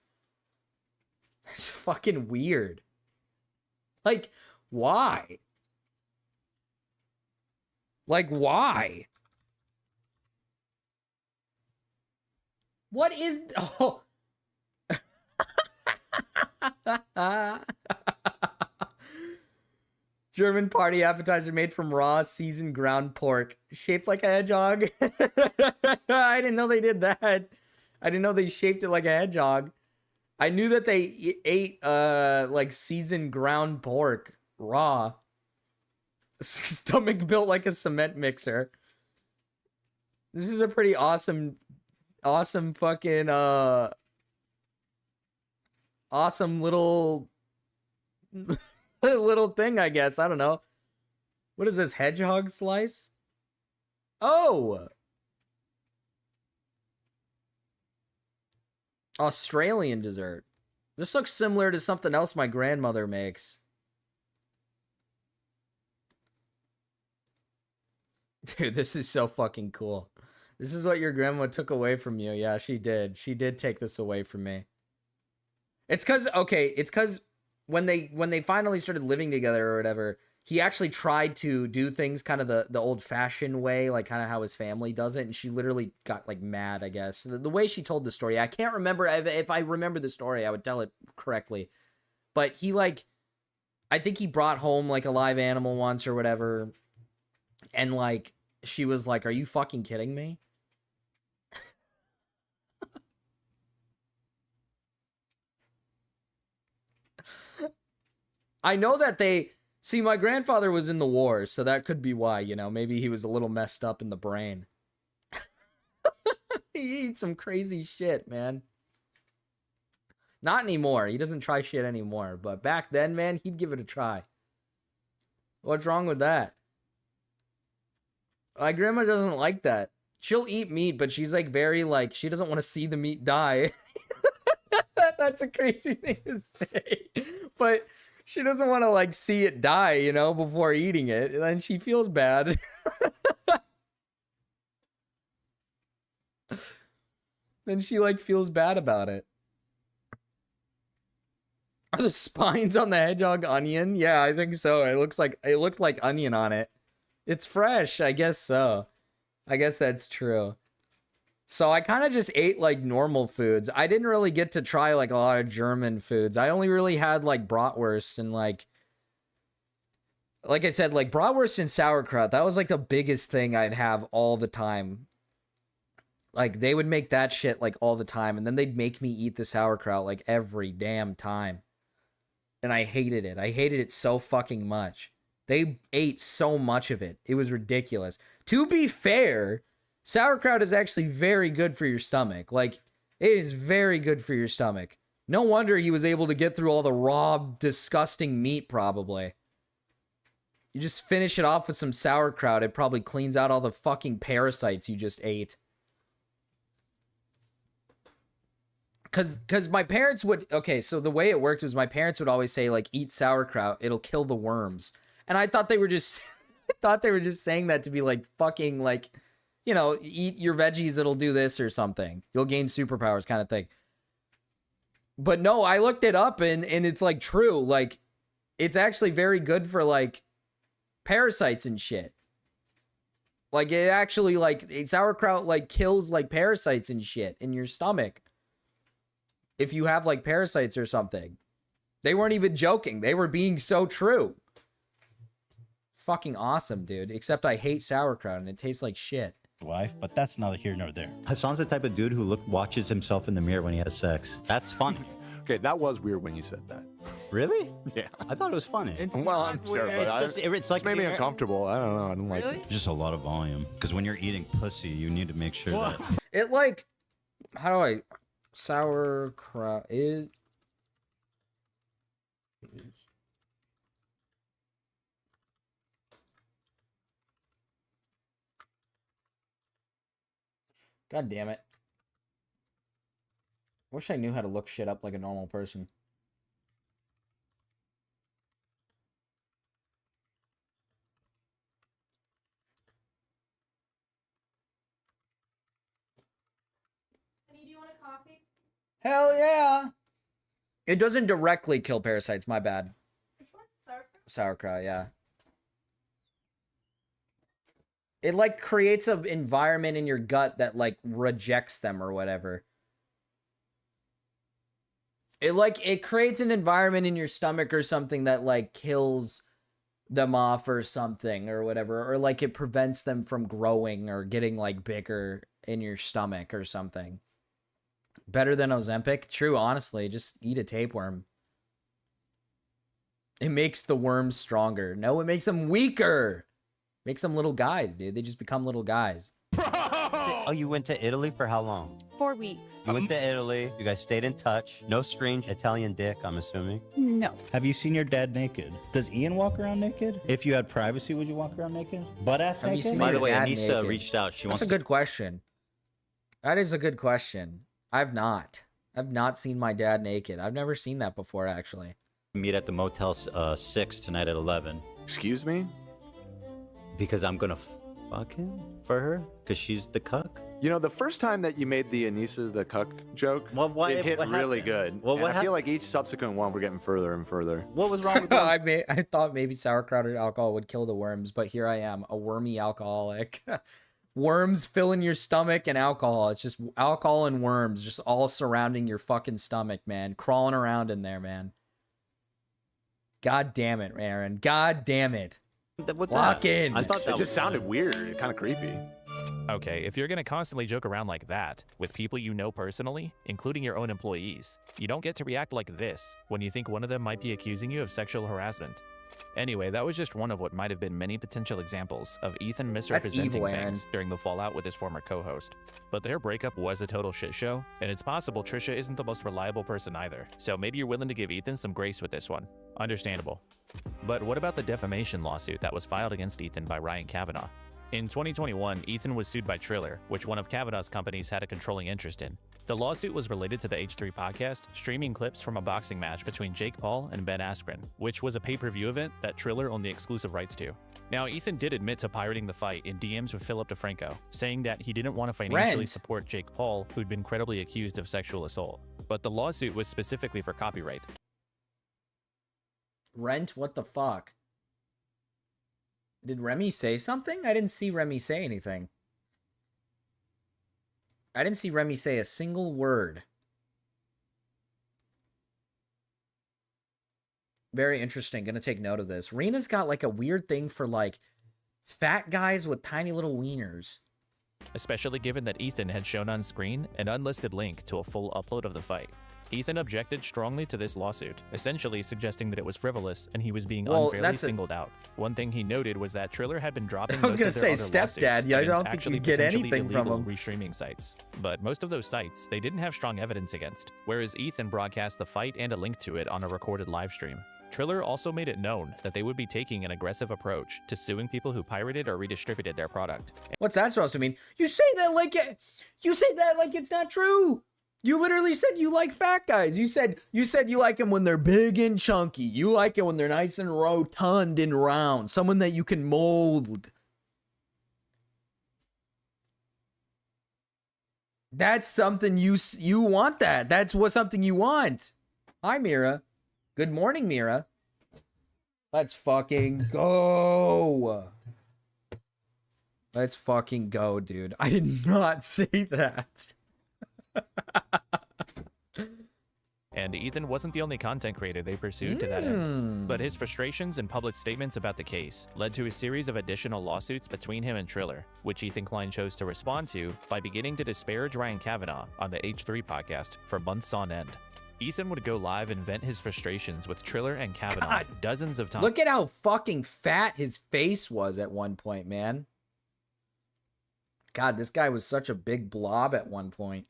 It's fucking weird. Like, why? Like, why? What is... Oh... German party appetizer made from raw seasoned ground pork, shaped like a hedgehog. I didn't know they did that. I didn't know they shaped it like a hedgehog. I knew that they ate like seasoned ground pork raw. Stomach built like a cement mixer. This is a pretty awesome fucking awesome little little thing, I guess. I don't know. What is this, hedgehog slice? Oh! Australian dessert. This looks similar to something else my grandmother makes. Dude, this is so fucking cool. This is what your grandma took away from you. Yeah, she did. She did take this away from me. It's because when they finally started living together or whatever, he actually tried to do things kind of the old-fashioned way, like kind of how his family does it, and she literally got like mad, I guess. The way she told the story, I can't remember. If I remember the story, I would tell it correctly. But he like, I think he brought home like a live animal once or whatever, and like she was like, "Are you fucking kidding me?" I know that see, my grandfather was in the war, so that could be why, maybe he was a little messed up in the brain. He eats some crazy shit, man. Not anymore. He doesn't try shit anymore, but back then, man, he'd give it a try. What's wrong with that? My grandma doesn't like that. She'll eat meat, but she's like very like, she doesn't want to see the meat die. That's a crazy thing to say. But she doesn't want to like see it die, before eating it. And then she feels bad. Then she like feels bad about it. Are the spines on the hedgehog onion? Yeah, I think so. It looked like onion on it. It's fresh, I guess so. I guess that's true. So I kind of just ate like normal foods. I didn't really get to try like a lot of German foods. I only really had like bratwurst and like I said, like bratwurst and sauerkraut. That was like the biggest thing I'd have all the time. Like they would make that shit like all the time, and then they'd make me eat the sauerkraut like every damn time. And I hated it. I hated it so fucking much. They ate so much of it. It was ridiculous. To be fair, sauerkraut is actually very good for your stomach. Like, it is very good for your stomach. No wonder he was able to get through all the raw, disgusting meat, probably. You just finish it off with some sauerkraut, it probably cleans out all the fucking parasites you just ate. Because my parents would... Okay, so the way it worked was my parents would always say, like, eat sauerkraut, it'll kill the worms. And I thought they were just... I thought they were just saying that to be, like, fucking, like... You know, eat your veggies, it'll do this or something. You'll gain superpowers kind of thing. But no, I looked it up and it's like true. Like, it's actually very good for like parasites and shit. Like it actually like sauerkraut like kills like parasites and shit in your stomach. If you have like parasites or something. They weren't even joking. They were being so true. Fucking awesome, dude. Except I hate sauerkraut and it tastes like shit. Wife, but that's neither here nor there. Hassan's the type of dude who watches himself in the mirror when he has sex. That's funny. Okay, that was weird when you said that. Really? Yeah. I thought it was funny. Well, I'm sure, but It's like made me uncomfortable. I don't know. I don't like it. Just a lot of volume. Because when you're eating pussy, you need to make sure that... It like... How do I... Sauerkraut is... God damn it. Wish I knew how to look shit up like a normal person. Honey, do you want a coffee? Hell yeah! It doesn't directly kill parasites, my bad. Which one? Sauerkraut? Sauerkraut, yeah. It like creates an environment in your gut that like rejects them or whatever. It creates an environment in your stomach or something that like kills them off or something or whatever, or like it prevents them from growing or getting like bigger in your stomach or something. Better than Ozempic? True, honestly, just eat a tapeworm. It makes the worms stronger. No, it makes them weaker. Makes them little guys, dude. They just become little guys. Oh, you went to Italy for how long? 4 weeks. You went to Italy. You guys stayed in touch. No strange Italian dick, I'm assuming. No. Have you seen your dad naked? Does Ian walk around naked? If you had privacy, would you walk around naked? Butt ass Have you naked? seen By the your way, dad Anissa naked? reached out. She That's wants a good question. That is a good question. I've not seen my dad naked. I've never seen that before, actually. to meet at the Motel 6 tonight at 11. Excuse me? Because I'm gonna fuck him for her? Because she's the cuck? You know, the first time that you made the Anissa the cuck joke, it hit really good. Well, and what I feel like each subsequent one, we're getting further and further. What was wrong with I thought maybe sauerkraut or alcohol would kill the worms, but here I am, a wormy alcoholic. Worms filling your stomach and alcohol. It's just alcohol and worms just all surrounding your fucking stomach, man. Crawling around in there, man. God damn it, Aaron. God damn it. Lock in. I thought that just sounded weird, kind of creepy. Okay, if you're gonna constantly joke around like that with people you know personally, including your own employees, you don't get to react like this when you think one of them might be accusing you of sexual harassment. Anyway, that was just one of what might have been many potential examples of Ethan misrepresenting things during the fallout with his former co-host. But their breakup was a total shit show, and it's possible Trisha isn't the most reliable person either, so maybe you're willing to give Ethan some grace with this one. Understandable. But what about the defamation lawsuit that was filed against Ethan by Ryan Kavanaugh? In 2021, Ethan was sued by Triller, which one of Kavanaugh's companies had a controlling interest in. The lawsuit was related to the H3 podcast, streaming clips from a boxing match between Jake Paul and Ben Askren, which was a pay-per-view event that Triller owned the exclusive rights to. Now, Ethan did admit to pirating the fight in DMs with Philip DeFranco, saying that he didn't want to financially support Jake Paul, who'd been credibly accused of sexual assault. But the lawsuit was specifically for copyright. Rent? What the fuck? Did Remy say something? I didn't see Remy say anything. I didn't see Remy say a single word. Very interesting. Gonna take note of this. Rena's got like a weird thing for like fat guys with tiny little wieners. Especially given that Ethan had shown on screen an unlisted link to a full upload of the fight. Ethan objected strongly to this lawsuit, essentially suggesting that it was frivolous and he was being unfairly singled out. One thing he noted was that Triller had been dropping most of their other lawsuits I don't think you get anything from him. Restreaming sites. But most of those sites, they didn't have strong evidence against, whereas Ethan broadcast the fight and a link to it on a recorded live stream. Triller also made it known that they would be taking an aggressive approach to suing people who pirated or redistributed their product. What's that supposed to mean? You say that like it's not true. You literally said you like fat guys. You said you like them when they're big and chunky. You like it when they're nice and rotund and round. Someone that you can mold. That's something you want that. That's something you want. Hi, Mira. Good morning, Mira. Let's fucking go. Let's fucking go, dude. I did not say that. And Ethan wasn't the only content creator they pursued to that end. But his frustrations and public statements about the case led to a series of additional lawsuits between him and Triller, which Ethan Klein chose to respond to by beginning to disparage Ryan Kavanaugh on the H3 podcast for months on end. Ethan would go live and vent his frustrations with Triller and Kavanaugh dozens of times. Look at how fucking fat his face was at one point, man. God, this guy was such a big blob at one point.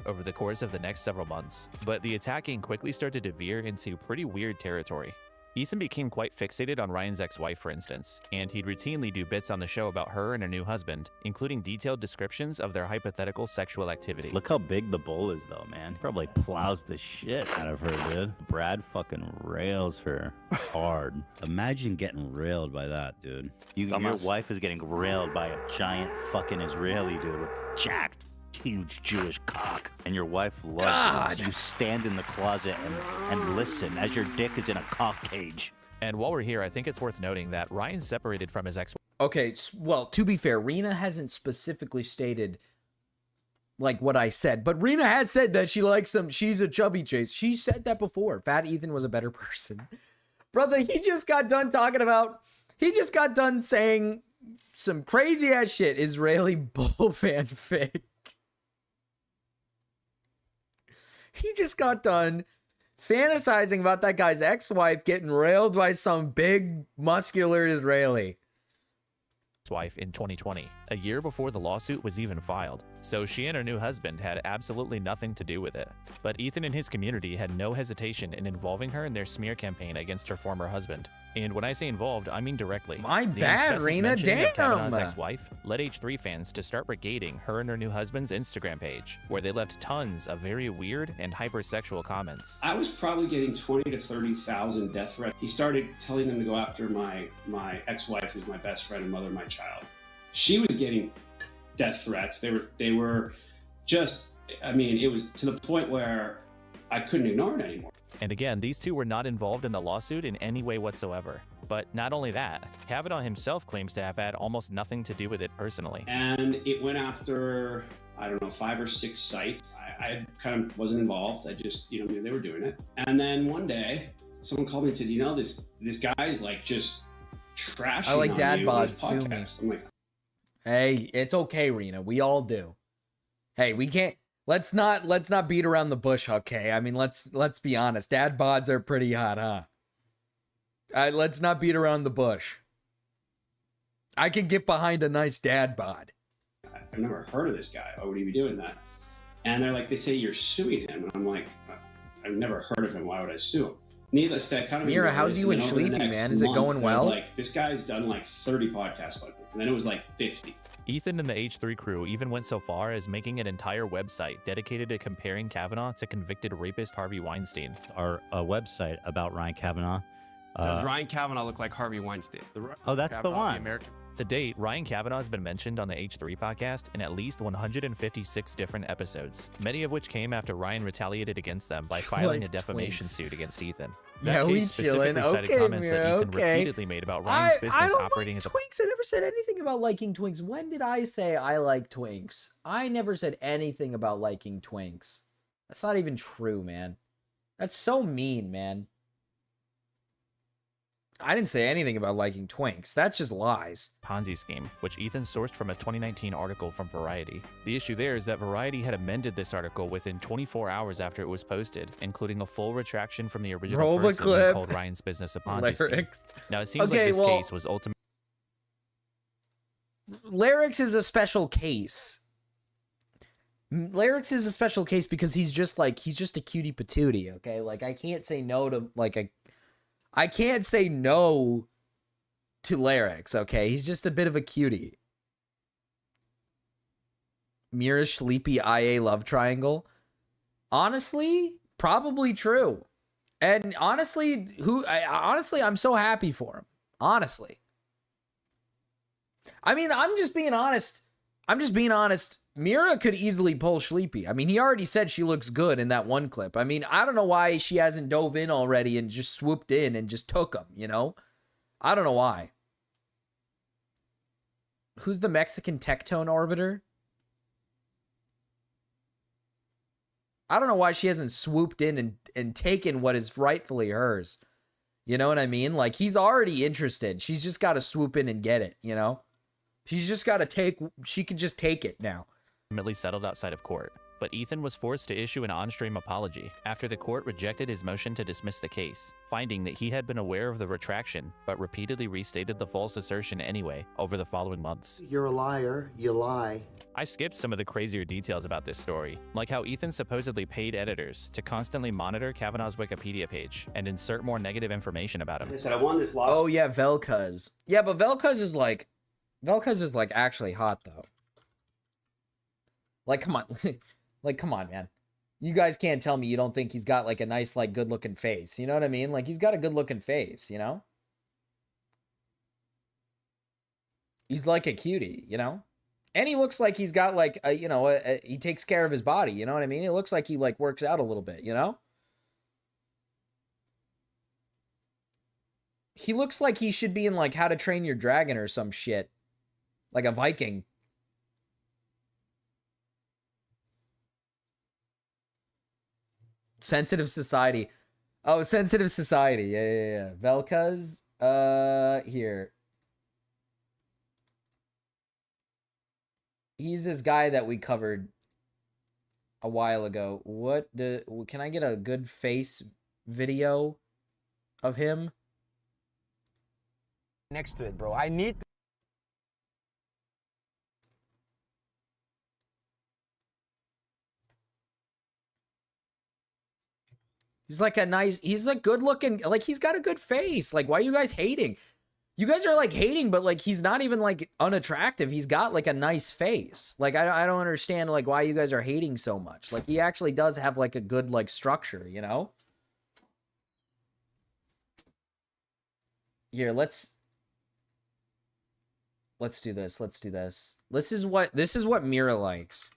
Over the course of the next several months, but the attacking quickly started to veer into pretty weird territory. Ethan became quite fixated on Ryan's ex-wife, for instance, and he'd routinely do bits on the show about her and her new husband, including detailed descriptions of their hypothetical sexual activity. Look how big the bull is, though, man. He probably plows the shit out of her, dude. Brad fucking rails her hard. Imagine getting railed by that, dude. Your wife is getting railed by a giant fucking Israeli dude with jacked, huge Jewish cock, and your wife loves it. You stand in the closet and listen as your dick is in a cock cage. And while we're here, I think it's worth noting that Ryan separated from his ex. Okay, well, to be fair, Rena hasn't specifically stated like what I said, but Rena has said that she likes him. She's a chubby chase. She said that before. Fat Ethan was a better person. Brother, he just got done saying some crazy ass shit. Israeli bull fanfic. He just got done fantasizing about that guy's ex-wife getting railed by some big, muscular Israeli. Wife in 2020, a year before the lawsuit was even filed, so she and her new husband had absolutely nothing to do with it. But Ethan and his community had no hesitation in involving her in their smear campaign against her former husband. And when I say involved, I mean directly. My bad, Rena, damn! Kavanaugh's ex-wife led H3 fans to start brigading her and her new husband's Instagram page, where they left tons of very weird and hypersexual comments. I was probably getting 20 to 30,000 death threats. He started telling them to go after my ex-wife, who's my best friend and mother of my child. She was getting death threats. They were just, I mean, it was to the point where I couldn't ignore it anymore. And again, these two were not involved in the lawsuit in any way whatsoever. But not only that, Kavanaugh himself claims to have had almost nothing to do with it personally. And it went after, I don't know, 5 or 6 sites. I kind of wasn't involved. I just, knew they were doing it. And then one day, someone called me and said, this guy's like just trashing I like on dad you on bod, his sue me. podcast. I'm like, hey, it's okay, Rena. We all do. Hey, we can't. Let's not beat around the bush, okay? I mean, let's be honest. Dad bods are pretty hot, huh? Let's not beat around the bush. I can get behind a nice dad bod. I've never heard of this guy. Why would he be doing that? And they say you're suing him, and I'm like, I've never heard of him. Why would I sue him? Needless to kind of Mira, how's you and Sleepy, man? Is it going well? Like, this guy's done like 30 podcasts like me, and then it was like 50. Ethan and the H3 crew even went so far as making an entire website dedicated to comparing Kavanaugh to convicted rapist Harvey Weinstein. Our website about Ryan Kavanaugh. Does Ryan Kavanaugh look like Harvey Weinstein? Oh, that's the one. To date, Ryan Kavanaugh has been mentioned on the H3 podcast in at least 156 different episodes, many of which came after Ryan retaliated against them by filing a defamation suit against Ethan. That we case specifically cited comments that Ethan repeatedly made about Ryan's business operating as a... Twinks. I never said anything about liking Twinks. When did I say I like Twinks? I never said anything about liking Twinks. That's not even true, man. That's so mean, man. I didn't say anything about liking Twinks. That's just lies. Ponzi scheme, which Ethan sourced from a 2019 article from Variety. The issue there is that Variety had amended this article within 24 hours after it was posted, including a full retraction from the original Roll the person clip. who called Ryan's business a Ponzi scheme. Now, it seems like this case was ultimately... Larix is a special case. Larix is a special case because he's just a cutie patootie, okay? Like, I can't say no to, I can't say no to Larix, okay? He's just a bit of a cutie. Mira Sleepy IA love triangle. Honestly, probably true. And honestly, I'm so happy for him. Honestly. I mean, I'm just being honest. Mira could easily pull Sleepy. I mean, he already said she looks good in that one clip. I mean, I don't know why she hasn't dove in already and just swooped in and just took him, you know? I don't know why. Who's the Mexican tectone orbiter? I don't know why she hasn't swooped in and taken what is rightfully hers. You know what I mean? Like, he's already interested. She's just got to swoop in and get it, you know? She's just got to she can just take it now. Ultimately settled outside of court, but Ethan was forced to issue an on-stream apology after the court rejected his motion to dismiss the case, finding that he had been aware of the retraction but repeatedly restated the false assertion anyway over the following months. You're a liar, you lie. I skipped some of the crazier details about this story, like how Ethan supposedly paid editors to constantly monitor Kavanaugh's Wikipedia page and insert more negative information about him. I said I won this lawsuit. Oh yeah, Velcuz. Yeah, but Velcuz is like actually hot though. Like, come on. Like, come on, man. You guys can't tell me you don't think he's got like a nice, like, good looking face. You know what I mean? Like, he's got a good looking face, you know? He's like a cutie, you know? And he looks like he's got like a, you know, he takes care of his body. You know what I mean? It looks like he like works out a little bit, you know? He looks like he should be in like How to Train Your Dragon or some shit. Like a Viking. Sensitive Society. Oh, Sensitive Society. Yeah. Velcuz. Here. He's this guy that we covered a while ago. Can I get a good face video of him? Next to it, bro. I need to... He's like he's like good looking, like he's got a good face. Like, why are you guys hating? You guys are like hating, but like he's not even like unattractive. He's got like a nice face. Like, I don't understand like why you guys are hating so much. Like, he actually does have like a good like structure, you know? Here, let's do this. Let's do this. This is what Mira likes.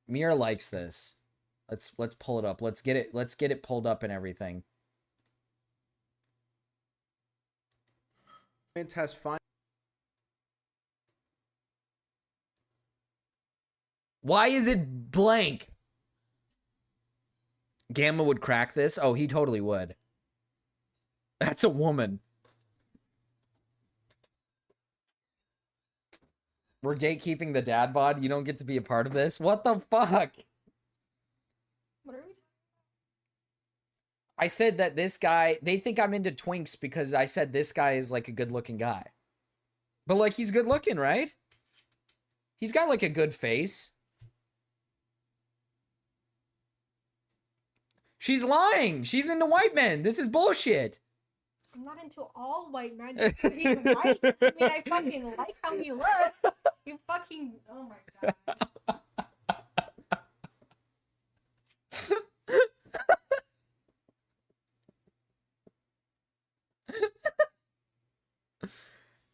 Mira likes this. Let's pull it up. Let's get it pulled up and everything. Has fine. Why is it blank? Gamma would crack this? Oh, he totally would. That's a woman. We're gatekeeping the dad bod. You don't get to be a part of this. What the fuck? What are we? I said that this guy, they think I'm into twinks because I said this guy is like a good looking guy. But like, he's good looking, right? He's got like a good face. She's lying. She's into white men. This is bullshit. I'm not into all white men. Just 'cause he's white doesn't mean I fucking like how he looks. You fucking. Oh my god.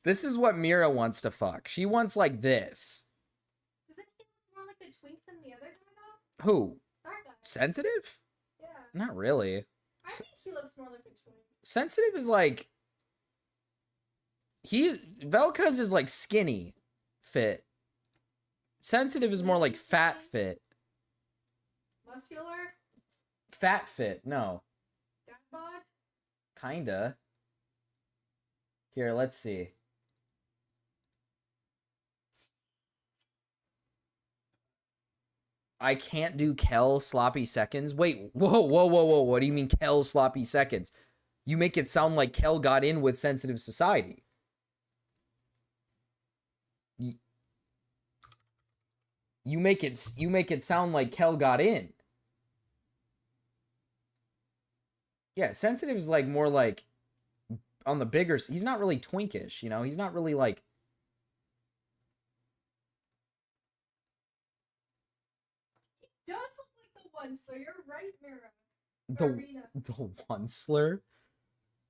This is what Mira wants to fuck. She wants like this. Doesn't he look more like a twink than the other guy though? Who? That guy. Sensitive? Yeah. Not really. I think he looks more like a twink. Sensitive is like Velka's is like skinny fit. Sensitive is more like fat fit. Muscular? Fat fit, no. Dad bod? Kinda. Here, let's see. I can't do Kel sloppy seconds. Wait, whoa. What do you mean Kel sloppy seconds? You make it sound like Kel got in with sensitive society. You make it sound like Kel got in. Yeah, sensitive is like more like on the bigger. He's not really twinkish, you know. He's not really like. He does look like the one, so you're right, Mira. The one slur.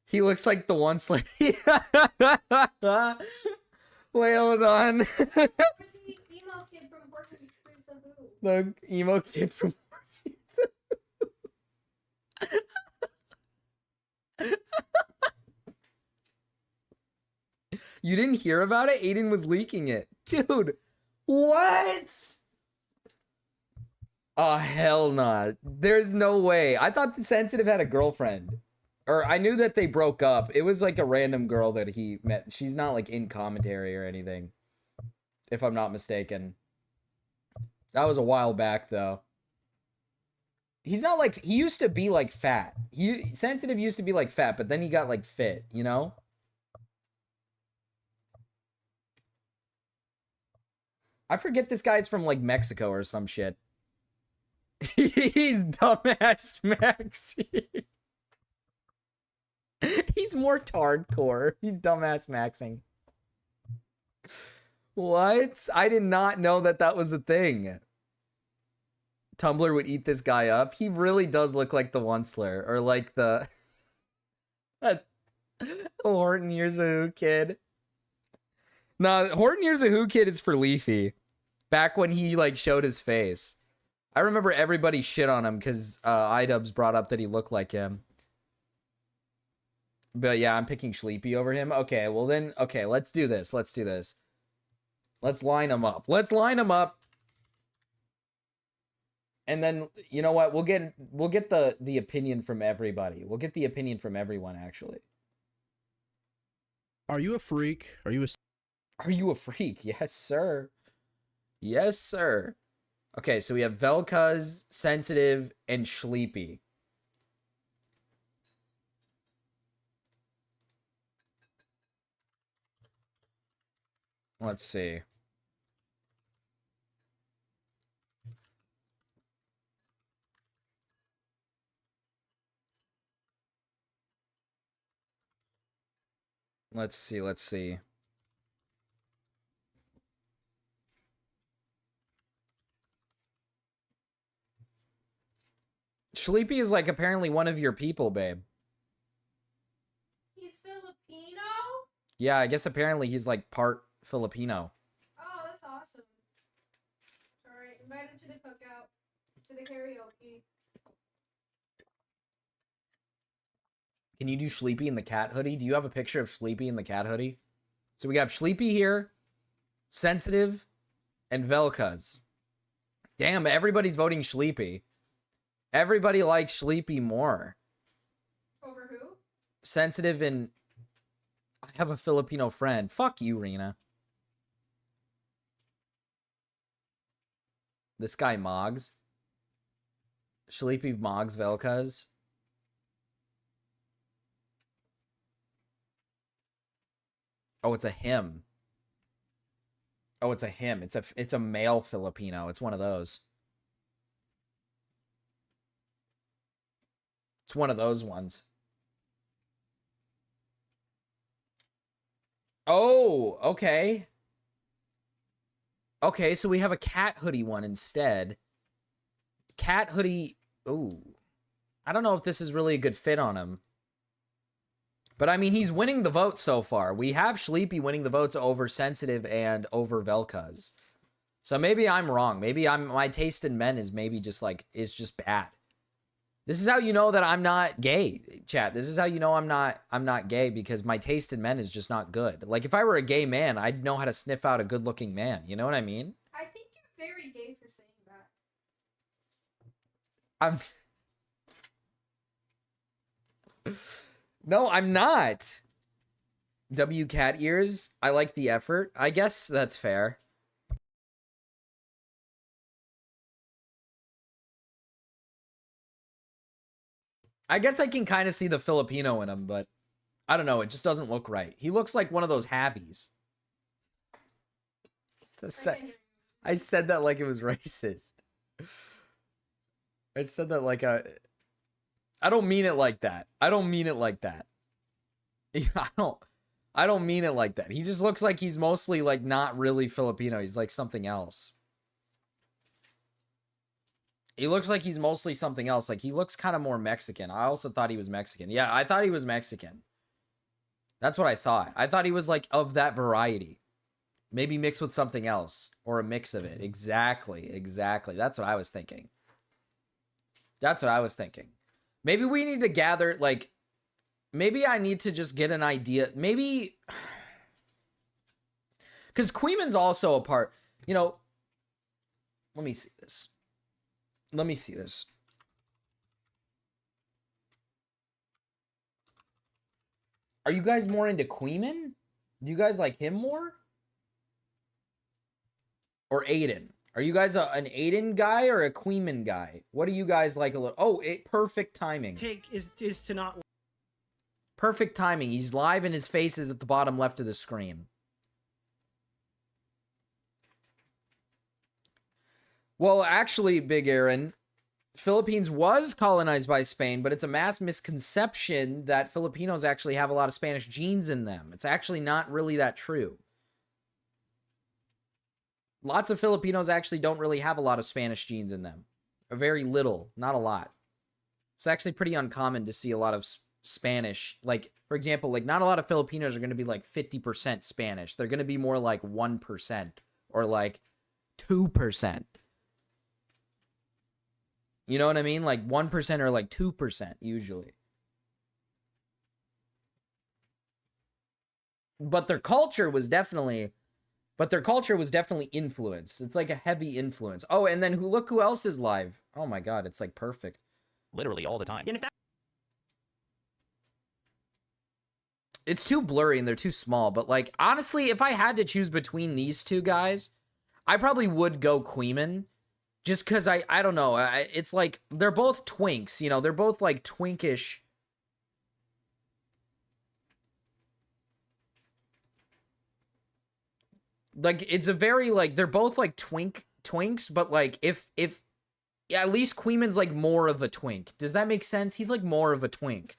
He looks like the one slur. Wait, hold on. The emo kid from Porky Prince of Who. The emo kid from You didn't hear about it? Aiden was leaking it. Dude, what? Oh, hell nah. There's no way. I thought the Sensitive had a girlfriend. Or I knew that they broke up. It was like a random girl that he met. She's not like in commentary or anything. If I'm not mistaken. That was a while back though. He's not like, he used to be like fat. Sensitive used to be like fat, but then he got like fit, you know? I forget this guy's from like Mexico or some shit. He's dumbass Maxi. He's more hardcore. He's dumbass maxing. What? I did not know that that was a thing. Tumblr would eat this guy up. He really does look like the one slur. Or like the Horton Years a Who kid. Nah, Horton Years a Who kid is for Leafy. Back when he like showed his face. I remember everybody shit on him because iDubbbz brought up that he looked like him. But yeah, I'm picking Sleepy over him. Okay, well then, okay, let's do this. Let's do this. Let's line them up. Let's line them up. And then, you know what? We'll get the opinion from everybody. We'll get the opinion from everyone, actually. Are you a freak? Are you a freak? Yes, sir. Yes, sir. Okay, so we have Velkaz, Sensitive, and Sleepy. Let's see. Let's see. Sleepy is like apparently one of your people, babe. He's Filipino? Yeah, I guess apparently he's like part Filipino. Oh, that's awesome. Alright, invite him to the cookout. To the karaoke. Can you do Sleepy in the cat hoodie? Do you have a picture of Sleepy in the cat hoodie? So we have Sleepy here, Sensitive, and Velkaz. Damn, everybody's voting Sleepy. Everybody likes Sleepy more. Over who? Sensitive and... I have a Filipino friend. Fuck you, Rena. This guy Moggs. Sleepy Moggs Velkaz. Oh, it's a him. Oh, it's a him. It's a male Filipino. It's one of those. It's one of those ones. Oh, okay. Okay, so we have a cat hoodie one instead. Cat hoodie. Ooh. I don't know if this is really a good fit on him. But I mean, he's winning the votes so far. We have Sleepy winning the votes over Sensitive and over Velkaz. So maybe I'm wrong. Maybe my taste in men is maybe just like, is just bad. This is how you know that I'm not gay, chat. This is how you know I'm not gay, because my taste in men is just not good. Like if I were a gay man, I'd know how to sniff out a good-looking man. You know what I mean? I think you're very gay for saying that. No, I'm not. W cat ears. I like the effort. I guess that's fair. I guess I can kind of see the Filipino in him, but I don't know. It just doesn't look right. He looks like one of those Havies. I said that like it was racist. I said that like I don't mean it like that. I don't mean it like that. I don't mean it like that. He just looks like he's mostly like not really Filipino. He's like something else. He looks like he's mostly something else. Like he looks kind of more Mexican. I also thought he was Mexican. Yeah, I thought he was Mexican. That's what I thought. I thought he was like of that variety. Maybe mixed with something else or a mix of it. Exactly. Exactly. That's what I was thinking. That's what I was thinking. Maybe we need to gather, like, maybe I need to just get an idea. Maybe, because Queeman's also a part, you know, let me see this. Let me see this. Are you guys more into Queeman? Do you guys like him more? Or Aiden? Are you guys an Aiden guy or a Queeman guy? What do you guys like a little? Oh, perfect timing. Take is to not. Perfect timing. He's live and his face is at the bottom left of the screen. Well, actually, Big Aaron, Philippines was colonized by Spain, but it's a mass misconception that Filipinos actually have a lot of Spanish genes in them. It's actually not really that true. Lots of Filipinos actually don't really have a lot of Spanish genes in them. Or very little, not a lot. It's actually pretty uncommon to see a lot of Spanish. Like, for example, like not a lot of Filipinos are going to be like 50% Spanish. They're going to be more like 1% or like 2%. You know what I mean? Like 1% or like 2% usually. But their culture was definitely influenced. It's like a heavy influence. Oh, and then look who else is live. Oh my God, it's like perfect. Literally all the time. It's too blurry and they're too small, but like honestly, if I had to choose between these two guys, I probably would go Queeman. Just because I don't know. It's like, they're both twinks, you know? They're both like twinkish. Like, it's a very, like, they're both like twinks, but like, yeah, at least Queeman's like more of a twink. Does that make sense? He's like more of a twink.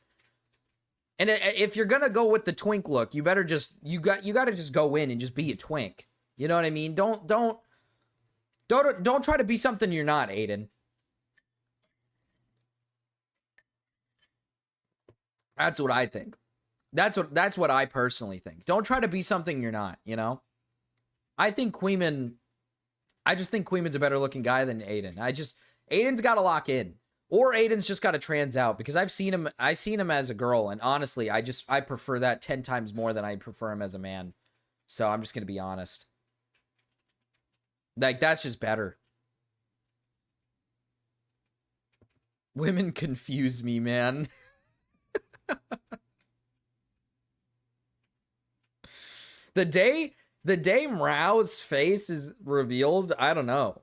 And if you're gonna go with the twink look, you better just, you gotta just go in and just be a twink. You know what I mean? Don't try to be something you're not, Aiden. That's what I think. That's what I personally think. Don't try to be something you're not, you know? I think Queeman, I just think Queeman's a better looking guy than Aiden. Aiden's got to lock in. Or Aiden's just got to trans out, because I've seen him as a girl, and honestly, I prefer that 10 times more than I prefer him as a man. So I'm just going to be honest. Like, that's just better. Women confuse me, man. The day Mrao's face is revealed, I don't know.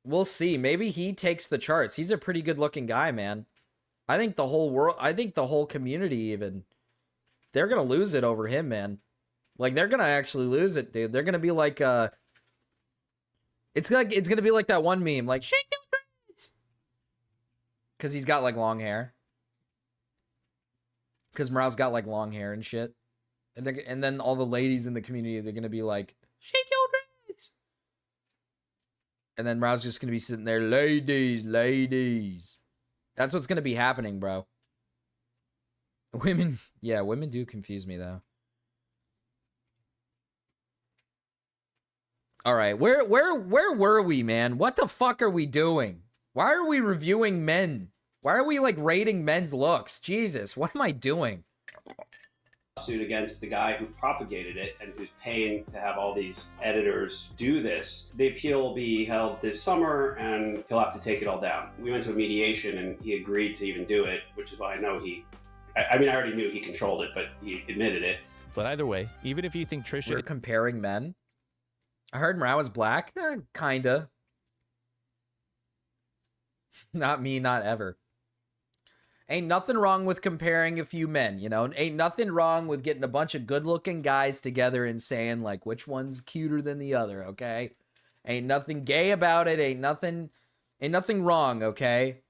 We'll see. Maybe he takes the charts. He's a pretty good looking guy, man. I think the whole community even, they're going to lose it over him, man. Like, they're going to actually lose it, dude. They're going to be like, it's going to be like that one meme, like, shake your dreads. Because he's got, like, long hair. Because Morale's got like long hair and shit. And then all the ladies in the community, they're going to be like, shake your dreads. And then Morale's just going to be sitting there, ladies, ladies. That's what's going to be happening, bro. Women, yeah, women do confuse me, though. All right, where were we, man? What the fuck are we doing? Why are we reviewing men? Why are we, like, rating men's looks? Jesus, what am I doing? Suit against the guy who propagated it and who's paying to have all these editors do this. The appeal will be held this summer and he'll have to take it all down. We went to a mediation and he agreed to even do it, which is why I know I mean, I already knew he controlled it, but he admitted it. But either way, even if you think Trisha... We're comparing men? I heard Morale was black? Kinda. Not me, not ever. Ain't nothing wrong with comparing a few men, you know? Ain't nothing wrong with getting a bunch of good-looking guys together and saying, like, which one's cuter than the other, okay? Ain't nothing gay about it. Ain't nothing wrong, okay?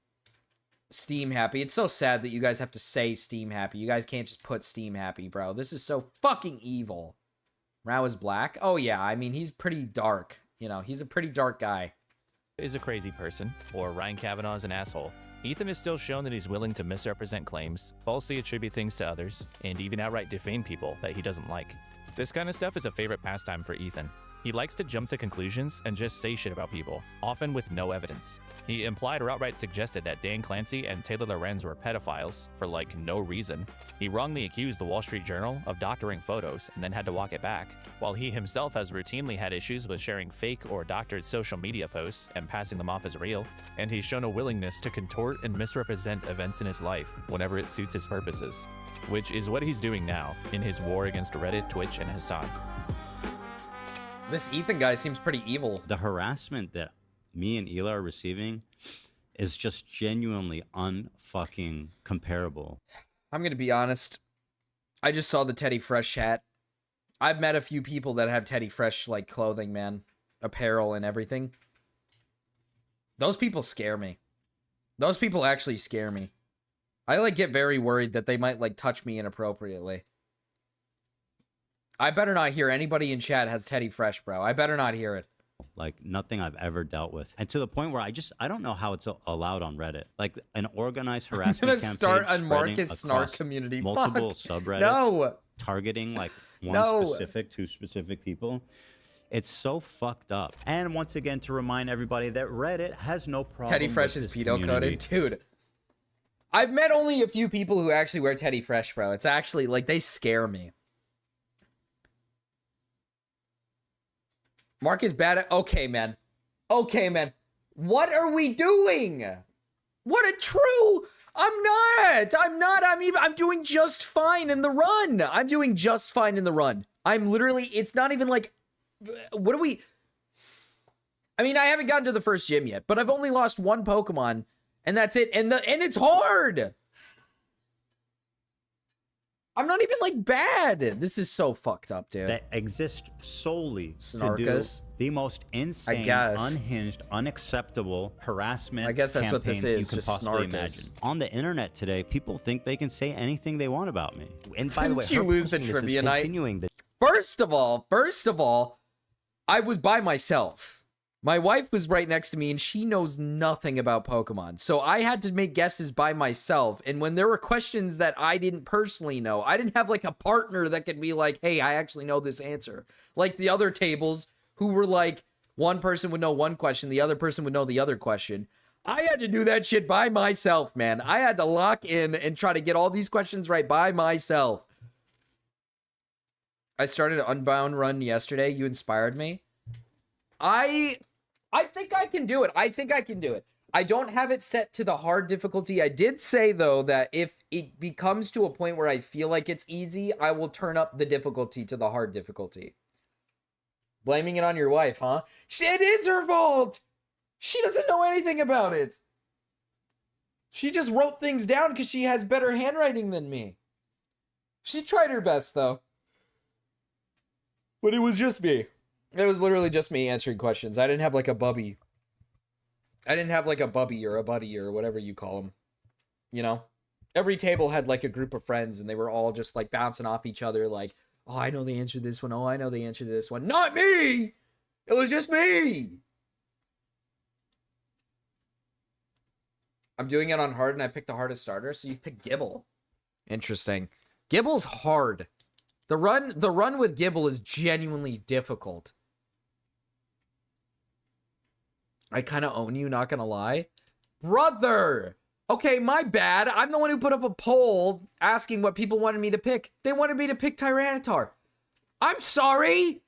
Steam happy. It's so sad that you guys have to say Steam happy. You guys can't just put Steam happy, bro. This is so fucking evil. Rao is black? Oh, yeah. I mean, he's pretty dark. You know, he's a pretty dark guy. Is a crazy person, or Ryan Kavanaugh is an asshole. Ethan has still shown that he's willing to misrepresent claims, falsely attribute things to others, and even outright defame people that he doesn't like. This kind of stuff is a favorite pastime for Ethan. He likes to jump to conclusions and just say shit about people, often with no evidence. He implied or outright suggested that Dan Clancy and Taylor Lorenz were pedophiles for like no reason. He wrongly accused the Wall Street Journal of doctoring photos and then had to walk it back, while he himself has routinely had issues with sharing fake or doctored social media posts and passing them off as real. And he's shown a willingness to contort and misrepresent events in his life whenever it suits his purposes, which is what he's doing now in his war against Reddit, Twitch, and Hassan. This Ethan guy seems pretty evil. The harassment that me and Ela are receiving is just genuinely unfucking comparable. I'm gonna be honest. I just saw the Teddy Fresh hat. I've met a few people that have Teddy Fresh like clothing, man, apparel and everything. Those people scare me. Those people actually scare me. I like get very worried that they might like touch me inappropriately. I better not hear anybody in chat has Teddy Fresh, bro. I better not hear it. Like nothing I've ever dealt with. And to the point where I don't know how it's allowed on Reddit. Like an organized harassment I'm gonna campaign start a Marcus Snark community. Multiple Fuck. subreddits. No. Targeting like two specific people. It's so fucked up. And once again, to remind everybody that Reddit has no problem. Teddy Fresh is pedo coded. Dude. I've met only a few people who actually wear Teddy Fresh, bro. It's actually like they scare me. Mark is bad at... Okay, man. Okay, man. What are we doing? What a true... I'm doing just fine in the run. I'm doing just fine in the run. I'm literally... It's not even like... What are we... I mean, I haven't gotten to the first gym yet, but I've only lost one Pokemon, and that's it. And it's hard. I'm not even, like, bad. This is so fucked up, dude. That exist solely Snarkas. to do the most insane, unhinged, unacceptable harassment I guess that's what this is, you can just possibly Snarkas. imagine. On the internet today, people think they can say anything they want about me. And by the way, Didn't you her lose the posting this is trivia night? continuing the First of all, I was by myself. My wife was right next to me, and she knows nothing about Pokemon. So I had to make guesses by myself. And when there were questions that I didn't personally know, I didn't have like a partner that could be like, hey, I actually know this answer. Like the other tables who were like, one person would know one question, the other person would know the other question. I had to do that shit by myself, man. I had to lock in and try to get all these questions right by myself. I started an Unbound run yesterday. You inspired me. I think I can do it. I don't have it set to the hard difficulty. I did say, though, that if it becomes to a point where I feel like it's easy, I will turn up the difficulty to the hard difficulty. Blaming it on your wife, huh? It is her fault. She doesn't know anything about it. She just wrote things down because she has better handwriting than me. She tried her best, though. But it was just me. It was literally just me answering questions. I didn't have like a bubby. I didn't have like a bubby or a buddy or whatever you call them. You know? every table had like a group of friends and they were all just like bouncing off each other like, oh, I know the answer to this one. Oh, I know the answer to this one. Not me. It was just me. I'm doing it on hard and I picked the hardest starter. So you pick Gibble. Interesting. Gibble's hard. The run with Gibble is genuinely difficult. I kind of own you, not gonna lie. Brother! Okay, my bad. I'm the one who put up a poll asking what people wanted me to pick. They wanted me to pick Tyranitar. I'm sorry.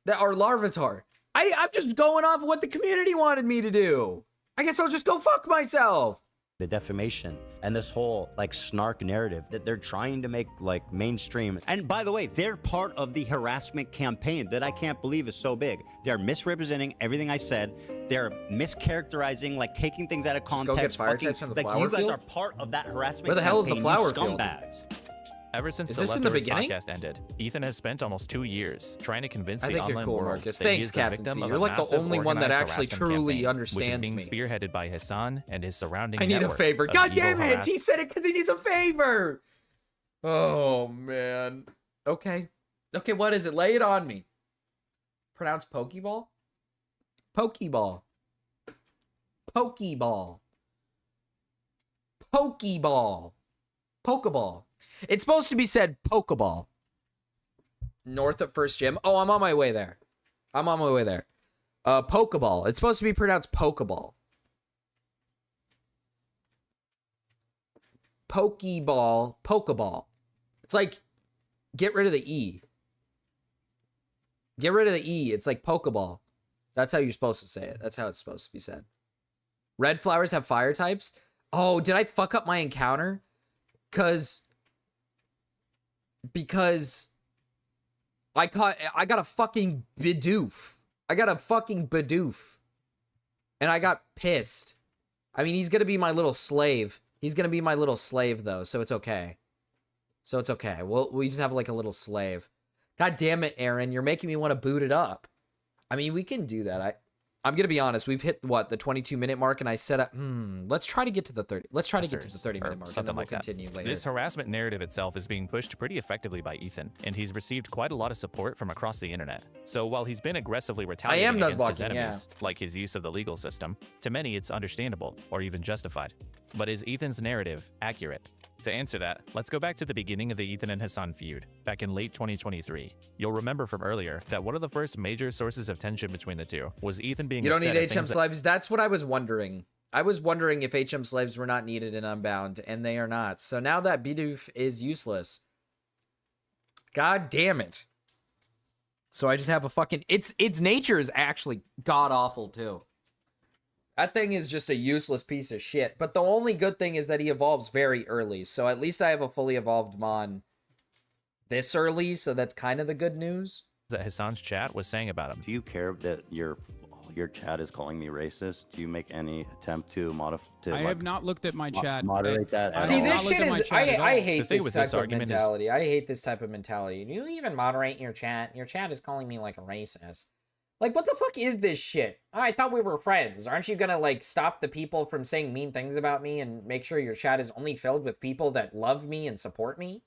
Or Larvitar. I'm just going off of what the community wanted me to do. I guess I'll just go fuck myself. The defamation and this whole like snark narrative that they're trying to make like mainstream. And by the way, they're part of the harassment campaign that I can't believe is so big. They're misrepresenting everything I said. They're mischaracterizing, like taking things out of context. Fire types from the like flower you guys field? are part of that harassment. Where the hell is the campaign, flower you field? scumbags. Ever since Is the this in the Leftovers beginning? podcast ended, Ethan has spent almost 2 years trying to convince I the think you're online cool, world Marcus. that he Thanks, is the Captain victim C. of You're a like the massive only one that organized actually harassment truly campaign, understands which is being me. spearheaded by Hassan and his surrounding I need a network favor. of God evil damn it! harass- He said it because he needs a favor. Oh, man. Okay. Okay, what is it? Lay it on me. Pronounce Pokeball? Pokeball. Pokeball. Pokeball. Pokeball. It's supposed to be said Pokeball. North of First Gym. Oh, I'm on my way there. I'm on my way there. Pokeball. It's supposed to be pronounced Pokeball. Pokeball. Pokeball. It's like, get rid of the E. Get rid of the E. It's like Pokeball. That's how you're supposed to say it. That's how it's supposed to be said. Red flowers have fire types. Oh, did I fuck up my encounter? Because I got a fucking Bidoof. I got a fucking Bidoof. And I got pissed. I mean, he's going to be my little slave. He's going to be my little slave, though, so it's okay. So it's okay. We just have, like, a little slave. God damn it, Aaron. You're making me want to boot it up. I mean, we can do that. I'm going to be honest. We've hit, what, the 22-minute mark, and I said, let's try to get to the 30. Let's try to get to the 30-minute mark, and then we'll continue later. This harassment narrative itself is being pushed pretty effectively by Ethan, and he's received quite a lot of support from across the internet. So while he's been aggressively retaliating against his enemies, like his use of the legal system, to many it's understandable, or even justified. But is Ethan's narrative accurate? To answer that, let's go back to the beginning of the Ethan and Hassan feud, back in late 2023. You'll remember from earlier that one of the first major sources of tension between the two was Ethan being upset. You don't need HM slaves. That's what I was wondering. I was wondering if HM slaves were not needed in Unbound, and they are not. So now that Bidoof is useless. God damn it. So I just have a fucking... Its nature is actually god-awful, too. That thing is just a useless piece of shit. But the only good thing is that he evolves very early. So at least I have a fully evolved Mon this early. So that's kind of the good news. That Hassan's chat was saying about him. Do you care that your chat is calling me racist? Do you make any attempt to modify? I have not looked at my chat. Moderate that. See, this shit is... I hate this type of argument mentality. I hate this type of mentality. Do you even moderate your chat? Your chat is calling me like a racist. Like, what the fuck is this shit? I thought we were friends. Aren't you gonna, like, stop the people from saying mean things about me and make sure your chat is only filled with people that love me and support me?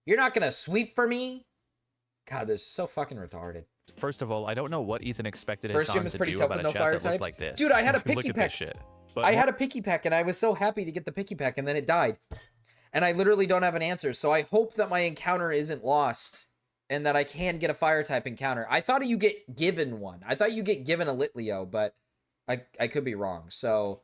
You're not gonna sweep for me? God, this is so fucking retarded. First of all, I don't know what Ethan expected First Hassan gym is to pretty do tough about with a no chat fire that looked types. like this. Dude, I had a Look picky at peck. this shit. But I had a picky peck, and I was so happy to get the picky peck, and then it died. And I literally don't have an answer, so I hope that my encounter isn't lost. And that I can get a fire type encounter. I thought you get given one. I thought you get given a Litleo, but I could be wrong. So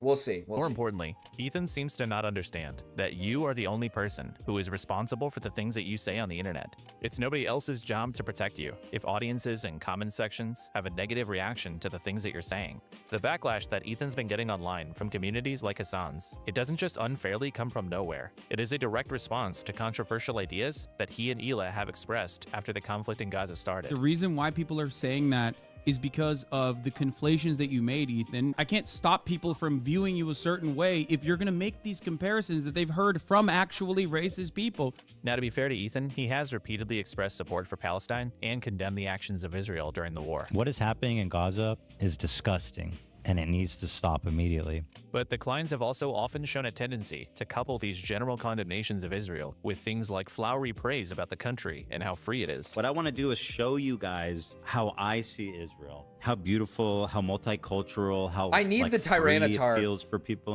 we'll see. More importantly, Ethan seems to not understand that you are the only person who is responsible for the things that you say on the internet. It's nobody else's job to protect you if audiences and comment sections have a negative reaction to the things that you're saying. The backlash that Ethan's been getting online from communities like Hassan's, it doesn't just unfairly come from nowhere. It is a direct response to controversial ideas that he and Hila have expressed after the conflict in Gaza started. The reason why people are saying that is because of the conflations that you made, Ethan. I can't stop people from viewing you a certain way if you're gonna make these comparisons that they've heard from actually racist people. Now, to be fair to Ethan, he has repeatedly expressed support for Palestine and condemned the actions of Israel during the war. What is happening in Gaza is disgusting. and it needs to stop immediately. But the Kleins have also often shown a tendency to couple these general condemnations of Israel with things like flowery praise about the country and how free it is. What I want to do is show you guys how I see Israel, how beautiful, how multicultural, how I need the Tyranitar. It feels for people,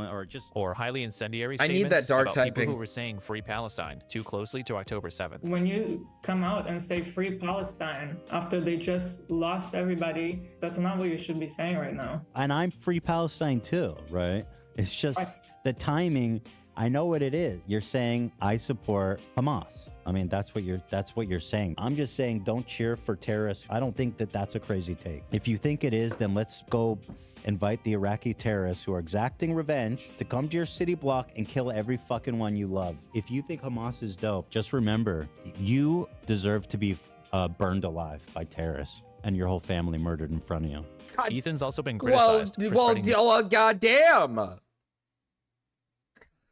or highly incendiary I statements need that dark about typing. people who were saying free Palestine too closely to October 7th. When you come out and say free Palestine after they just lost everybody, that's not what you should be saying right now. And I'm free Palestine too, right? It's just the timing. I know what it is. You're saying I support Hamas. I mean, that's what you're saying. I'm just saying don't cheer for terrorists. I don't think that that's a crazy take. If you think it is, then let's go invite the Iraqi terrorists who are exacting revenge to come to your city block and kill every fucking one you love. If you think Hamas is dope, just remember, you deserve to be burned alive by terrorists and your whole family murdered in front of you. God. Ethan's also been criticized goddamn.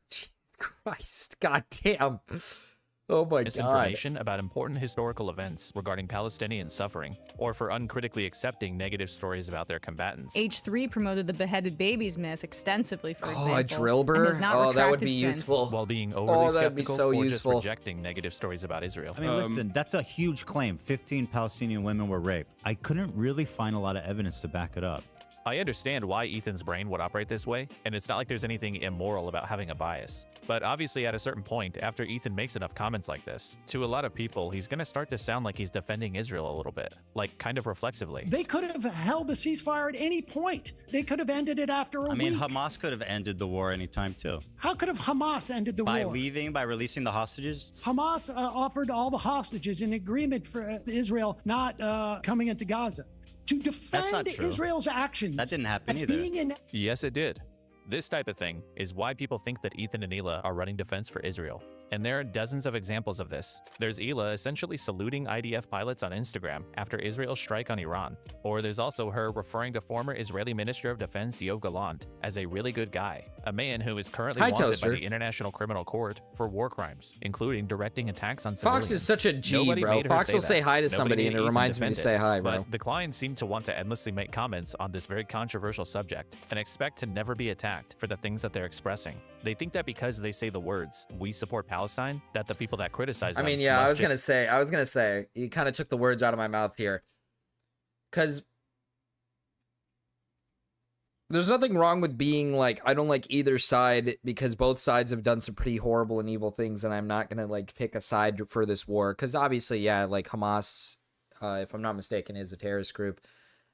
Jesus Christ, goddamn. Oh my God. Misinformation about important historical events regarding Palestinian suffering, or for uncritically accepting negative stories about their combatants. H3 promoted the beheaded babies myth extensively, for example. Oh, a drill burr? Oh, that would be useful. While being overly skeptical so or useful. just rejecting negative stories about Israel. I mean, listen, that's a huge claim. 15 Palestinian women were raped. I couldn't really find a lot of evidence to back it up. I understand why Ethan's brain would operate this way, and it's not like there's anything immoral about having a bias. But obviously at a certain point, after Ethan makes enough comments like this, to a lot of people, he's gonna start to sound like he's defending Israel a little bit, like kind of reflexively. They could have held a ceasefire at any point. They could have ended it after a week. I mean, Hamas could have ended the war anytime too. How could have Hamas ended the war? By releasing the hostages? Hamas offered all the hostages in agreement for Israel not coming into Gaza. To defend Israel's actions. That didn't happen either. Yes, it did. This type of thing is why people think that Ethan and Hila are running defense for Israel. And there are dozens of examples of this. There's Hila essentially saluting IDF pilots on Instagram after Israel's strike on Iran. Or there's also her referring to former Israeli Minister of Defense Yoav Gallant as a really good guy, a man who is currently wanted by the International Criminal Court for war crimes, including directing attacks on civilians. Fox is such a G, bro. Fox will say hi to somebody and it reminds me to say hi, bro. But the Kleins seem to want to endlessly make comments on this very controversial subject and expect to never be attacked for the things that they're expressing. They think that because they say the words, "We support Palestine," that the people that criticize them... I mean, yeah, I was gonna say, you kind of took the words out of my mouth here. Because there's nothing wrong with being like, I don't like either side because both sides have done some pretty horrible and evil things, and I'm not gonna like pick a side for this war. Because obviously, yeah, like Hamas, if I'm not mistaken, is a terrorist group.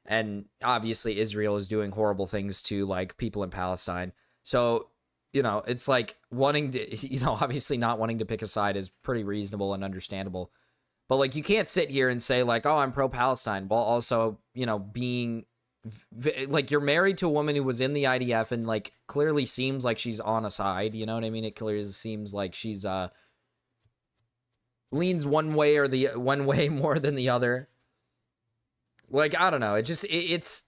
And obviously Israel is doing horrible things to like people in Palestine. So, you know, it's like wanting to, you know, obviously not wanting to pick a side is pretty reasonable and understandable. But like, you can't sit here and say like, oh, I'm pro-Palestine, while also, you know, being like, you're married to a woman who was in the IDF and like clearly seems like she's on a side. You know what I mean? It clearly seems like she's leans one way or the one way more than the other. Like, I don't know. It's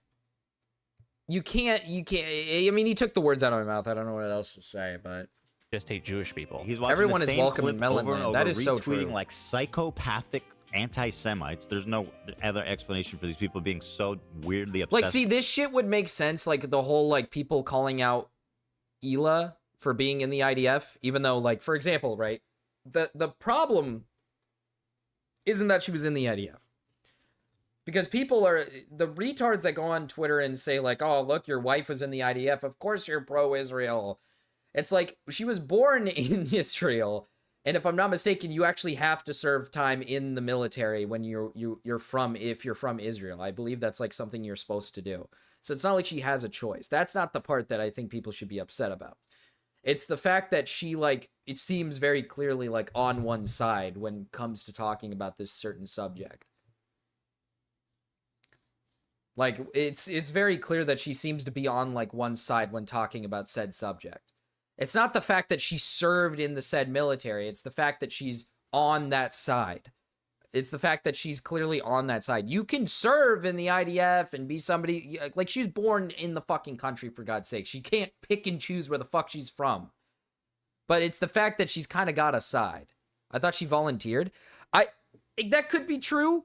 you can't, I mean, he took the words out of my mouth. I don't know what else to say, but just hate Jewish people. Everyone is welcome in Melonland. That is so true. Like psychopathic anti-Semites. There's no other explanation for these people being so weirdly obsessed. Like, see, this shit would make sense. Like the whole, like, people calling out Hila for being in the IDF, even though, like, for example, right, the problem isn't that she was in the IDF. Because people are, the retards that go on Twitter and say like, oh, look, your wife was in the IDF. Of course you're pro-Israel. It's like, she was born in Israel. And if I'm not mistaken, you actually have to serve time in the military when you're from, if you're from Israel. I believe that's like something you're supposed to do. So it's not like she has a choice. That's not the part that I think people should be upset about. It's the fact that she, like, it seems very clearly like on one side when it comes to talking about this certain subject. Like, it's very clear that she seems to be on, like, one side when talking about said subject. It's not the fact that she served in the said military. It's the fact that she's on that side. It's the fact that she's clearly on that side. You can serve in the IDF and be somebody... Like, she's born in the fucking country, for God's sake. She can't pick and choose where the fuck she's from. But it's the fact that she's kind of got a side. I thought she volunteered. That could be true.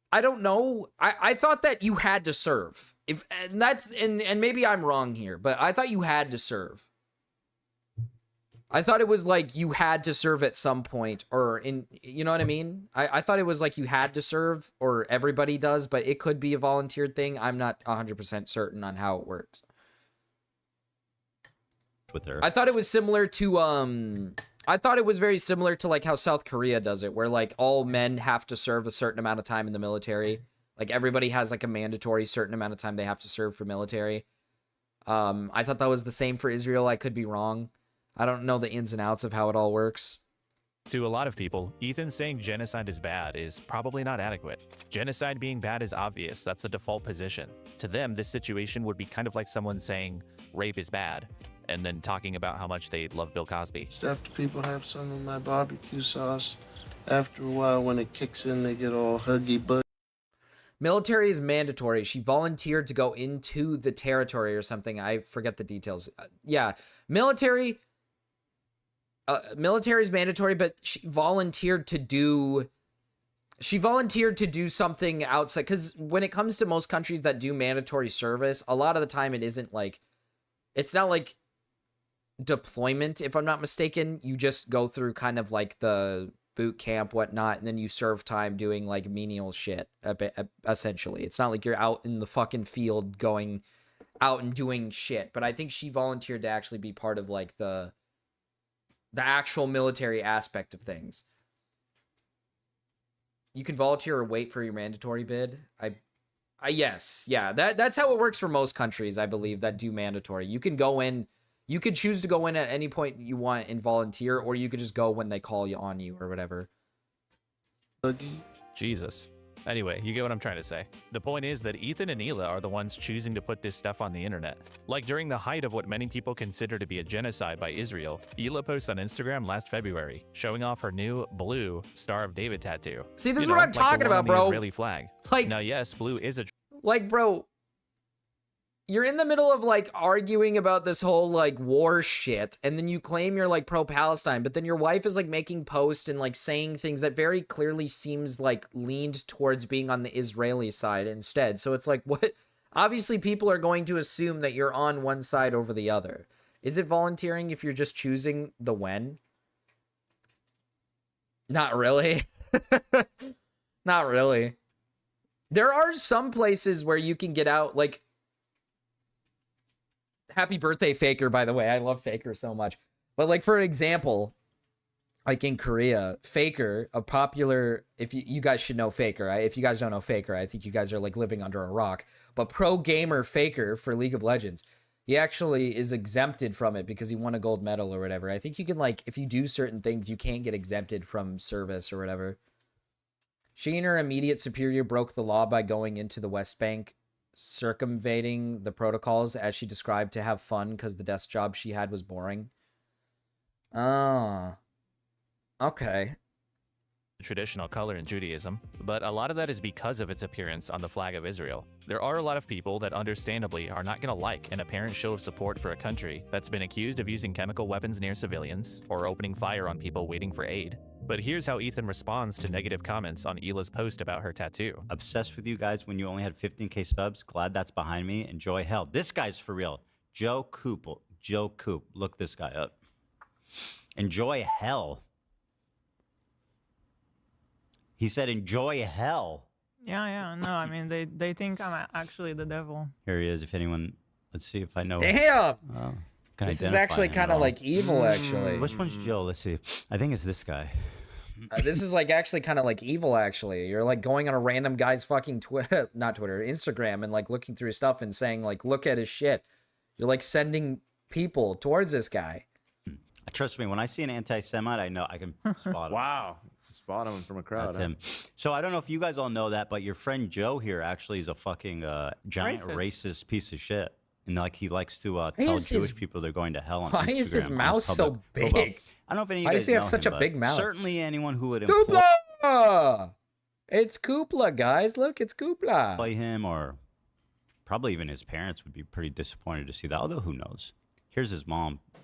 I don't know. I thought that you had to serve. and maybe I'm wrong here, but I thought you had to serve. I thought it was like you had to serve at some point, or you know what I mean? I thought it was like you had to serve, or everybody does, but it could be a volunteered thing. I'm not 100% certain on how it works. With her. I thought it was similar to, I thought it was very similar to like how South Korea does it, where like all men have to serve a certain amount of time in the military. Like everybody has like a mandatory certain amount of time they have to serve for military. I thought that was the same for Israel. I could be wrong. I don't know the ins and outs of how it all works. To a lot of people, Ethan saying genocide is bad is probably not adequate. Genocide being bad is obvious, that's the default position. To them, this situation would be kind of like someone saying rape is bad, and then talking about how much they love Bill Cosby. After people have some of my barbecue sauce, after a while when it kicks in, they get all huggy buggy. Military is mandatory. She volunteered to go into the territory or something. I forget the details. Yeah, military is mandatory, but she volunteered to do something outside. Because when it comes to most countries that do mandatory service, a lot of the time it isn't like, it's not like deployment, if I'm not mistaken. You just go through kind of like the boot camp, whatnot, and then you serve time doing like menial shit, essentially. It's not like you're out in the fucking field going out and doing shit. But I think she volunteered to actually be part of like the actual military aspect of things. You can volunteer or wait for your mandatory bid. Yes, yeah, that's how it works for most countries, I believe, that do mandatory. You can go in, you could choose to go in at any point you want and volunteer, or you could just go when they call you on you or whatever. Jesus. Anyway, you get what I'm trying to say. The point is that Ethan and Hila are the ones choosing to put this stuff on the internet. Like during the height of what many people consider to be a genocide by Israel, Hila posted on Instagram last February, showing off her new blue Star of David tattoo. See, this is what I'm talking about, bro. The Israeli flag. Like, now, yes, blue is a... Like, bro, you're in the middle of like arguing about this whole like war shit, and then you claim you're like pro-Palestine, but then your wife is like making posts and like saying things that very clearly seems like leaned towards being on the Israeli side instead. So it's like, what? Obviously people are going to assume that you're on one side over the other. Is it volunteering if you're just choosing the when? Not really. Not really. There are some places where you can get out, like, happy birthday, Faker, by the way. I love Faker so much. But, like, for example, like in Korea, Faker, a popular, if you guys should know Faker, right? If you guys don't know Faker, I think you guys are, like, living under a rock. But pro gamer Faker for League of Legends, he actually is exempted from it because he won a gold medal or whatever. I think you can, like, if you do certain things, you can't get exempted from service or whatever. She and her immediate superior broke the law by going into the West Bank, circumventing the protocols, as she described, to have fun because the desk job she had was boring. Oh. Okay. Traditional color in Judaism, but a lot of that is because of its appearance on the flag of Israel. There are a lot of people that understandably are not going to like an apparent show of support for a country that's been accused of using chemical weapons near civilians or opening fire on people waiting for aid. But here's how Ethan responds to negative comments on Hila's post about her tattoo. Obsessed with you guys when you only had 15K subs. Glad that's behind me. Enjoy hell. This guy's for real. Joe Coop. Look this guy up. Enjoy hell. He said, enjoy hell. Yeah, no, I mean, they think I'm actually the devil. Here he is, if anyone, let's see if I know. Damn! Oh, this is actually kind of like evil, actually. Which one's Joe? Let's see. I think it's this guy. This is like actually kind of like evil, actually. You're like going on a random guy's fucking Instagram and like looking through his stuff and saying like, look at his shit. You're like sending people towards this guy. Trust me, when I see an anti-Semite, I know I can spot him. Wow. Spot him from a crowd. That's him. So I don't know if you guys all know that, but your friend Joe here actually is a fucking giant racist piece of shit. And like he likes to tell Jewish people they're going to hell on Instagram. Why is his mouth so big? I don't know if any of you Why guys does he have know such him, a big mouth? Certainly anyone who would Kupla! It's Kupla, guys. Look, it's Kupla. Play him, or probably even his parents would be pretty disappointed to see that. Although who knows? Here's his mom. I'm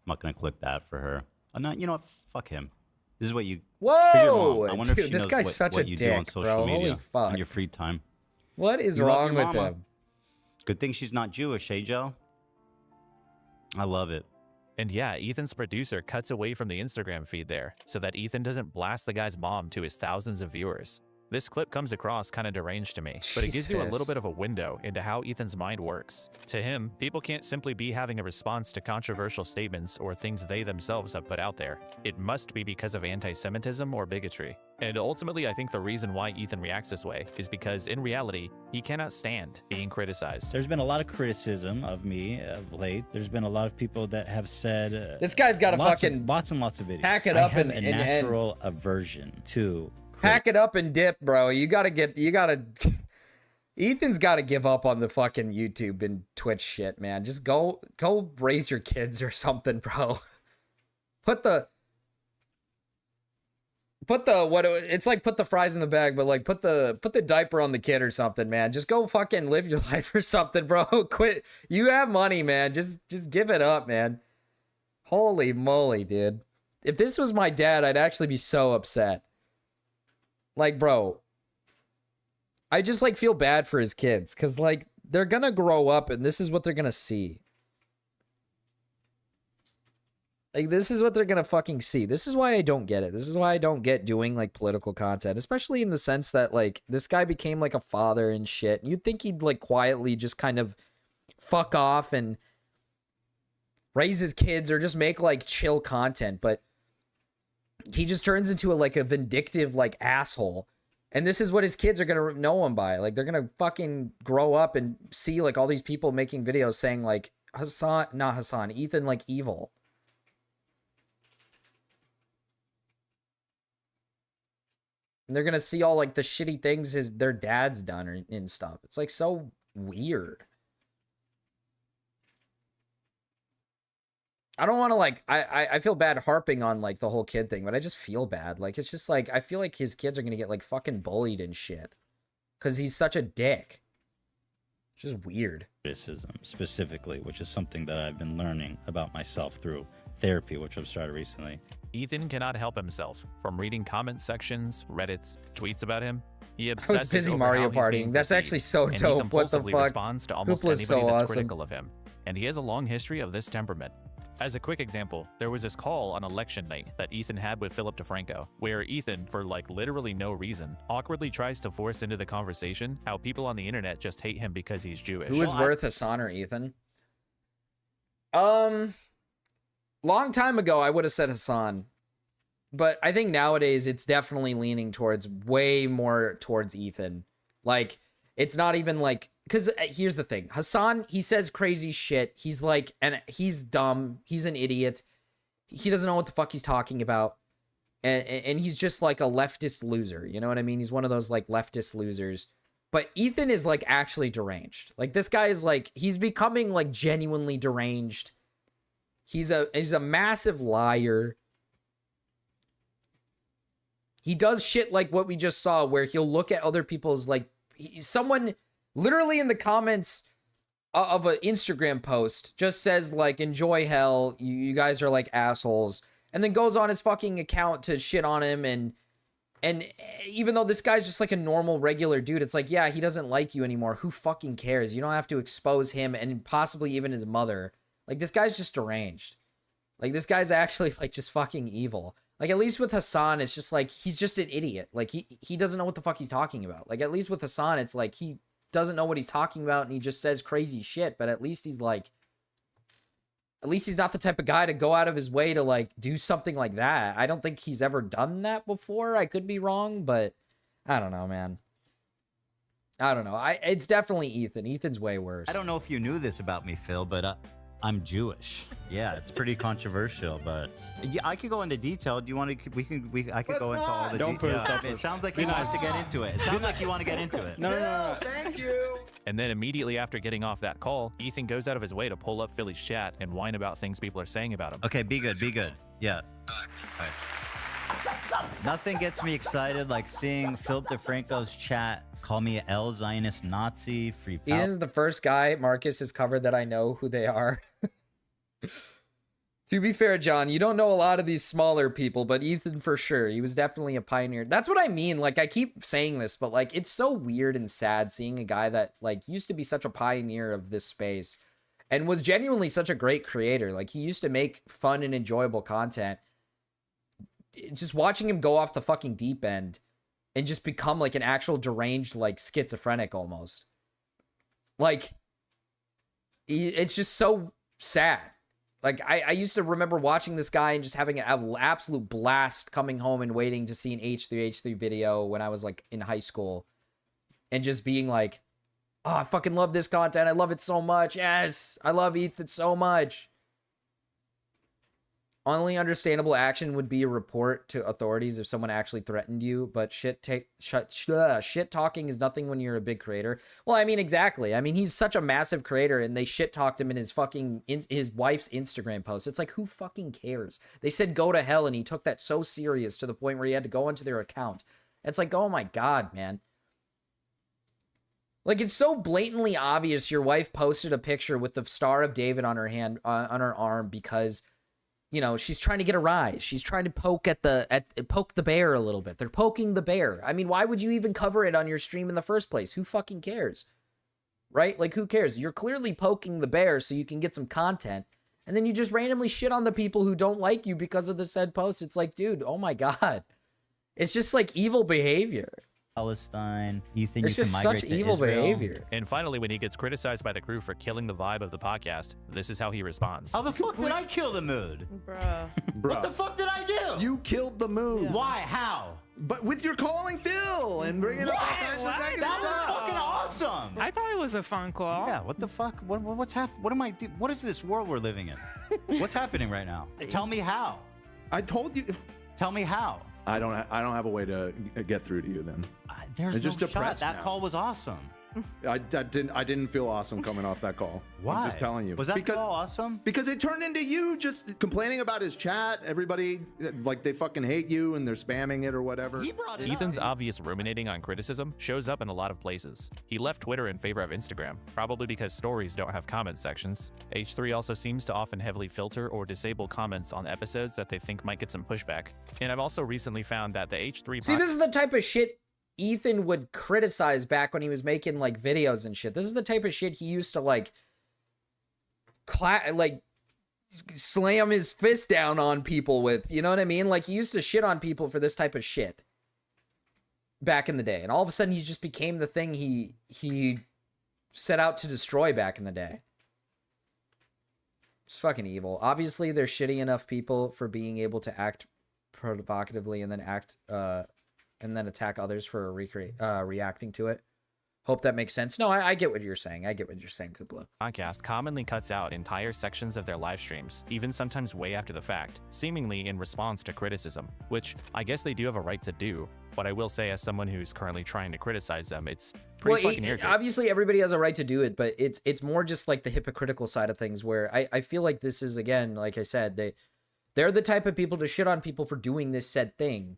not gonna click that for her. No, you know what? Fuck him. This is what you. Whoa, I wonder dude, if she this knows guy's what such a you do on dick, social bro. media Holy fuck. in your free time. What is You love wrong your with mama. him? Good thing she's not Jewish, hey, Joe? I love it. And yeah, Ethan's producer cuts away from the Instagram feed there so that Ethan doesn't blast the guy's mom to his thousands of viewers. This clip comes across kind of deranged to me, but it gives you a little bit of a window into how Ethan's mind works. To him, people can't simply be having a response to controversial statements or things they themselves have put out there. It must be because of anti-Semitism or bigotry. And ultimately, I think the reason why Ethan reacts this way is because in reality, he cannot stand being criticized. There's been a lot of criticism of me of late. There's been a lot of people that have said this guy's got a lots fucking lots and lots of videos. Pack it up I have and a natural aversion to pack it up and dip, bro. Ethan's got to give up on the fucking YouTube and Twitch shit, man. Just go raise your kids or something, bro. Put the it's like put the fries in the bag, but like put the diaper on the kid or something, man. Just go fucking live your life or something, bro. Quit. You have money, man. Just give it up, man. Holy moly, dude. If this was my dad, I'd actually be so upset. Like, bro, I just like feel bad for his kids because like they're gonna grow up and this is what they're gonna see. Like, this is what they're gonna fucking see. This is why I don't get it. This is why I don't get doing like political content, especially in the sense that like this guy became like a father and shit. You'd think he'd like quietly just kind of fuck off and raise his kids or just make like chill content, but he just turns into a vindictive like asshole. And this is what his kids are gonna know him by. Like, they're gonna fucking grow up and see like all these people making videos saying like Ethan like evil. And they're gonna see all like the shitty things their dad's done and stuff. It's like so weird. I don't want to like, I feel bad harping on like the whole kid thing, but I just feel bad. Like, it's just like, I feel like his kids are going to get like fucking bullied and shit. Cause he's such a dick. It's just weird. Criticism specifically, which is something that I've been learning about myself through therapy, which I've started recently. Ethan cannot help himself from reading comment sections, Reddits, tweets about him. He I was obsesses busy over Mario how he's being partying. That's perceived, actually so and dope. he What the compulsively fuck? responds to almost Hoopla's anybody so that's awesome. critical of him. And he has a long history of this temperament. As a quick example, there was this call on election night that Ethan had with Philip DeFranco, where Ethan, for like literally no reason, awkwardly tries to force into the conversation how people on the internet just hate him because he's Jewish. Who is worth Hasan or Ethan? Long time ago, I would have said Hasan. But I think nowadays it's definitely leaning towards way more towards Ethan. Like, it's not even like, because here's the thing. Hasan, he says crazy shit. He's like, and he's dumb. He's an idiot. He doesn't know what the fuck he's talking about. And he's just like a leftist loser. You know what I mean? He's one of those like leftist losers. But Ethan is like actually deranged. Like, this guy is like, he's becoming like genuinely deranged. He's a massive liar. He does shit like what we just saw, where he'll look at other people's like, someone literally in the comments of an Instagram post just says like, enjoy hell, you guys are like assholes, and then goes on his fucking account to shit on him. And even though this guy's just like a normal regular dude, it's like, yeah, he doesn't like you anymore. Who fucking cares? You don't have to expose him and possibly even his mother. Like, this guy's just deranged. Like, this guy's actually like just fucking evil. Like, at least with Hasan, it's just like, he's just an idiot. Like, he doesn't know what the fuck he's talking about. Like, at least with Hasan, it's like, he doesn't know what he's talking about and he just says crazy shit. But at least he's like, at least he's not the type of guy to go out of his way to like do something like that. I don't think he's ever done that before. I could be wrong, but I don't know, man. I don't know. It's definitely Ethan. Ethan's way worse. I don't know if you knew this about me, Phil, but I'm Jewish. Yeah, it's pretty controversial, but yeah, I could go into detail. Do you want to? I could go into all the details. It sounds like you want to get into it. It sounds like you want to get into it. No. Thank you. And then immediately after getting off that call, Ethan goes out of his way to pull up Philly's chat and whine about things people are saying about him. Okay, be good. Yeah. Right. Nothing gets me excited like seeing Philip DeFranco's chat call me L Zionist Nazi, free power. Ethan's the first guy Marcus has covered that I know who they are. To be fair, John, you don't know a lot of these smaller people, but Ethan for sure. He was definitely a pioneer. That's what I mean. Like, I keep saying this, but like, it's so weird and sad seeing a guy that like used to be such a pioneer of this space and was genuinely such a great creator. Like, he used to make fun and enjoyable content. Just watching him go off the fucking deep end and just become like an actual deranged, like schizophrenic almost. Like, it's just so sad. Like, I used to remember watching this guy and just having an absolute blast coming home and waiting to see an H3H3 video when I was, like, in high school. And just being like, oh, I fucking love this content. I love it so much. Yes, I love Ethan so much. Only understandable action would be a report to authorities if someone actually threatened you, but shit talking is nothing when you're a big creator. Well, I mean, exactly. I mean, he's such a massive creator and they shit talked him in his fucking his wife's Instagram post. It's like, who fucking cares? They said go to hell and he took that so serious to the point where he had to go onto their account. It's like, oh my God, man. Like, it's so blatantly obvious your wife posted a picture with the Star of David on her hand, on her arm because, you know, she's trying to get a rise. She's trying to poke poke the bear a little bit. They're poking the bear. I mean, why would you even cover it on your stream in the first place? Who fucking cares? Right? Like, who cares? You're clearly poking the bear so you can get some content. And then you just randomly shit on the people who don't like you because of the said post. It's like, dude, oh my God. It's just like evil behavior. Palestine, Ethan, it's you just can migrate such to evil Israel. behavior. And finally, when he gets criticized by the crew for killing the vibe of the podcast, this is how he responds. How the fuck did I kill the mood? Bruh. What the fuck did I do? You killed the mood. Yeah. Why? How? But with your calling Phil and bringing up all kinds of negative That stuff. was fucking awesome. I thought it was a fun call. Yeah, what the fuck? What's happening? What am I do? What is this world we're living in? What's happening right now? Tell me how. I told you. Tell me how. I don't have a way to get through to you then. There's I'm just no shot. depressed That now. call was awesome. I didn't feel awesome coming off that call. Why? I'm just telling you. Was that call awesome? Because it turned into you just complaining about his chat. Everybody, like, they fucking hate you and they're spamming it or whatever. He brought it Ethan's up. obvious ruminating on criticism shows up in a lot of places. He left Twitter in favor of Instagram, probably because stories don't have comment sections. H3 also seems to often heavily filter or disable comments on episodes that they think might get some pushback. And I've also recently found that the H3 See, this is the type of shit Ethan would criticize back when he was making like videos and shit. This is the type of shit he used to like slam his fist down on people with, you know what I mean? Like, he used to shit on people for this type of shit back in the day. And all of a sudden he just became the thing he set out to destroy back in the day. It's fucking evil. Obviously, they're shitty enough people for being able to act provocatively and then attack others for reacting to it. Hope that makes sense. No, I get what you're saying. I get what you're saying, Kupla. Podcast commonly cuts out entire sections of their live streams, even sometimes way after the fact, seemingly in response to criticism, which I guess they do have a right to do. But I will say, as someone who's currently trying to criticize them, it's pretty fucking irritating. Obviously, everybody has a right to do it, but it's more just like the hypocritical side of things, where I feel like this is, again, like I said, they're the type of people to shit on people for doing this said thing.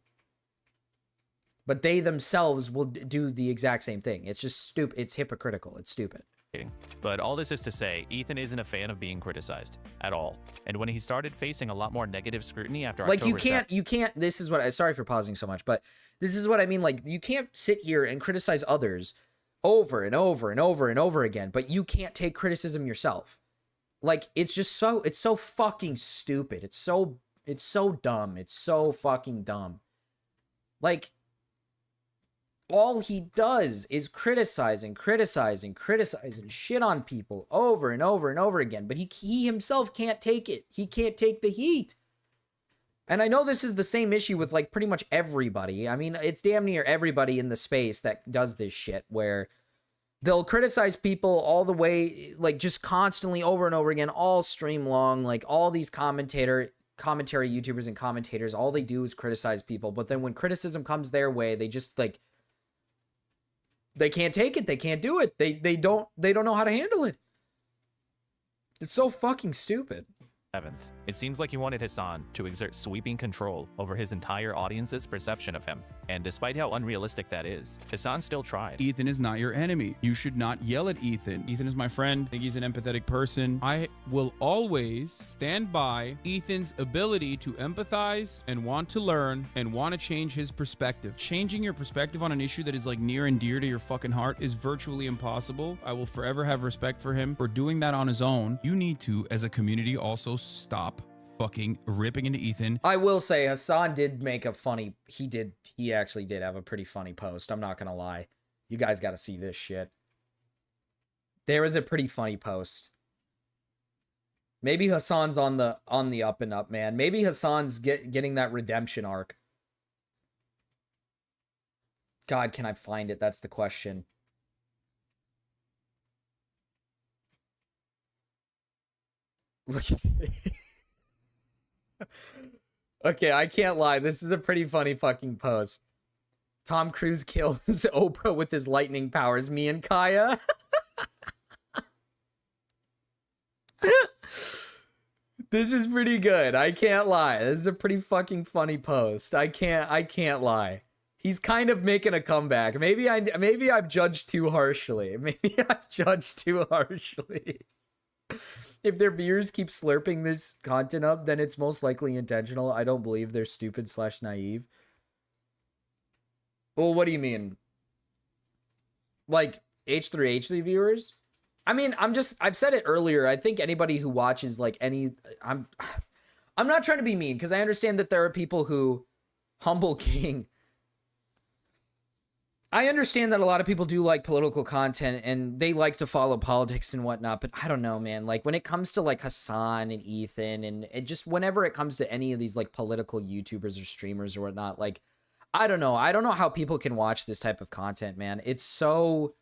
But they themselves will do the exact same thing. It's just stupid. It's hypocritical. It's stupid. But all this is to say, Ethan isn't a fan of being criticized at all. And when he started facing a lot more negative scrutiny after Like, October you can't, this is what sorry for pausing so much, but this is what I mean. Like, you can't sit here and criticize others over and over and over and over again, but you can't take criticism yourself. Like, it's so fucking stupid. It's so dumb. It's so fucking dumb. Like, all he does is criticize and shit on people over and over and over again. But he himself can't take it. He can't take the heat. And I know this is the same issue with like pretty much everybody. I mean, it's damn near everybody in the space that does this shit, where they'll criticize people all the way, like just constantly over and over again, all stream long, like all these commentary YouTubers and commentators, all they do is criticize people. But then when criticism comes their way, they just like, they can't take it. They can't do it. They don't know how to handle it. It's so fucking stupid. 7th, it seems like he wanted Hassan to exert sweeping control over his entire audience's perception of him. And despite how unrealistic that is, Hassan still tried. Ethan is not your enemy. You should not yell at Ethan. Ethan is my friend. I think he's an empathetic person. I will always stand by Ethan's ability to empathize and want to learn and want to change his perspective. Changing your perspective on an issue that is like near and dear to your fucking heart is virtually impossible. I will forever have respect for him for doing that on his own. You need to, as a community, also stop fucking ripping into Ethan. I will say Hassan did make a funny, he actually did have a pretty funny post. I'm not gonna lie. You guys gotta see this shit. There was a pretty funny post. Maybe Hassan's on the up and up, man. Maybe Hassan's getting that redemption arc. God, can I find it? That's the question. Look. Okay, I can't lie. This is a pretty funny fucking post. Tom Cruise kills Oprah with his lightning powers. Me and Kaya. This is pretty good. I can't lie. This is a pretty fucking funny post. I can't lie. He's kind of making a comeback. Maybe I've judged too harshly. Maybe I've judged too harshly. If their viewers keep slurping this content up, then it's most likely intentional. I don't believe they're stupid/naive. Well, what do you mean? Like H3H3 viewers? I mean, I've said it earlier. I think anybody who watches like I'm not trying to be mean because I understand that there are people who Humble King. I understand that a lot of people do like political content and they like to follow politics and whatnot, but I don't know, man. Like when it comes to like Hassan and Ethan and just whenever it comes to any of these like political YouTubers or streamers or whatnot, like, I don't know. I don't know how people can watch this type of content, man. It's so...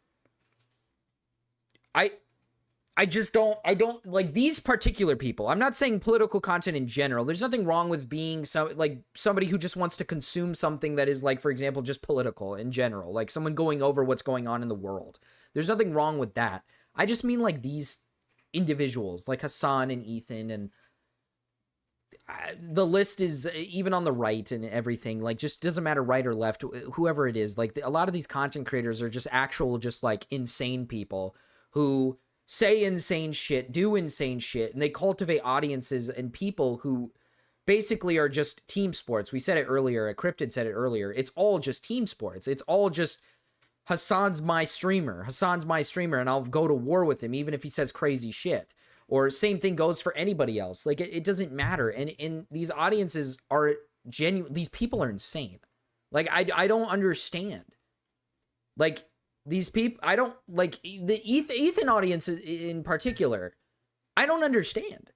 I don't like these particular people. I'm not saying political content in general. There's nothing wrong with being somebody who just wants to consume something that is like, for example, just political in general, like someone going over what's going on in the world. There's nothing wrong with that. I just mean like these individuals like Hassan and Ethan, and the list is even on the right and everything, like just doesn't matter right or left, whoever it is. Like a lot of these content creators are just just like insane people who say insane shit, do insane shit, and they cultivate audiences and people who basically are just team sports. We said it earlier, Cryptid said it earlier, it's all just team sports. It's all just Hassan's my streamer, and I'll go to war with him even if he says crazy shit. Or same thing goes for anybody else. Like it doesn't matter. And these audiences are genuine. These people are insane. Like I don't understand. Like these people, I don't like the Ethan audience in particular. I don't understand.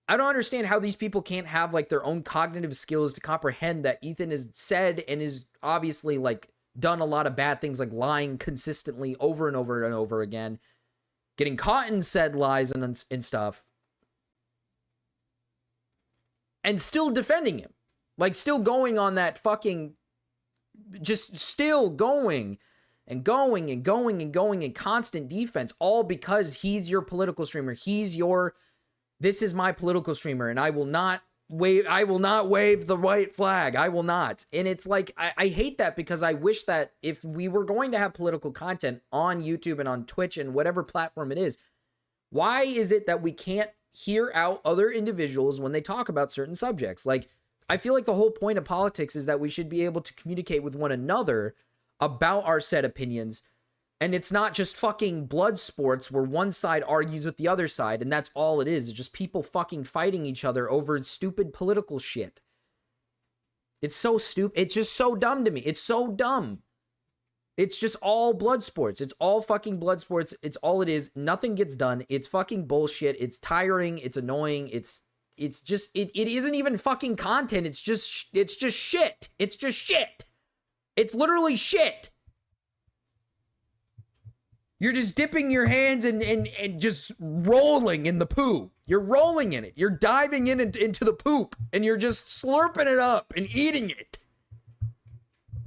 I don't understand how these people can't have like their own cognitive skills to comprehend that Ethan has said and is obviously like done a lot of bad things, like lying consistently over and over and over again, getting caught in said lies and stuff, and still defending him, like still going on that fucking, just still going and going and going and going in constant defense, all because he's your political streamer. This is my political streamer, and I will not wave the white flag. I will not. And it's like, I hate that, because I wish that if we were going to have political content on YouTube and on Twitch and whatever platform it is, why is it that we can't hear out other individuals when they talk about certain subjects? Like, I feel like the whole point of politics is that we should be able to communicate with one another about our said opinions, and it's not just fucking blood sports where one side argues with the other side and that's all it is. It's just people fucking fighting each other over stupid political shit. It's so stupid. It's just so dumb to me. It's so dumb. It's just all blood sports. It's all fucking blood sports. It's all it is. Nothing gets done. It's fucking bullshit. It's tiring. It's annoying. It's just, it isn't even fucking content. It's just shit. It's just shit. It's literally shit. You're just dipping your hands and just rolling in the poo. You're rolling in it. You're diving into the poop, and you're just slurping it up and eating it.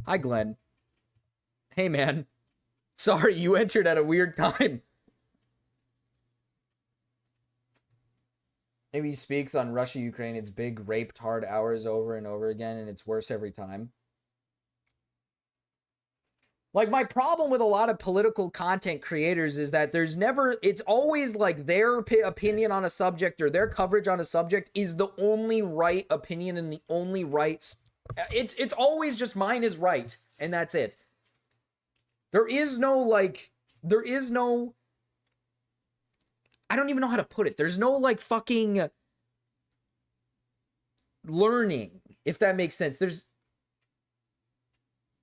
Hi, Glenn. Hey, man. Sorry, you entered at a weird time. Maybe he speaks on Russia, Ukraine. It's big raped hard hours over and over again, and it's worse every time. Like, my problem with a lot of political content creators is that there's never, it's always like their opinion on a subject or their coverage on a subject is the only right opinion and the only right. It's always just mine is right, and that's it. There is no, like, there is no, I don't even know how to put it. There's no, like, fucking learning, if that makes sense. There's,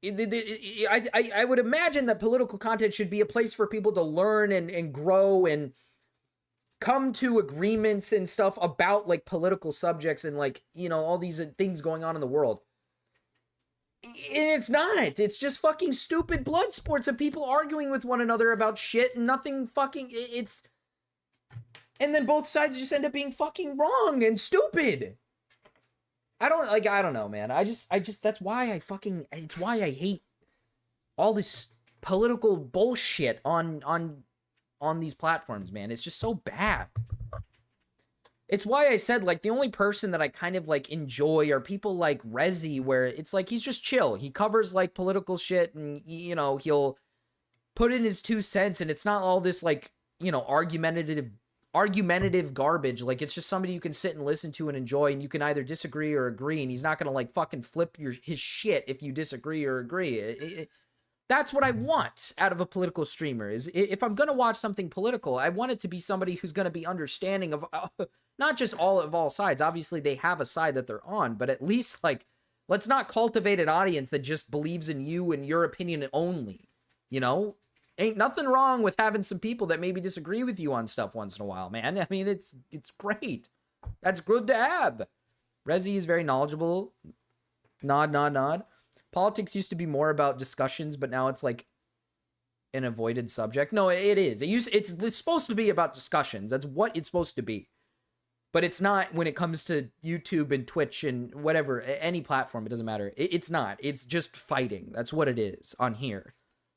I would imagine that political content should be a place for people to learn and grow and come to agreements and stuff about, like, political subjects and, like, you know, all these things going on in the world. And it's not. It's just fucking stupid blood sports of people arguing with one another about shit and nothing fucking, it's, and then both sides just end up being fucking wrong and stupid. I don't know, man. I just, that's why it's why I hate all this political bullshit on these platforms, man. It's just so bad. It's why I said, like, the only person that I kind of, like, enjoy are people like Rezi, where it's like, he's just chill. He covers, like, political shit and, you know, he'll put in his 2 cents and it's not all this, like, you know, argumentative garbage. Like, it's just somebody you can sit and listen to and enjoy, and you can either disagree or agree, and he's not gonna, like, fucking flip his shit if you disagree or agree. That's what I want out of a political streamer, is if I'm gonna watch something political, I want it to be somebody who's gonna be understanding of not just all sides. Obviously they have a side that they're on, but at least, like, let's not cultivate an audience that just believes in you and your opinion only, you know? Ain't nothing wrong with having some people that maybe disagree with you on stuff once in a while, man. I mean, it's great. That's good to have. Rezi is very knowledgeable. Nod, nod, nod. Politics used to be more about discussions, but now it's like an avoided subject. No, it is. It's supposed to be about discussions. That's what it's supposed to be. But it's not when it comes to YouTube and Twitch and whatever, any platform. It doesn't matter. It's not. It's just fighting. That's what it is on here,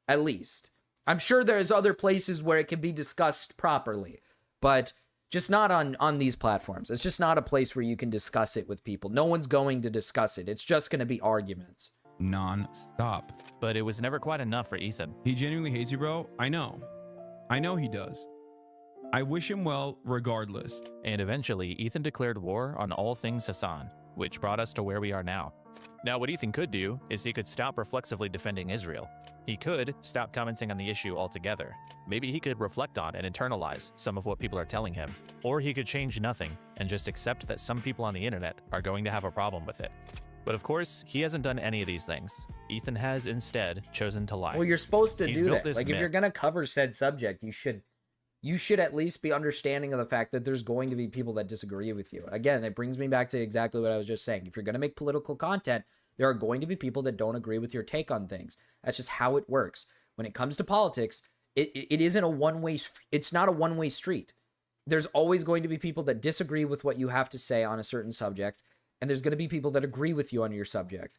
at least. I'm sure there's other places where it can be discussed properly, but just not on these platforms. It's just not a place where you can discuss it with people. No one's going to discuss it. It's just going to be arguments. Non-stop. But it was never quite enough for Ethan. He genuinely hates you, bro. I know. I know he does. I wish him well regardless. And eventually, Ethan declared war on all things Hasan, which brought us to where we are now. Now, what Ethan could do is he could stop reflexively defending Israel. He could stop commenting on the issue altogether. Maybe he could reflect on and internalize some of what people are telling him. Or he could change nothing and just accept that some people on the internet are going to have a problem with it. But of course, he hasn't done any of these things. Ethan has instead chosen to lie. Well, you're supposed to do that. Like, if you're going to cover said subject, you should at least be understanding of the fact that there's going to be people that disagree with you. Again, it brings me back to exactly what I was just saying. If you're going to make political content, there are going to be people that don't agree with your take on things. That's just how it works. When it comes to politics, it isn't a one-way, it's not a one-way street. There's always going to be people that disagree with what you have to say on a certain subject, and there's going to be people that agree with you on your subject.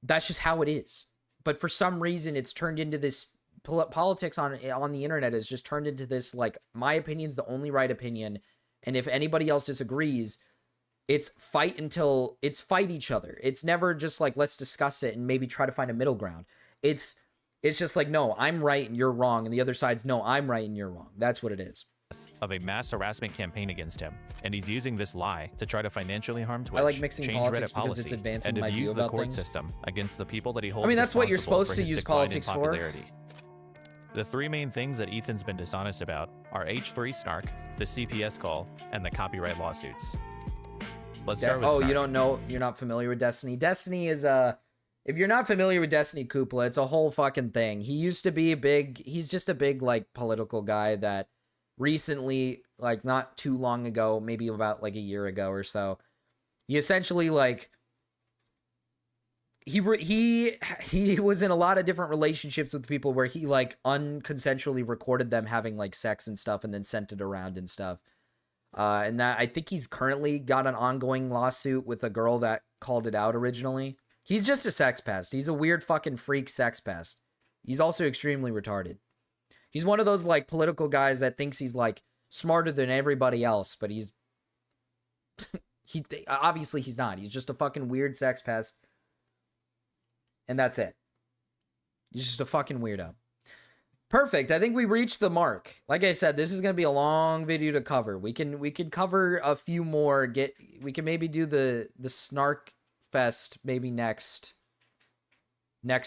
That's just how it is. But for some reason, it's turned into this, politics on the internet has just turned into this, like, my opinion's the only right opinion, and if anybody else disagrees, it's fight each other. It's never just like, let's discuss it and maybe try to find a middle ground. It's just like, no, I'm right and you're wrong, and the other side's, no, I'm right and you're wrong. That's what it is. Of a mass harassment campaign against him, and he's using this lie to try to financially harm Twitch, I like mixing change politics Reddit because policy, it's advancing and my view abuse the about court things. system against the people that he holds. I mean, that's what you're responsible supposed for to his use decline in politics for. popularity. The 3 main things that Ethan's been dishonest about are H3 snark, the CPS call, and the copyright lawsuits. Let's start with snark. You don't know, you're not familiar with Destiny. Destiny is if you're not familiar with Destiny Kupla, it's a whole fucking thing. He used to be he's just a big, like, political guy that recently, like, not too long ago, maybe about like a year ago or so, he essentially, like, he was in a lot of different relationships with people where he, like, unconsensually recorded them having, like, sex and stuff and then sent it around and stuff. And that, I think he's currently got an ongoing lawsuit with a girl that called it out originally. He's just a sex pest. He's a weird fucking freak sex pest. He's also extremely retarded. He's one of those, like, political guys that thinks he's, like, smarter than everybody else, but he's Obviously he's not. He's just a fucking weird sex pest. And that's it. He's just a fucking weirdo. Perfect. I think we reached the mark. Like I said, this is going to be a long video to cover. We can cover a few more. We can maybe do the snark fest maybe next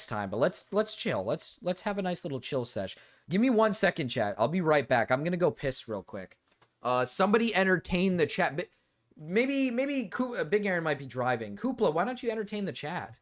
time. But let's chill. Let's have a nice little chill sesh. Give me 1 second, chat. I'll be right back. I'm going to go piss real quick. Somebody entertain the chat. Maybe Big Aaron might be driving. Koopla, why don't you entertain the chat?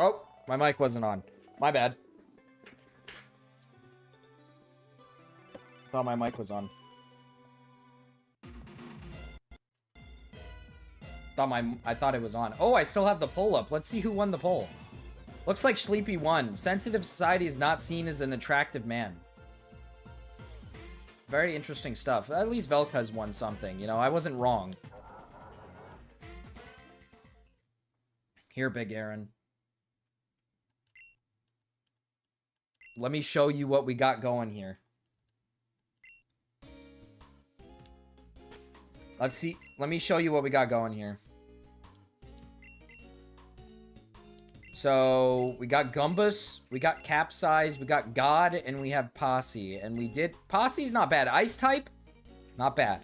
Oh, my mic wasn't on. My bad. Thought my mic was on. I thought it was on. Oh, I still have the poll up. Let's see who won the poll. Looks like Sleepy won. Sensitive society is not seen as an attractive man. Very interesting stuff. At least Velka's won something. You know, I wasn't wrong. Here, Big Aaron. Let me show you what we got going here. Let's see. Let me show you what we got going here. So, we got Gumbus, we got Capsize, we got God, and we have Posse. And we did... Posse's not bad. Ice type? Not bad.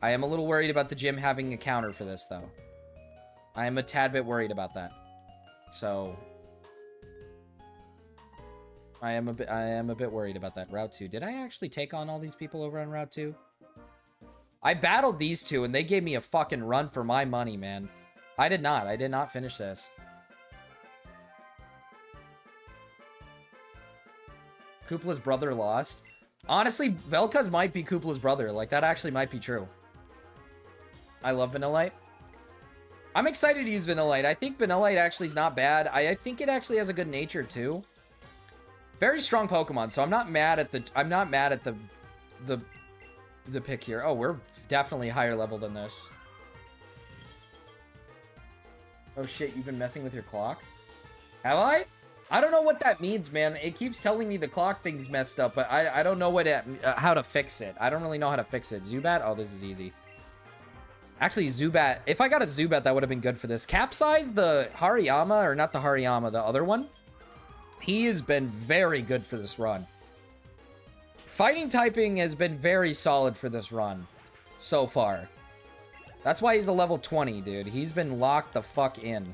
I am a little worried about the gym having a counter for this, though. I am a tad bit worried about that. So... I am a bit worried about that. Route 2. Did I actually take on all these people over on Route 2? I battled these two, and they gave me a fucking run for my money, man. I did not. I did not finish this. Koopla's brother lost. Honestly, Velka's might be Koopla's brother. Like, that actually might be true. I love Vanillite. I'm excited to use Vanillite. I think Vanillite actually is not bad. I think it actually has a good nature, too. Very strong Pokemon, so I'm not mad at the pick here. Oh, we're definitely higher level than this. Oh shit, you've been messing with your clock? Have I? I don't know what that means, man. It keeps telling me the clock thing's messed up, but I don't know what how to fix it. I don't really know how to fix it. Zubat? Oh, this is easy. Actually, Zubat. If I got a Zubat, that would have been good for this. Capsize, the Hariyama, or not the Hariyama, the other one. He has been very good for this run. Fighting typing has been very solid for this run so far. That's why he's a level 20, dude. He's been locked the fuck in.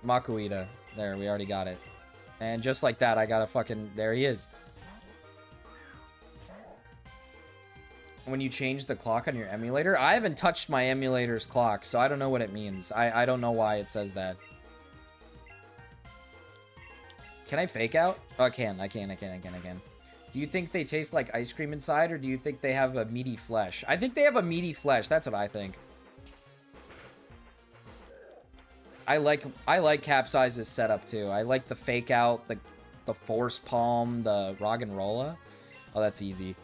Makuita. There, we already got it. And just like that, I got a fucking... There he is. When you change the clock on your emulator? I haven't touched my emulator's clock, so I don't know what it means. I don't know why it says that. Can I fake out? Oh, I can. Do you think they taste like ice cream inside, or do you think they have a meaty flesh? I think they have a meaty flesh. That's what I think. I like Capsize's setup too. I like the fake out, the force palm, the Roggenrola. Oh, that's easy.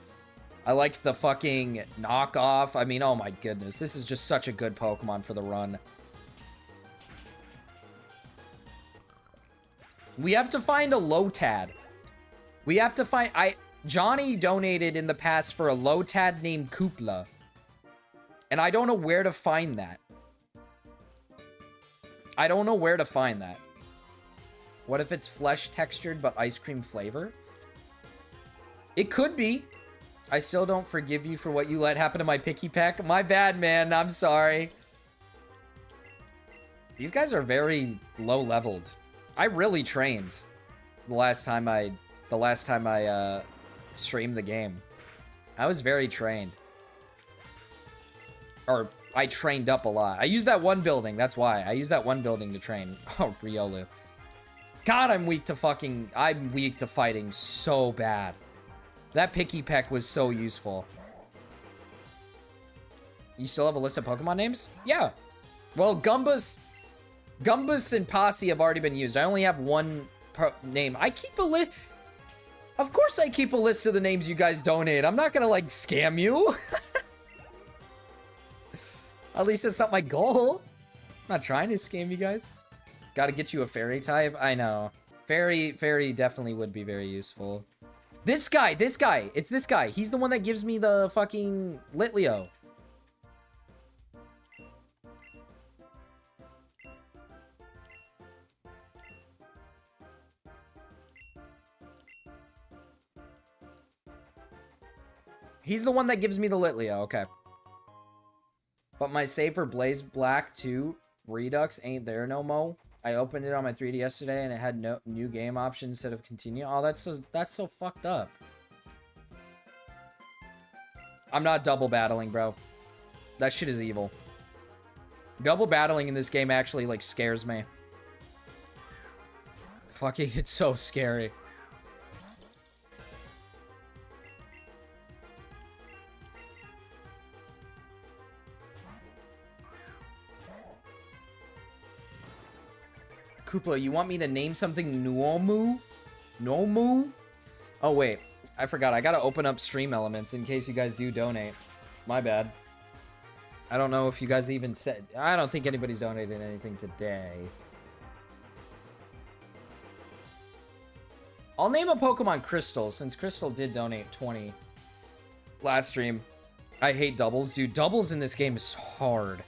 I liked the fucking knockoff. I mean, oh my goodness. This is just such a good Pokemon for the run. We have to find a Lotad. We have to find... Johnny donated in the past for a Lotad named Koopla. And I don't know where to find that. I don't know where to find that. What if it's flesh textured but ice cream flavor? It could be. I still don't forgive you for what you let happen to my picky peck. My bad, man. I'm sorry. These guys are very low leveled. I really trained the last time I streamed the game. I was very trained. Or I trained up a lot. I used that one building. That's why. I used that one building to train. Oh, Riolu. God, I'm weak to fighting so bad. That picky peck was so useful. You still have a list of Pokemon names? Yeah. Well, Gumbus and Posse have already been used. I only have one name. I keep a list. Of course I keep a list of the names you guys donate. I'm not gonna, like, scam you. At least that's not my goal. I'm not trying to scam you guys. Gotta get you a fairy type. I know. Fairy definitely would be very useful. This guy. It's this guy. He's the one that gives me the fucking Litleo. He's the one that gives me the Litleo. Okay. But my save for Blaze Black 2 Redux ain't there no mo. I opened it on my 3DS yesterday and it had no new game option instead of continue. Oh, that's so fucked up. I'm not double battling, bro. That shit is evil. Double battling in this game actually, like, scares me. Fucking, it's so scary. Koopa, you want me to name something Nuomu? Nomu? Oh, wait. I forgot. I gotta open up stream elements in case you guys do donate. My bad. I don't know if you guys even said... I don't think anybody's donated anything today. I'll name a Pokemon Crystal, since Crystal did donate 20 last stream. I hate doubles. Dude, doubles in this game is hard.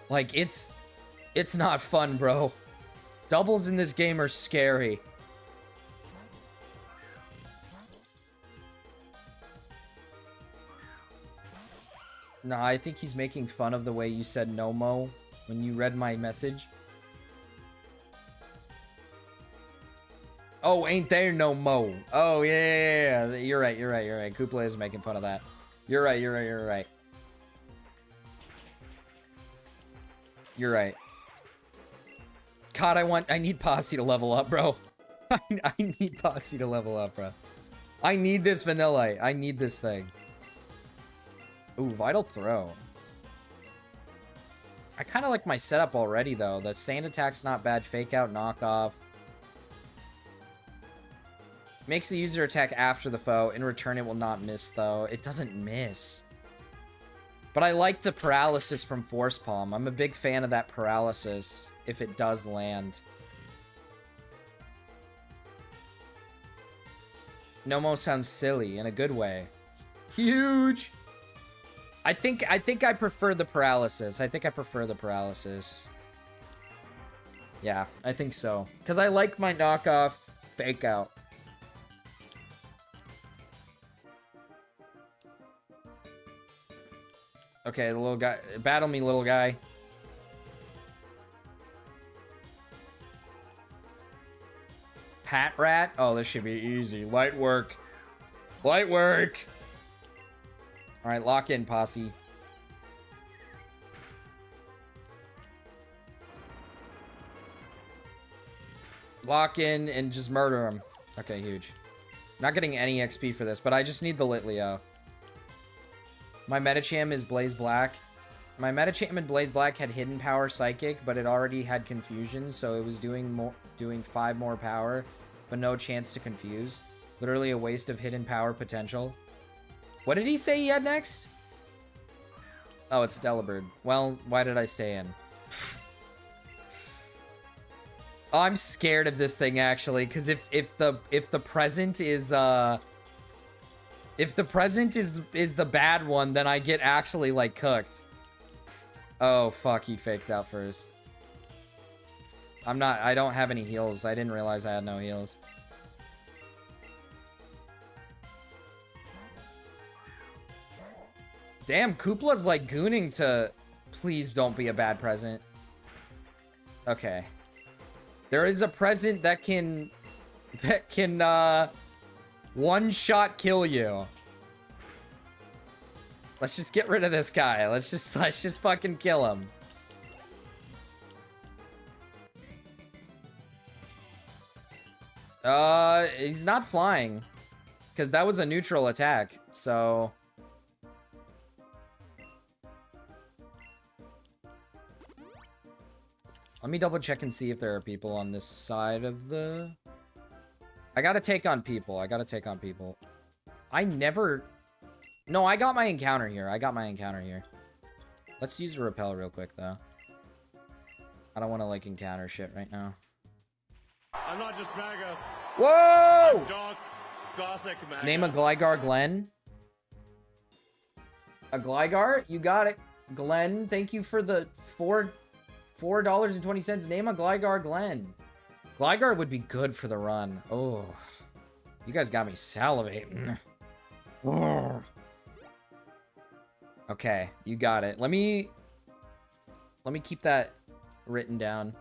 Like, it's not fun, bro. Doubles in this game are scary. Nah, I think he's making fun of the way you said Nomo when you read my message. Oh, ain't there no mo? Oh, yeah. You're right. Koopla is making fun of that. You're right. You're right. God, I need Posse to level up, bro. I need Posse to level up, bro. I need this Vanillite. I need this thing. Ooh, Vital Throw. I kind of like my setup already, though. The Sand Attack's not bad. Fake Out, Knockoff. Makes the user attack after the foe. In return, it will not miss, though. It doesn't miss. But I like the paralysis from Force Palm. I'm a big fan of that paralysis if it does land. Nomo sounds silly in a good way. Huge! I think I prefer the paralysis. Yeah, I think so. Because I like my knockoff Fake Out. Okay, the little guy. Battle me, little guy. Pat Rat? Oh, this should be easy. Light work. Light work! Alright, lock in, Posse. Lock in and just murder him. Okay, huge. Not getting any XP for this, but I just need the Litleo. My Medicham is Blaze Black. My Metachapman Blaze Black had hidden power psychic, but it already had confusion, so it was doing 5 more power, but no chance to confuse. Literally a waste of hidden power potential. What did he say he had next? Oh, it's Delibird. Well, why did I stay in? Oh, I'm scared of this thing actually, because if the present is the bad one, then I get actually like cooked. Oh fuck, he faked out first. I don't have any heals. I didn't realize I had no heals. Damn, Kupla's like gooning to please don't be a bad present. Okay. There is a present that can one-shot kill you. Let's just get rid of this guy. Let's just fucking kill him. He's not flying because that was a neutral attack. So let me double check and see if there are people on this side of the... I gotta take on people. No, I got my encounter here. Let's use the repel real quick, though. I don't want to, like, encounter shit right now. I'm not just MAGA. Whoa! I'm dark, gothic MAGA. Name a Gligar Glenn. A Gligar? You got it. Glenn, thank you for the $4.20. Name a Gligar Glenn. Gligar would be good for the run. Oh, you guys got me salivating. Oh. Okay, you got it. Let me keep that written down.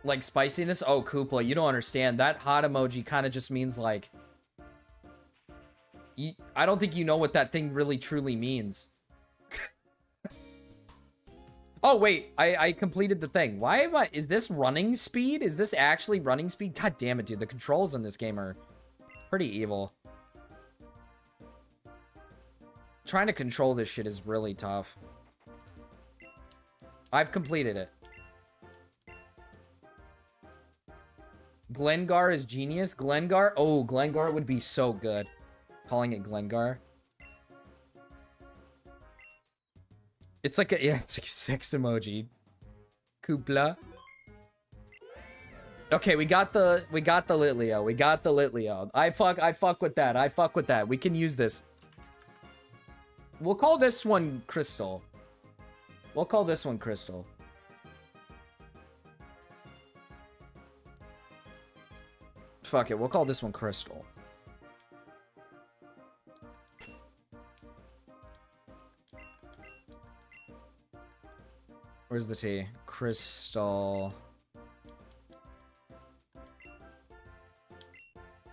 Like spiciness? Oh, Koopa, you don't understand. That hot emoji kind of just means like... I don't think you know what that thing really truly means. Oh, wait. I completed the thing. Why am I... Is this running speed? Is this actually running speed? God damn it, dude. The controls in this game are pretty evil. Trying to control this shit is really tough. I've completed it. Glengar is genius. Glengar? Oh, Glengar would be so good. Calling it Glengar. It's like a, yeah, it's like a sex emoji. Koopla. Okay, we got the Litleo. I fuck with that. We can use this. We'll call this one Crystal. Fuck it, we'll call this one Crystal. Where's the T? Crystal.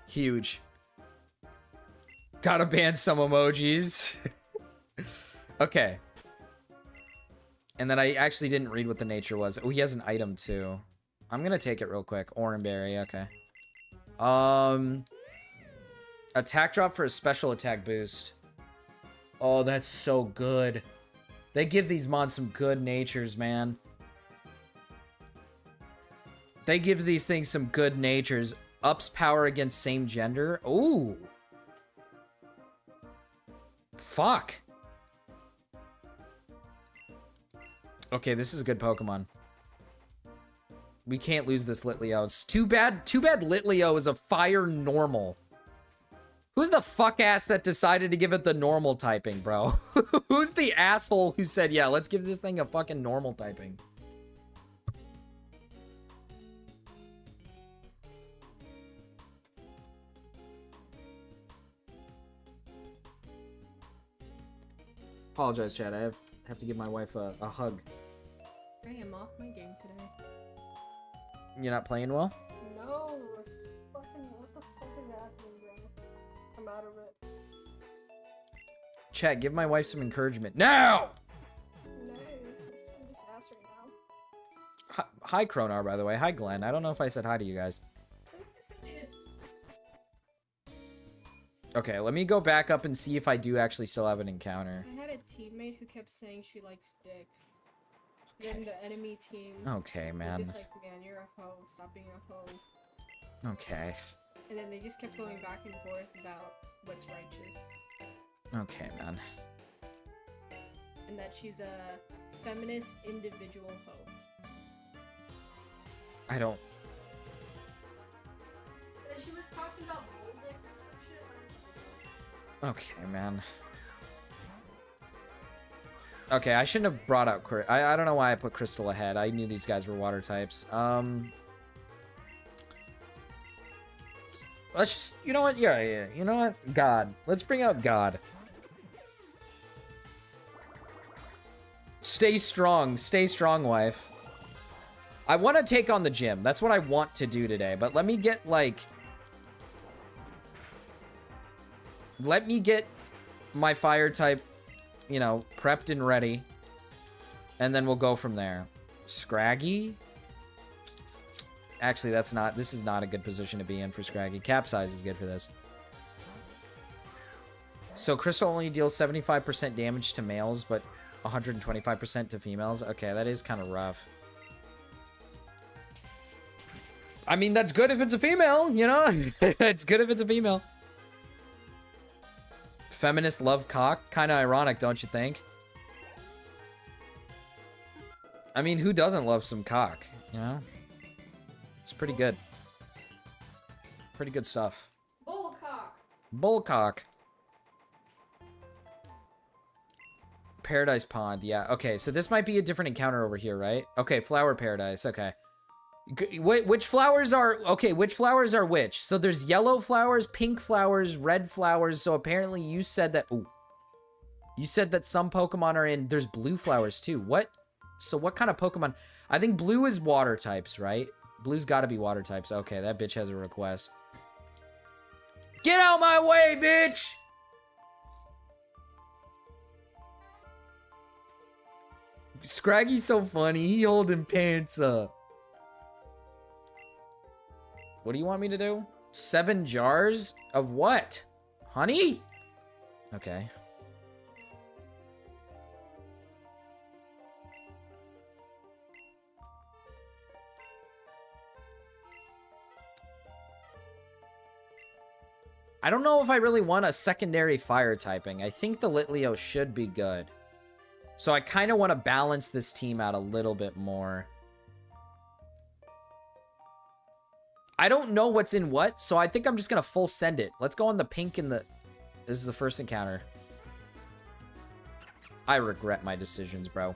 Huge. Gotta ban some emojis. Okay. And then I actually didn't read what the nature was. Oh, he has an item too. I'm gonna take it real quick. Oranberry, okay. Attack drop for a special attack boost. Oh, that's so good. They give these mons some good natures, man. They give these things some good natures. Ups power against same gender. Ooh. Fuck. Okay, this is a good Pokemon. We can't lose this Litleo. It's too bad Litleo is a fire normal. Who's the fuck ass that decided to give it the normal typing, bro? Who's the asshole who said, yeah, let's give this thing a fucking normal typing? Apologize, Chad. I have to give my wife a hug. I am off my game today. You're not playing well? No, it's fucking, what the fuck is happening, bro? I'm out of it. Chat, give my wife some encouragement. Now! No, I'm just ass right now. Hi, Kronar, by the way. Hi, Glenn. I don't know if I said hi to you guys. Okay, let me go back up and see if I do actually still have an encounter. I had a teammate who kept saying she likes dick. Then the enemy team Okay, man. was just like, man, you're a hoe. Stop being a hoe. Okay. And then they just kept going back and forth about what's righteous. Okay, man. And that she's a feminist individual hoe. I don't... And then she was talking about bull dick or some shit. Okay, man. Okay, I shouldn't have brought out... I don't know why I put Crystal ahead. I knew these guys were water types. Let's just... You know what? Yeah. You know what? God. Let's bring out God. Stay strong. Stay strong, wife. I want to take on the gym. That's what I want to do today. But let me get, like... Let me get my fire type, you know, prepped and ready. And then we'll go from there. Scraggy? Actually, that's not... This is not a good position to be in for Scraggy. Capsize is good for this. So Crystal only deals 75% damage to males, but 125% to females. Okay, that is kind of rough. I mean, that's good if it's a female, you know? It's good if it's a female. Feminists love cock? Kind of ironic, don't you think? I mean, who doesn't love some cock, you know? It's pretty good. Pretty good stuff. Bullcock. Bullcock. Paradise Pond, yeah. Okay, so this might be a different encounter over here, right? Okay, Flower Paradise, okay. Wait, which flowers are... Okay, which flowers are which? So there's yellow flowers, pink flowers, red flowers. So apparently you said that... Ooh. You said that some Pokemon are in... There's blue flowers too. What? So what kind of Pokemon? I think blue is water types, right? Blue's gotta be water types. Okay, that bitch has a request. Get out my way, bitch! Scraggy's so funny. He holding pants up. What do you want me to do? 7 jars of what? Honey? Okay. I don't know if I really want a secondary fire typing. I think the Litleo should be good. So I kind of want to balance this team out a little bit more. I don't know what's in what, so I think I'm just going to full send it. Let's go on the pink and the... This is the first encounter. I regret my decisions, bro.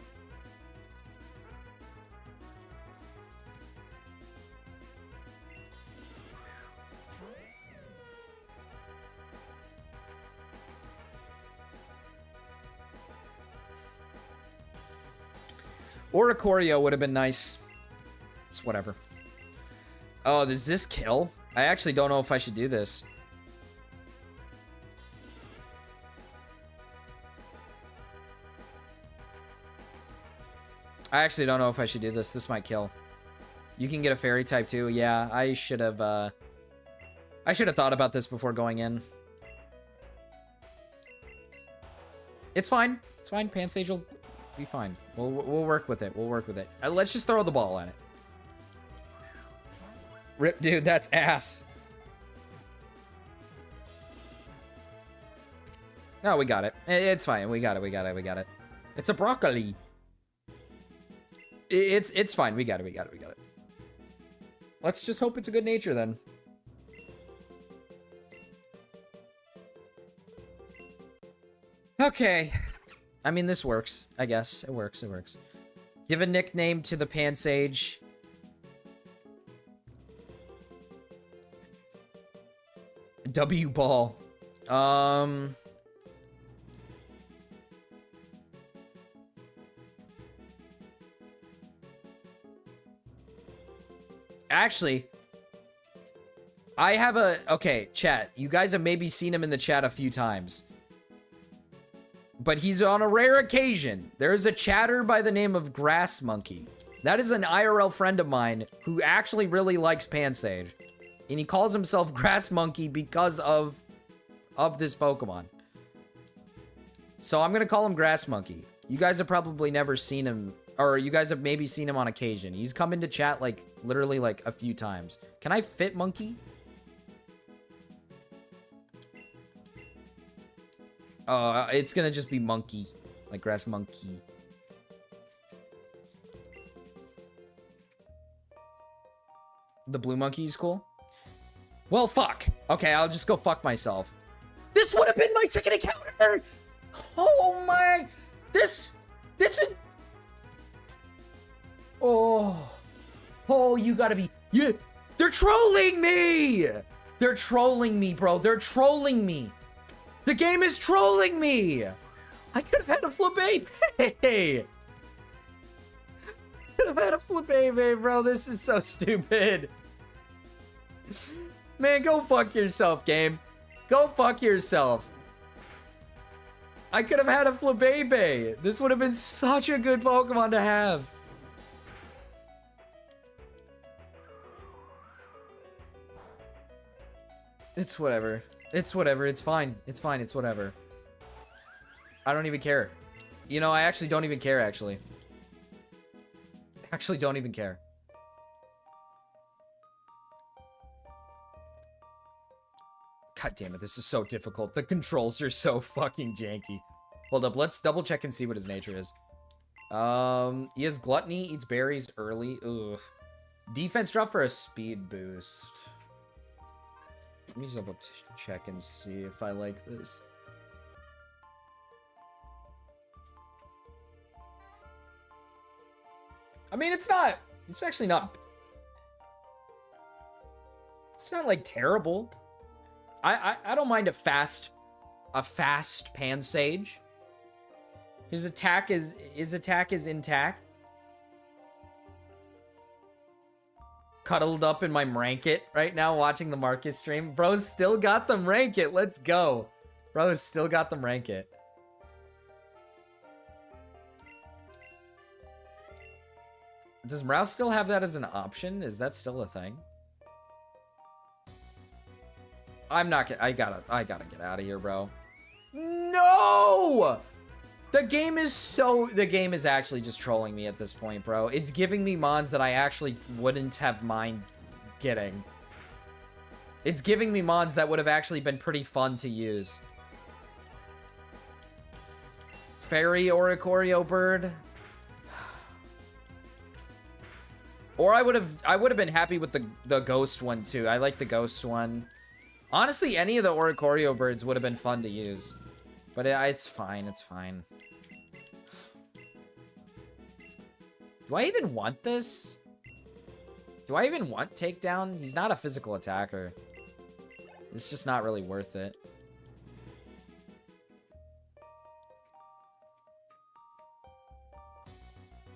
Oricorio would have been nice. It's whatever. Oh, does this kill? I actually don't know if I should do this. I actually don't know if I should do this. This might kill. You can get a fairy type too. Yeah, I should have thought about this before going in. It's fine. It's fine. Pansage will be fine. We'll work with it. We'll work with it. Let's just throw the ball at it. Rip, dude, that's ass. No, we got it. It's fine. We got it. We got it. We got it. It's a broccoli. It's fine. We got it. We got it. We got it. Let's just hope it's a good nature then. Okay. I mean, this works. I guess it works. It works. Give a nickname to the Pansage. W ball. Actually, I have a... Okay, chat. You guys have maybe seen him in the chat a few times. But he's on a rare occasion. There is a chatter by the name of Grass Monkey. That is an IRL friend of mine who actually really likes Pansage. And he calls himself Grass Monkey because of of this Pokemon. So I'm going to call him Grass Monkey. You guys have probably never seen him, or you guys have maybe seen him on occasion. He's come into chat like literally like a few times. Can I fit Monkey? It's going to just be Monkey, like Grass Monkey. The blue monkey is cool. Well, fuck. Okay, I'll just go fuck myself. This would have been my second encounter. Oh my. This is. Oh, you gotta be. Yeah, they're trolling me. They're trolling me, bro. They're trolling me. The game is trolling me. I could have had a Flabébé. Could have had a Flabébé, bro. This is so stupid. Man, go fuck yourself, game. Go fuck yourself. I could have had a Flabébé. This would have been such a good Pokemon to have. It's whatever. It's whatever. It's fine. It's fine. It's whatever. I don't even care. You know, I actually don't even care, actually. Actually don't even care. God damn it, this is so difficult. The controls are so fucking janky. Hold up, let's double check and see what his nature is. He has gluttony, eats berries early. Ugh. Defense drop for a speed boost. Let me double check and see if I like this. I mean, it's actually not, it's not like terrible. I don't mind a fast Pansage. His attack is intact. Cuddled up in my Rankit right now watching the Marcus stream. Bro's still got them Rankit. Let's go. Bro's still got them Rankit. Does Mouse still have that as an option? Is that still a thing? I'm not gonna, I gotta get out of here, bro. No! The game is actually just trolling me at this point, bro. It's giving me mons that I actually wouldn't have mind getting. It's giving me mons that would have actually been pretty fun to use. Fairy Oricorio Bird. Or I would have been happy with the ghost one too. I like the ghost one. Honestly, any of the Oricorio birds would have been fun to use. But it's fine, it's fine. Do I even want this? Do I even want takedown? He's not a physical attacker. It's just not really worth it.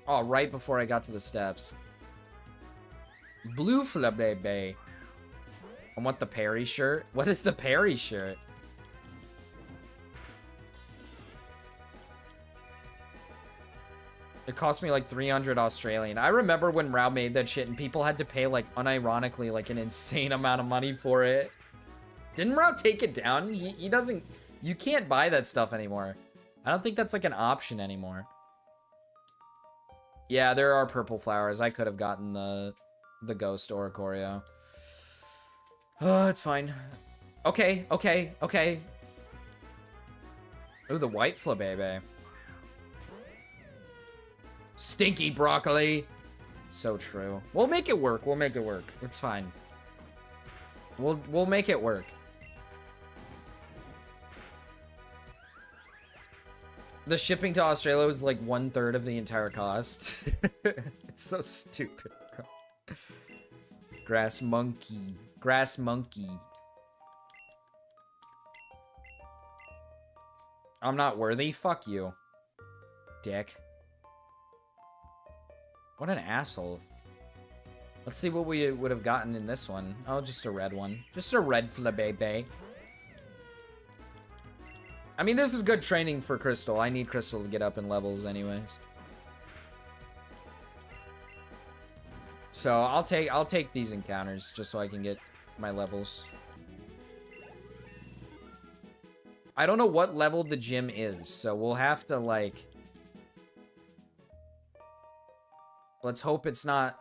Oh, right before I got to the steps. Blue Flabébé. I want the Perry shirt. What is the Perry shirt? It cost me like 300 Australian. I remember when Rao made that shit and people had to pay like unironically like an insane amount of money for it. Didn't Rao take it down? He doesn't, you can't buy that stuff anymore. I don't think that's like an option anymore. Yeah, there are purple flowers. I could have gotten the ghost Oricorio. Oh, it's fine. Okay. Ooh, the white Flabébé. Stinky broccoli. So true. We'll make it work. We'll make it work. It's fine. We'll make it work. The shipping to Australia was like 1/3 of the entire cost. It's so stupid, bro. Grass monkey. Grass monkey. I'm not worthy? Fuck you, dick. What an asshole. Let's see what we would have gotten in this one. Oh, just a red one. Just a red Flabébé. I mean, this is good training for Crystal. I need Crystal to get up in levels anyways. So I'll take these encounters just so I can get my levels. I don't know what level the gym is, so we'll have to, like... Let's hope it's not...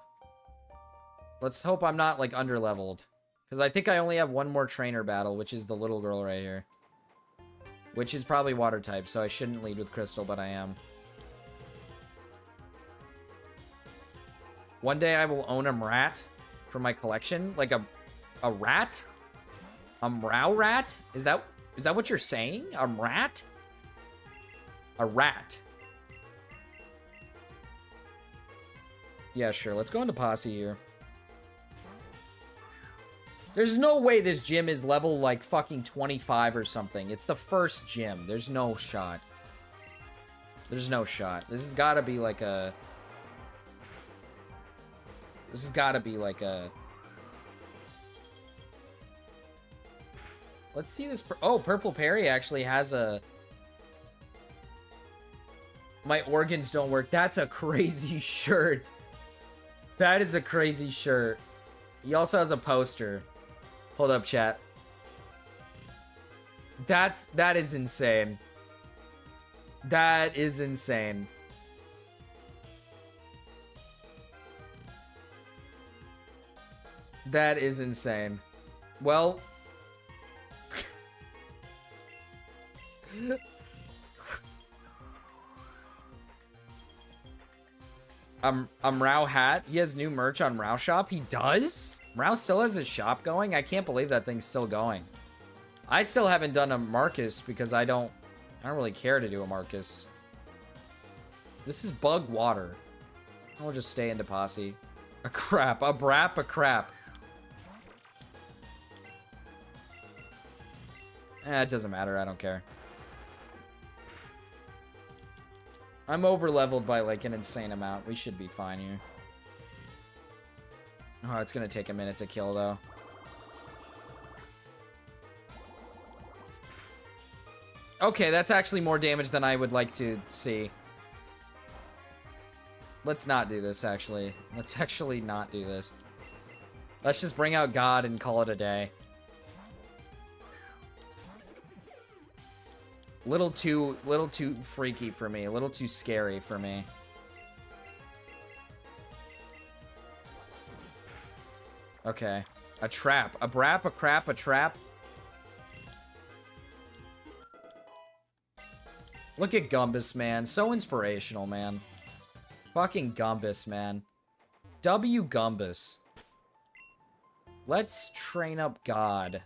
Let's hope I'm not, like, under-leveled. Because I think I only have one more trainer battle, which is the little girl right here. Which is probably water type, so I shouldn't lead with Crystal, but I am. One day I will own a rat for my collection. Like a rat? A Mrow rat? Is that what you're saying? A rat? A rat. Yeah, sure. Let's go into Posse here. There's no way this gym is level, like, fucking 25 or something. It's the first gym. There's no shot. There's no shot. This has got to be, like, a... This has got to be, like, a... Let's see this... Oh, Purple Perry actually has a... My organs don't work. That's a crazy shirt. That is a crazy shirt. He also has a poster. Hold up, chat. That is insane. That is insane. That is insane. Well... Mrow hat. He has new merch on Mrow shop. He does? Mrow still has his shop going? I can't believe that thing's still going. I still haven't done a Marcus because I don't really care to do a Marcus. This is bug water. I'll just stay into Posse. A crap. A brap. A crap. It doesn't matter. I don't care. I'm over-leveled by, like, an insane amount. We should be fine here. Oh, it's gonna take a minute to kill, though. Okay, that's actually more damage than I would like to see. Let's not do this, actually. Let's actually not do this. Let's just bring out God and call it a day. Little too freaky for me. A little too scary for me. Okay. A trap. A brap, a crap, a trap. Look at Gumbus, man. So inspirational, man. Fucking Gumbus, man. W Gumbus. Let's train up God.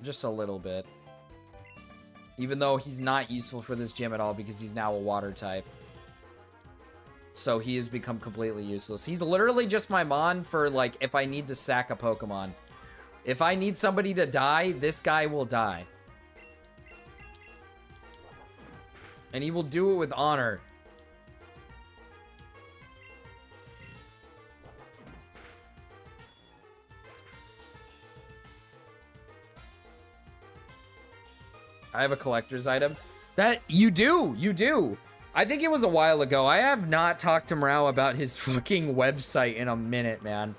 Just a little bit. Even though he's not useful for this gym at all because he's now a water type. So he has become completely useless. He's literally just my Mon for, like, if I need to sack a Pokemon. If I need somebody to die, this guy will die. And he will do it with honor. I have a collector's item. That, you do! You do! I think it was a while ago. I have not talked to Mrow about his fucking website in a minute, man.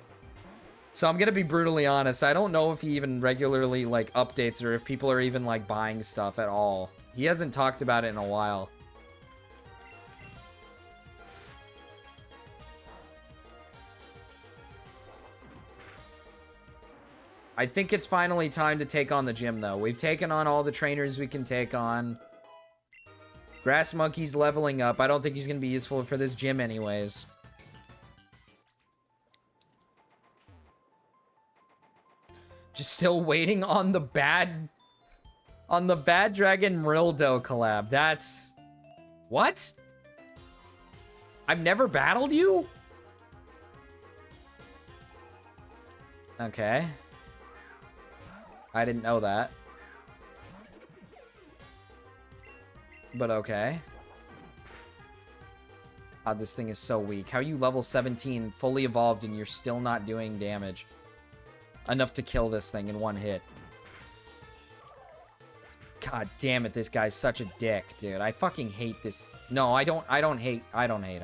So I'm gonna be brutally honest. I don't know if he even regularly, like, updates or if people are even, like, buying stuff at all. He hasn't talked about it in a while. I think it's finally time to take on the gym, though. We've taken on all the trainers we can take on. Grass Monkey's leveling up. I don't think he's going to be useful for this gym anyways. Just still waiting on the bad... On the Bad Dragon Rildo collab. That's... What? I've never battled you? Okay. I didn't know that. But okay. God, this thing is so weak. How are you level 17, fully evolved, and you're still not doing damage enough to kill this thing in one hit? God damn it, this guy's such a dick, dude. I fucking hate this. No, I don't hate him. I don't hate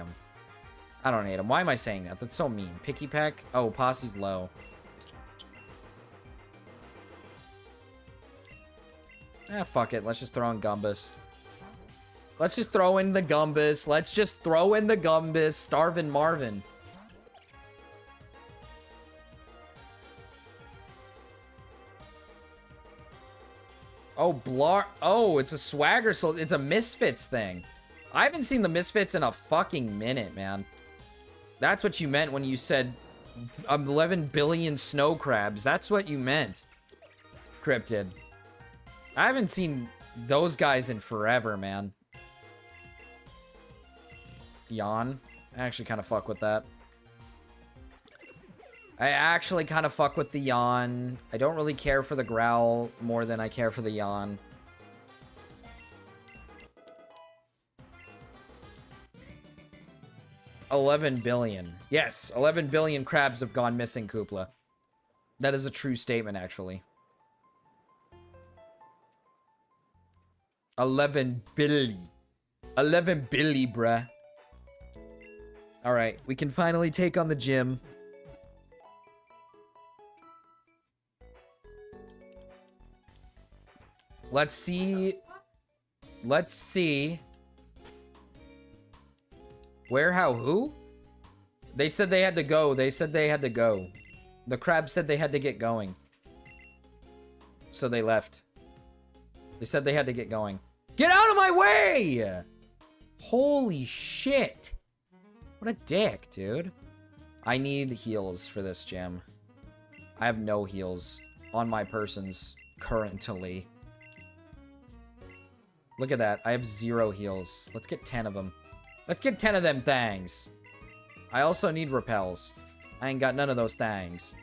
him. Why am I saying that? That's so mean. Picky Peck? Oh, Posse's low. Fuck it. Let's just throw in Gumbus. Let's just throw in the Gumbus. Let's just throw in the Gumbus. Starvin' Marvin. Oh, Blar. Oh, it's a Swagger Soul. It's a Misfits thing. I haven't seen the Misfits in a fucking minute, man. That's what you meant when you said 11 billion snow crabs. That's what you meant, Cryptid. I haven't seen those guys in forever, man. Yawn. I actually kind of fuck with that. I actually kind of fuck with the yawn. I don't really care for the growl more than I care for the yawn. $11 billion. Yes, 11 billion crabs have gone missing, Koopla. That is a true statement, actually. 11 billy. 11 billy, bruh. Alright, we can finally take on the gym. Let's see. Let's see. Where, how, who? They said they had to go. They said they had to go. The crab said they had to get going. So they left. They said they had to get going. Get out of my way! Holy shit. What a dick, dude. I need heals for this gym. I have no heals on my persons currently. Look at that. I have 0 heals. Let's get 10 of them. Let's get 10 of them things. I also need repels. I ain't got none of those things.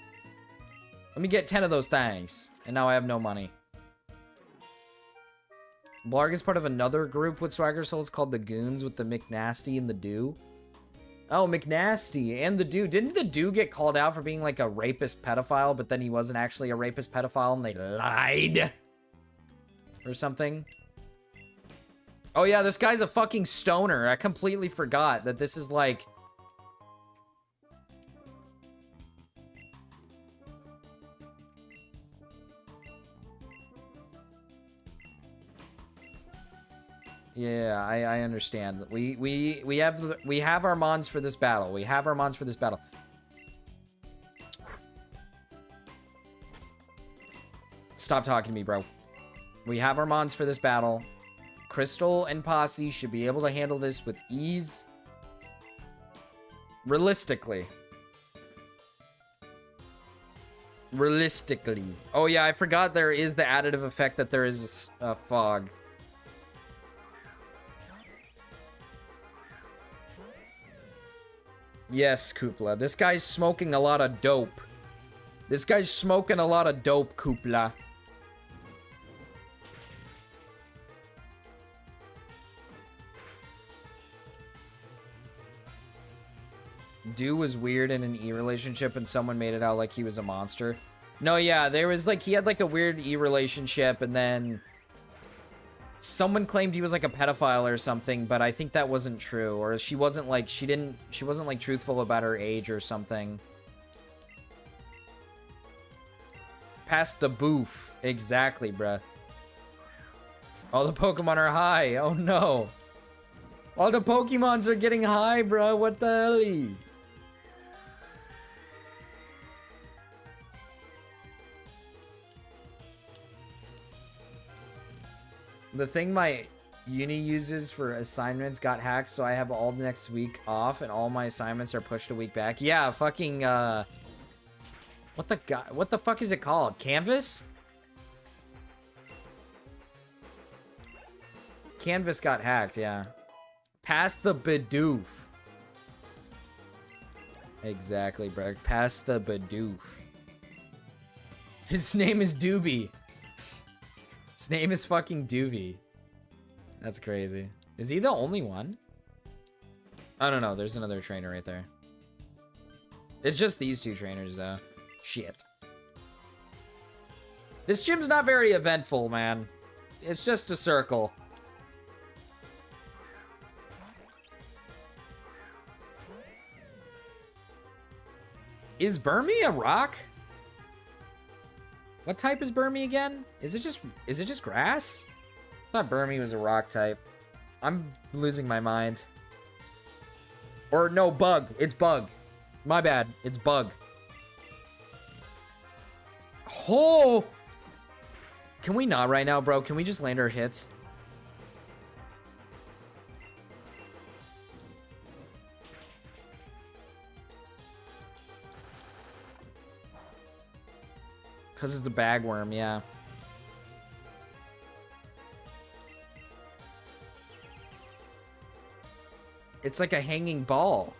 Let me get 10 of those things. And now I have no money. Blarg is part of another group with Swagger Souls called the Goons with the McNasty and the Do. Oh, McNasty and the Do. Didn't the Do get called out for being like a rapist pedophile, but then he wasn't actually a rapist pedophile and they lied? Or something? Oh yeah, this guy's a fucking stoner. I completely forgot that this is like... Yeah, I understand. We have our mons for this battle. We have our mons for this battle. Stop talking to me, bro. We have our mons for this battle. Crystal and Posse should be able to handle this with ease. Realistically. Realistically. Oh yeah, I forgot there is the additive effect that there is a fog. Yes, Koopla. This guy's smoking a lot of dope. This guy's smoking a lot of dope, Koopla. Do was weird in an E relationship and someone made it out like he was a monster. No, yeah, there was like, he had like a weird E relationship and then someone claimed he was like a pedophile or something, but I think that wasn't true. Or she wasn't like, she wasn't like truthful about her age or something. Past the boof. Exactly, bruh. All the Pokemon are high. Oh no. All the Pokemons are getting high, bruh. What the hell? The thing my uni uses for assignments got hacked, so I have all the next week off, and all my assignments are pushed a week back. Yeah, fucking, what the fuck is it called? Canvas? Canvas got hacked, yeah. Past the Bidoof. Exactly, bro. Past the Bidoof. His name is Doobie. His name is fucking Doobie. That's crazy. Is he the only one? I don't know. There's another trainer right there. It's just these two trainers, though. Shit. This gym's not very eventful, man. It's just a circle. Is Burmy a rock? What type is Burmy again? Is it just grass? I thought Burmy was a rock type. I'm losing my mind. Or no, bug. It's bug. My bad. It's bug. Oh! Can we not right now, bro? Can we just land our hits? Because it's the bagworm, yeah. It's like a hanging ball.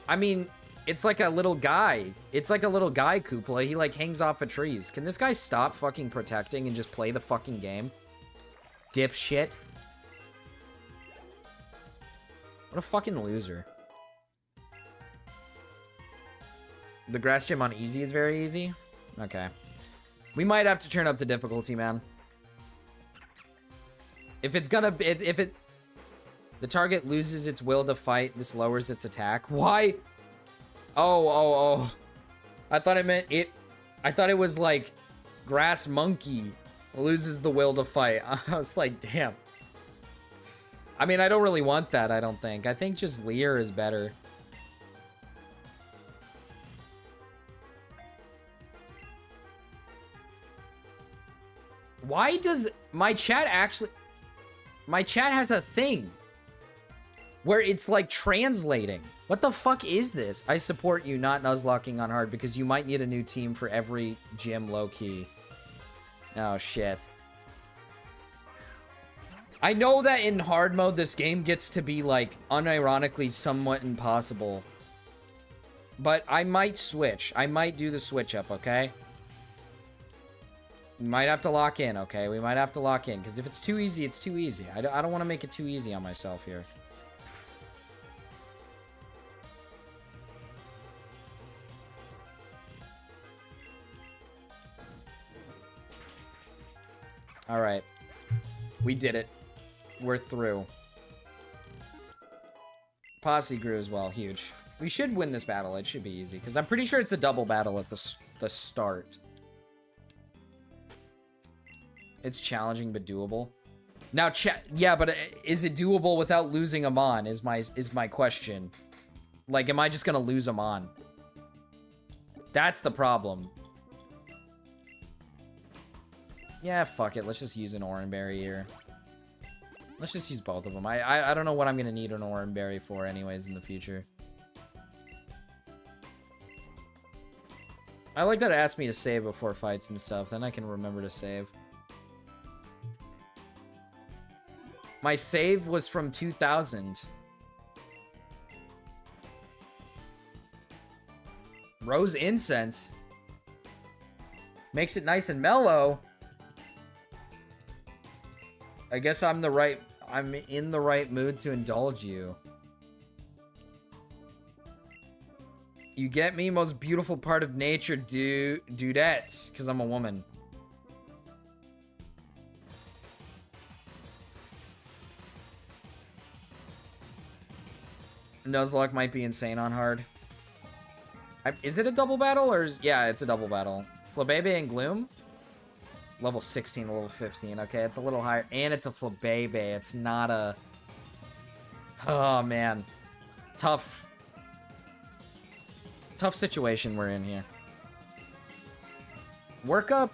I mean, it's like a little guy. It's like a little guy Koopa. He like hangs off of trees. Can this guy stop fucking protecting and just play the fucking game? Dipshit. What a fucking loser. The grass gym on easy is very easy? Okay. We might have to turn up the difficulty, man. If it's gonna... The target loses its will to fight, this lowers its attack. Why? Oh. I thought it meant it... I thought it was like... Grass monkey loses the will to fight. I was like, damn. I mean, I don't really want that, I don't think. I think just Leer is better. Why does my chat actually... My chat has a thing where it's like translating. What the fuck is this? I support you not nuzlocking on hard because you might need a new team for every gym low-key. Oh, shit. I know that in hard mode, this game gets to be like unironically somewhat impossible. But I might switch. I might do the switch up, okay? We might have to lock in, okay? We might have to lock in. Because if it's too easy, it's too easy. I don't want to make it too easy on myself here. Alright. We did it. We're through. Posse grew as well. Huge. We should win this battle. It should be easy. Because I'm pretty sure it's a double battle at the start. It's challenging but doable. Now, yeah, but is it doable without losing Amon? Is my question. Like, am I just gonna lose Amon? That's the problem. Yeah, fuck it. Let's just use an Oranberry here. Let's just use both of them. I don't know what I'm gonna need an Oranberry for, anyways, in the future. I like that it asked me to save before fights and stuff. Then I can remember to save. My save was from 2000. Rose incense. Makes it nice and mellow. I guess I'm in the right mood to indulge you. You get me? Most beautiful part of nature, dudette. Because I'm a woman. Nuzlocke might be insane on hard. Is it a double battle or yeah, it's a double battle. Flabebe and Gloom? Level 16 to level 15. Okay, it's a little higher. And it's a Flabebe. It's not a... Oh, man. Tough situation we're in here. Work up?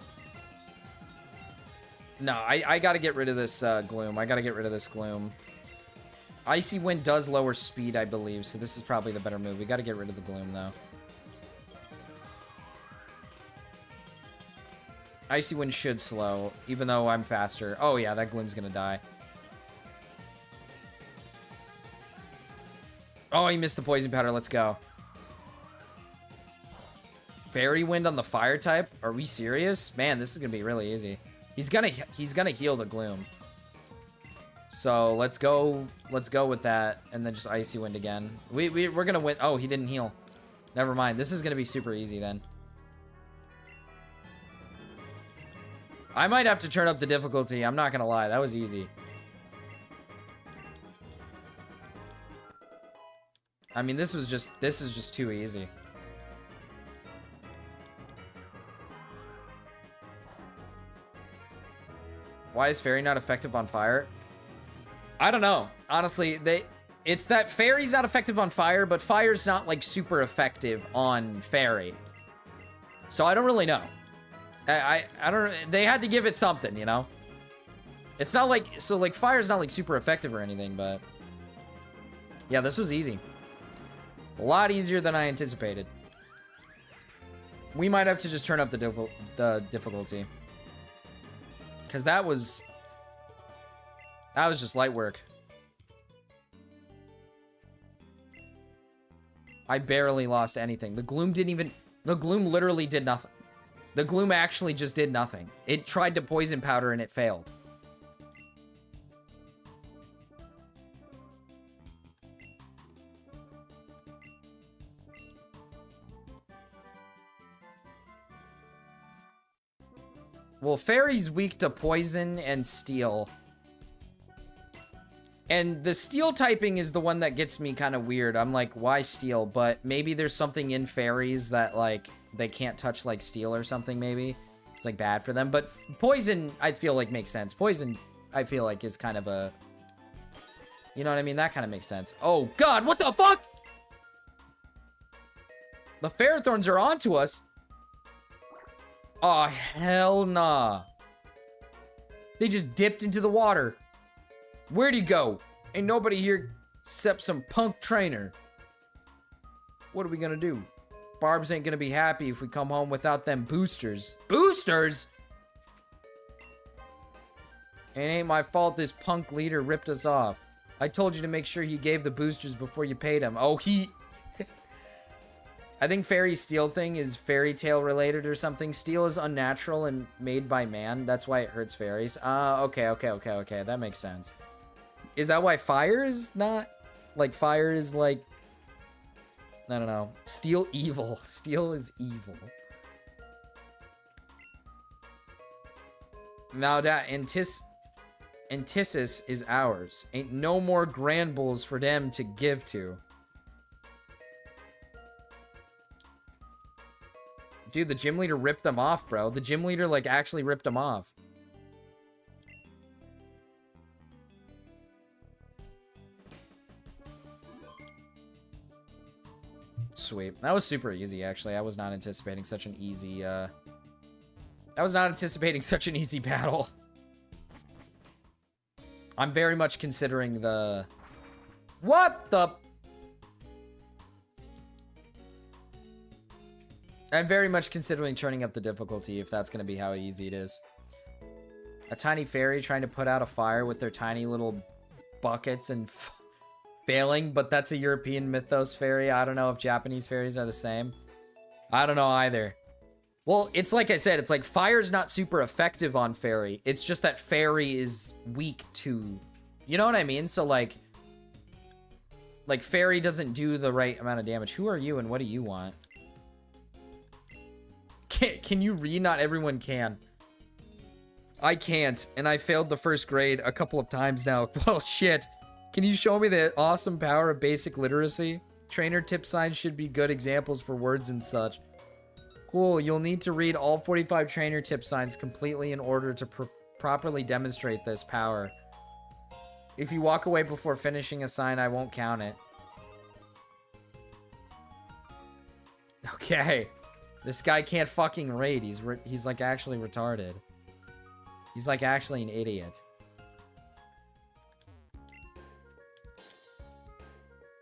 No, I gotta get rid of this Gloom. I gotta get rid of this Gloom. Icy Wind does lower speed, I believe, so this is probably the better move. We gotta get rid of the Gloom, though. Icy Wind should slow, even though I'm faster. Oh yeah, that Gloom's gonna die. Oh, he missed the Poison Powder. Let's go. Fairy Wind on the fire type? Are we serious? Man, this is gonna be really easy. He's gonna heal the Gloom. So let's go with that, and then just Icy Wind again. We're gonna win. Oh, he didn't heal. Never mind. This is gonna be super easy then. I might have to turn up the difficulty. I'm not gonna lie. That was easy. I mean, this is just too easy. Why is fairy not effective on fire? I don't know. Honestly, it's that fairy's not effective on fire, but fire's not like super effective on fairy. So I don't really know. I don't, they had to give it something, you know? It's not like, so like fire's not like super effective or anything, but yeah, this was easy. A lot easier than I anticipated. We might have to just turn up the difficulty. Because that was just light work. I barely lost anything. The gloom literally did nothing. The gloom actually just did nothing. It tried to poison powder and it failed. Well, fairy's weak to poison and steel. And the steel typing is the one that gets me kind of weird. I'm like, why steel? But maybe there's something in fairies that, like, they can't touch, like, steel or something, maybe. It's, like, bad for them. But poison, I feel like, makes sense. Poison, I feel like, is kind of a... You know what I mean? That kind of makes sense. Oh, God, what the fuck? The Ferrothorns are onto us. Oh, hell nah. They just dipped into the water. Where'd he go? Ain't nobody here except some punk trainer. What are we gonna do? Barbs ain't gonna be happy if we come home without them boosters. Boosters? It ain't my fault this punk leader ripped us off. I told you to make sure he gave the boosters before you paid him. Oh, he... I think fairy steel thing is fairy tale related or something. Steel is unnatural and made by man. That's why it hurts fairies. Okay. That makes sense. Is that why fire is not? Like, fire is like... I don't know. Steel evil. Steel is evil. Now that Antithesis is ours. Ain't no more Grand Bulls for them to give to. Dude, the gym leader ripped them off, bro. The gym leader, like, actually ripped them off. Sweet. That was super easy, actually. I was not anticipating such an easy, I was not anticipating such an easy battle. I'm very much considering the... What the... I'm very much considering turning up the difficulty if that's going to be how easy it is. A tiny fairy trying to put out a fire with their tiny little buckets and failing, but that's a European mythos fairy. I don't know if Japanese fairies are the same. I don't know either. Well, it's like I said, it's like fire's not super effective on fairy. It's just that fairy is weak to... You know what I mean? So like fairy doesn't do the right amount of damage. Who are you and what do you want? Can you read? Not everyone can. I can't, and I failed the first grade a couple of times now. Well, shit. Can you show me the awesome power of basic literacy? Trainer tip signs should be good examples for words and such. Cool, you'll need to read all 45 trainer tip signs completely in order to properly demonstrate this power. If you walk away before finishing a sign, I won't count it. Okay. This guy can't fucking read. He's like actually retarded. He's like actually an idiot.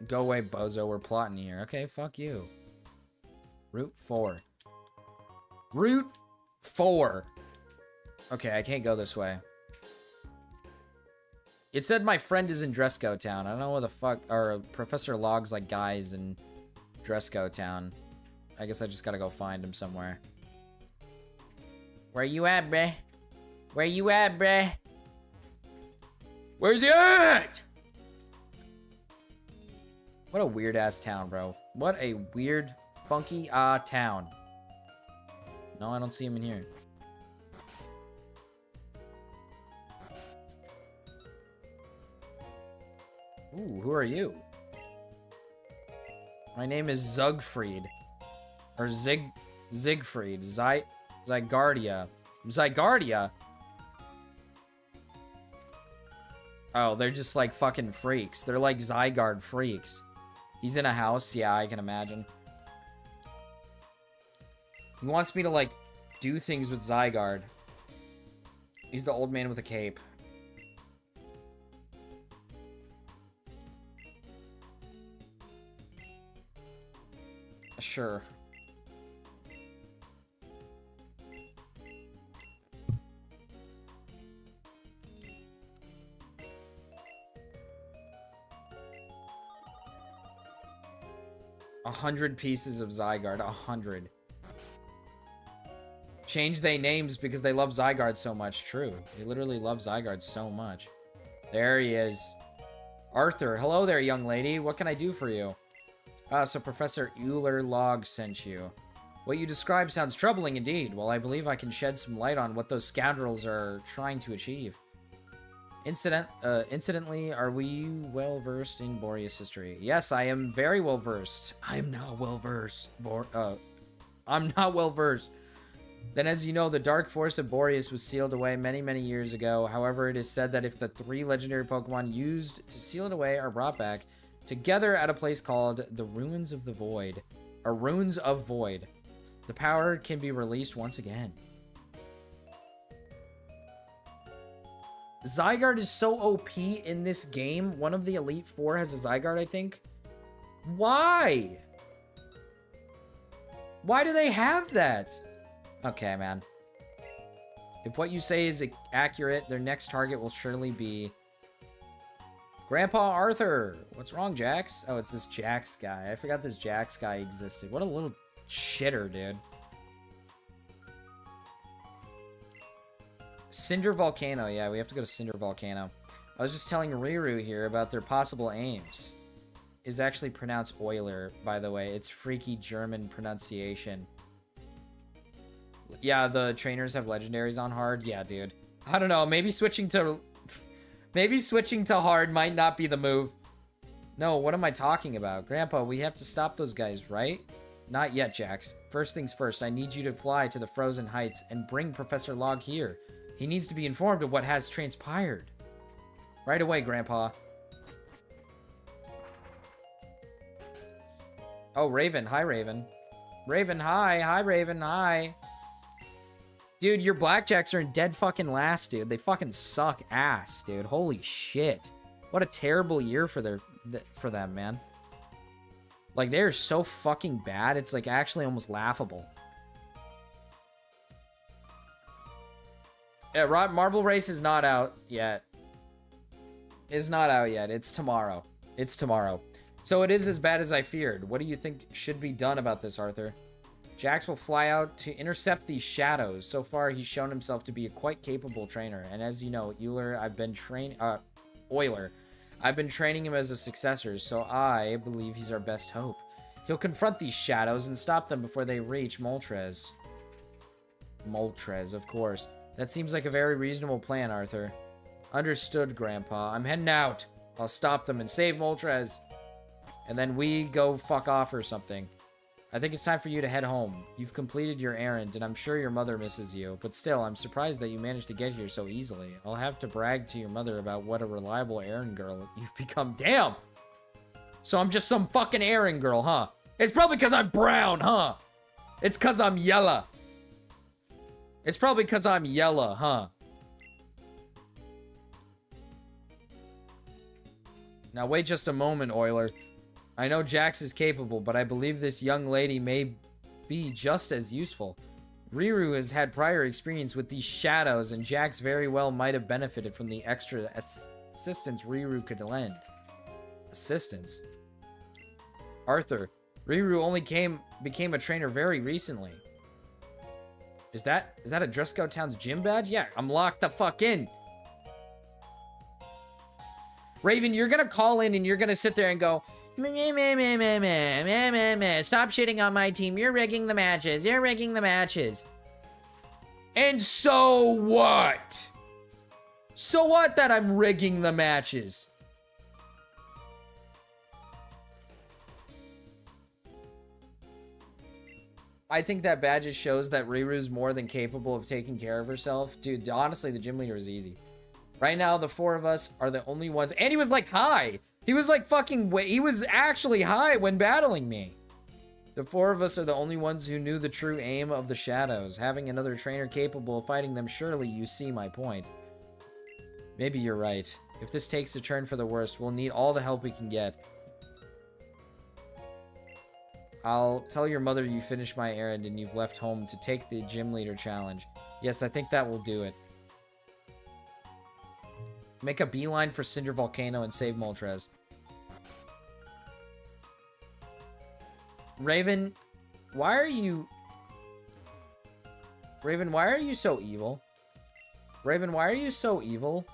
Go away, bozo. We're plotting here. Okay, fuck you. Route 4. Route 4. Okay, I can't go this way. It said my friend is in Dresco Town. I don't know what the fuck... Or Professor Log's like guys in Dresco Town. I guess I just gotta go find him somewhere. Where you at, bruh? Where you at, bruh? Where's he at? What a weird-ass town, bro. What a weird, funky, town. No, I don't see him in here. Ooh, who are you? My name is Zugfried. Or Zigfried. Zygardia. Zygardia? Oh, they're just like fucking freaks. They're like Zygarde freaks. He's in a house. Yeah, I can imagine. He wants me to like do things with Zygarde. He's the old man with a cape. Sure. A 100 pieces of Zygarde. 100. Change they names because they love Zygarde so much. True. They literally love Zygarde so much. There he is. Arthur. Hello there, young lady. What can I do for you? So Professor Euler Log sent you. What you describe sounds troubling indeed. Well, I believe I can shed some light on what those scoundrels are trying to achieve. Incidentally, are we well versed in Boreas history? Yes, I am very well versed. I'm not well versed. I'm not well versed. Then, as you know, the dark force of Boreas was sealed away many, many years ago. However, it is said that if the 3 legendary Pokemon used to seal it away are brought back together at a place called the Ruins of the Void, or Runes of Void, the power can be released once again. Zygarde is so OP in this game. One of the Elite Four has a Zygarde, I think. Why? Why do they have that? Okay, man. If what you say is accurate, their next target will surely be Grandpa Arthur. What's wrong, Jax? Oh, it's this Jax guy. I forgot this Jax guy existed. What a little shitter, dude. Cinder Volcano. Yeah, we have to go to Cinder Volcano. I was just telling Riru here about their possible aims. Is actually pronounced Euler, by the way. It's freaky German pronunciation. Yeah, the trainers have legendaries on hard. Yeah, dude. I don't know. Maybe switching to hard might not be the move. No, what am I talking about? Grandpa, we have to stop those guys, right? Not yet, Jax. First things first, I need you to fly to the Frozen Heights and bring Professor Log here. He needs to be informed of what has transpired. Right away, Grandpa. Oh, Raven. Hi, Raven. Raven, hi. Hi, Raven. Hi. Dude, your Blackjacks are in dead fucking last, dude. They fucking suck ass, dude. Holy shit. What a terrible year for them, man. Like, they're so fucking bad. It's, like, actually almost laughable. Yeah, Marble Race is not out yet. It's not out yet. It's tomorrow. It's tomorrow. So it is as bad as I feared. What do you think should be done about this, Arthur? Jax will fly out to intercept these shadows. So far, he's shown himself to be a quite capable trainer. And as you know, Euler, I've been training him as a successor, so I believe he's our best hope. He'll confront these shadows and stop them before they reach Moltres. Moltres, of course. That seems like a very reasonable plan, Arthur. Understood, Grandpa. I'm heading out. I'll stop them and save Moltres. And then we go fuck off or something. I think it's time for you to head home. You've completed your errand, and I'm sure your mother misses you. But still, I'm surprised that you managed to get here so easily. I'll have to brag to your mother about what a reliable errand girl you've become. Damn! So I'm just some fucking errand girl, huh? It's probably because I'm brown, huh? It's because I'm yellow. It's probably because I'm yellow, huh? Now wait just a moment, Euler. I know Jax is capable, but I believe this young lady may be just as useful. Riru has had prior experience with these shadows, and Jax very well might have benefited from the extra assistance Riru could lend. Assistance? Arthur, Riru only became a trainer very recently. Is that a Driscoll Town's gym badge? Yeah, I'm locked the fuck in. Raven, you're gonna call in and you're gonna sit there and go, stop shitting on my team. You're rigging the matches. You're rigging the matches. And so what? So what that I'm rigging the matches? I think that badge shows that Riru's more than capable of taking care of herself. Dude, honestly, the gym leader is easy. Right now, the four of us are the only ones. And he was like high. He was like fucking, he was actually high when battling me. The four of us are the only ones who knew the true aim of the shadows. Having another trainer capable of fighting them, surely you see my point. Maybe you're right. If this takes a turn for the worst, we'll need all the help we can get. I'll tell your mother you finished my errand and you've left home to take the gym leader challenge. Yes, I think that will do it. Make a beeline for Cinder Volcano and save Moltres. Raven, why are you... Raven, why are you so evil? Raven, why are you so evil?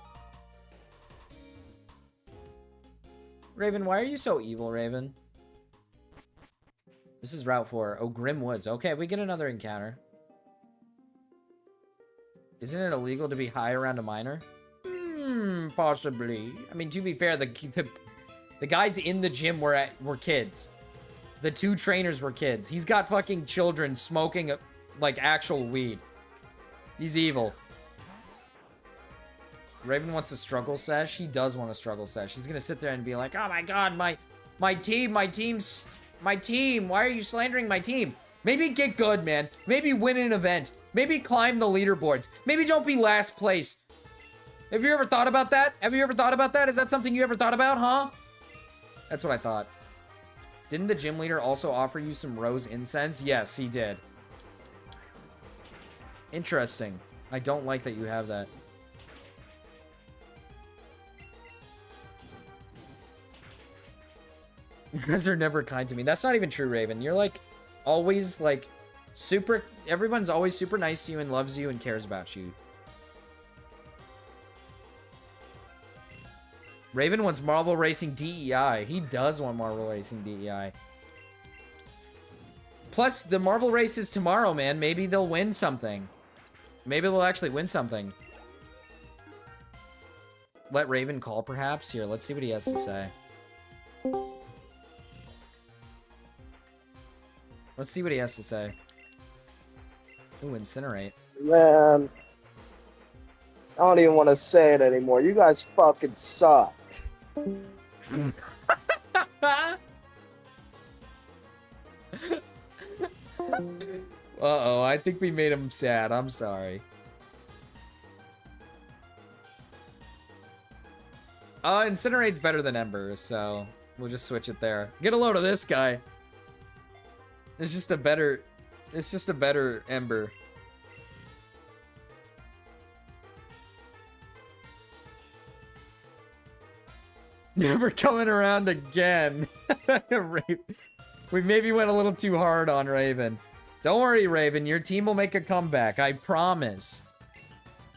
Raven, why are you so evil, Raven? This is Route 4. Oh, Grim Woods. Okay, we get another encounter. Isn't it illegal to be high around a minor? Possibly. I mean, to be fair, the guys in the gym were kids. The two trainers were kids. He's got fucking children smoking, like, actual weed. He's evil. Raven wants a struggle sesh. He does want a struggle sesh. He's gonna sit there and be like, oh my god, my team, why are you slandering my team? Maybe get good, man. Maybe win an event. Maybe climb the leaderboards. Maybe don't be last place. Have you ever thought about that? Have you ever thought about that? Is that something you ever thought about, huh? That's what I thought. Didn't the gym leader also offer you some rose incense? Yes, he did. Interesting. I don't like that you have that. You guys are never kind to me. That's not even true, Raven. You're like always like super... Everyone's always super nice to you and loves you and cares about you. Raven wants Marble Racing DEI. He does want Marble Racing DEI. Plus, the Marble Race is tomorrow, man. Maybe they'll win something. Maybe they'll actually win something. Let Raven call, perhaps? Here, let's see what he has to say. Let's see what he has to say. Ooh, Incinerate. Man, I don't even want to say it anymore. You guys fucking suck. Uh-oh, I think we made him sad. I'm sorry. Incinerate's better than Ember, so we'll just switch it there. Get a load of this guy. It's just a better Ember. Never coming around again. We maybe went a little too hard on Raven. Don't worry, Raven. Your team will make a comeback. I promise.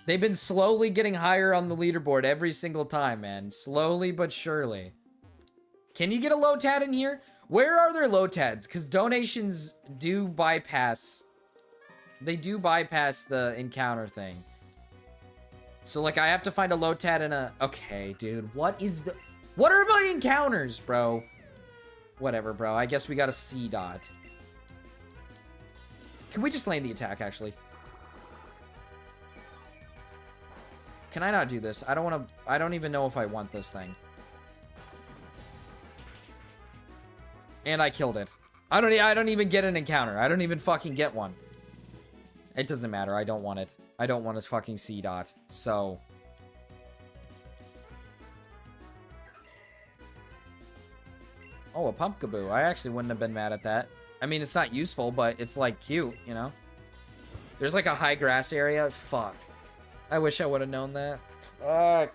They've been slowly getting higher on the leaderboard every single time, man. Slowly but surely. Can you get a low tat in here? Where are their low tats? Because donations do bypass... They do bypass the encounter thing. So, like, I have to find a low tat in a... Okay, dude. What is the... What are my encounters, bro? Whatever, bro. I guess we got a C dot. Can we just land the attack, actually? Can I not do this? I don't want to... I don't even know if I want this thing. And I killed it. I don't even get an encounter. I don't even fucking get one. It doesn't matter. I don't want it. I don't want a fucking C dot. So... Oh, a Pumpkaboo. I actually wouldn't have been mad at that. I mean, it's not useful, but it's, like, cute, you know? There's, like, a high grass area. Fuck. I wish I would have known that. Fuck.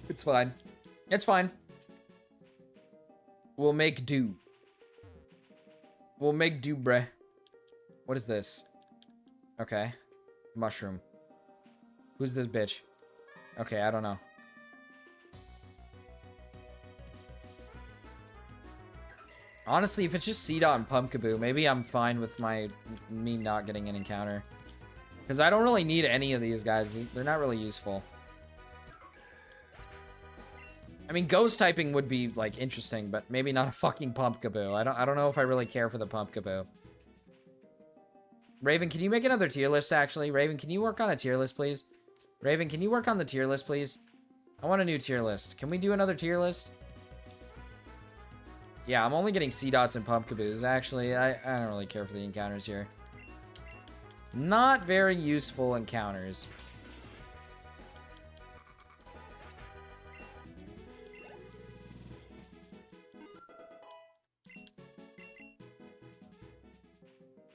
It's fine. It's fine. We'll make do. We'll make do, bruh. What is this? Okay. Mushroom. Who's this bitch? Okay, I don't know. Honestly, if it's just C-Dot and Pumpkaboo, maybe I'm fine with me not getting an encounter. Because I don't really need any of these guys. They're not really useful. I mean, ghost typing would be, like, interesting, but maybe not a fucking Pumpkaboo. I don't know if I really care for the Pumpkaboo. Raven, can you make another tier list, actually? Raven, can you work on a tier list, please? Raven, can you work on the tier list, please? I want a new tier list. Can we do another tier list? Yeah, I'm only getting C dots and pumpkaboos. Actually, I don't really care for the encounters here. Not very useful encounters.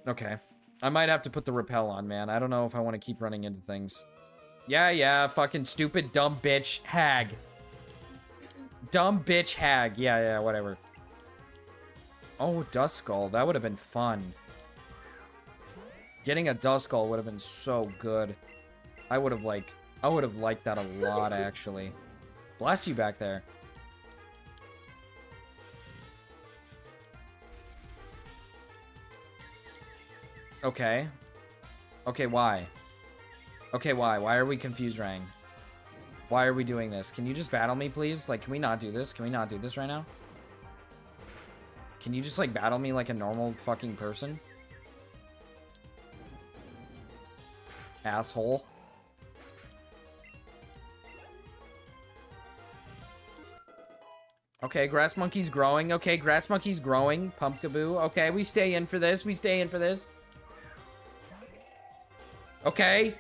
Okay. I might have to put the repel on, man. I don't know if I want to keep running into things. Yeah, fucking stupid, dumb bitch, hag. Dumb bitch, hag. Yeah, whatever. Oh, Dust Skull. That would have been fun. Getting a Dust Skull would have been so good. I would have liked that a lot, actually. Bless you back there. Okay. Okay, why? Okay, why? Why are we confused, Rang? Why are we doing this? Can you just battle me, please? Like, can we not do this? Can we not do this right now? Can you just, like, battle me like a normal fucking person? Asshole. Okay, Grass Monkey's growing. Okay, Grass Monkey's growing. Pumpkaboo. Okay, we stay in for this. We stay in for this. Okay.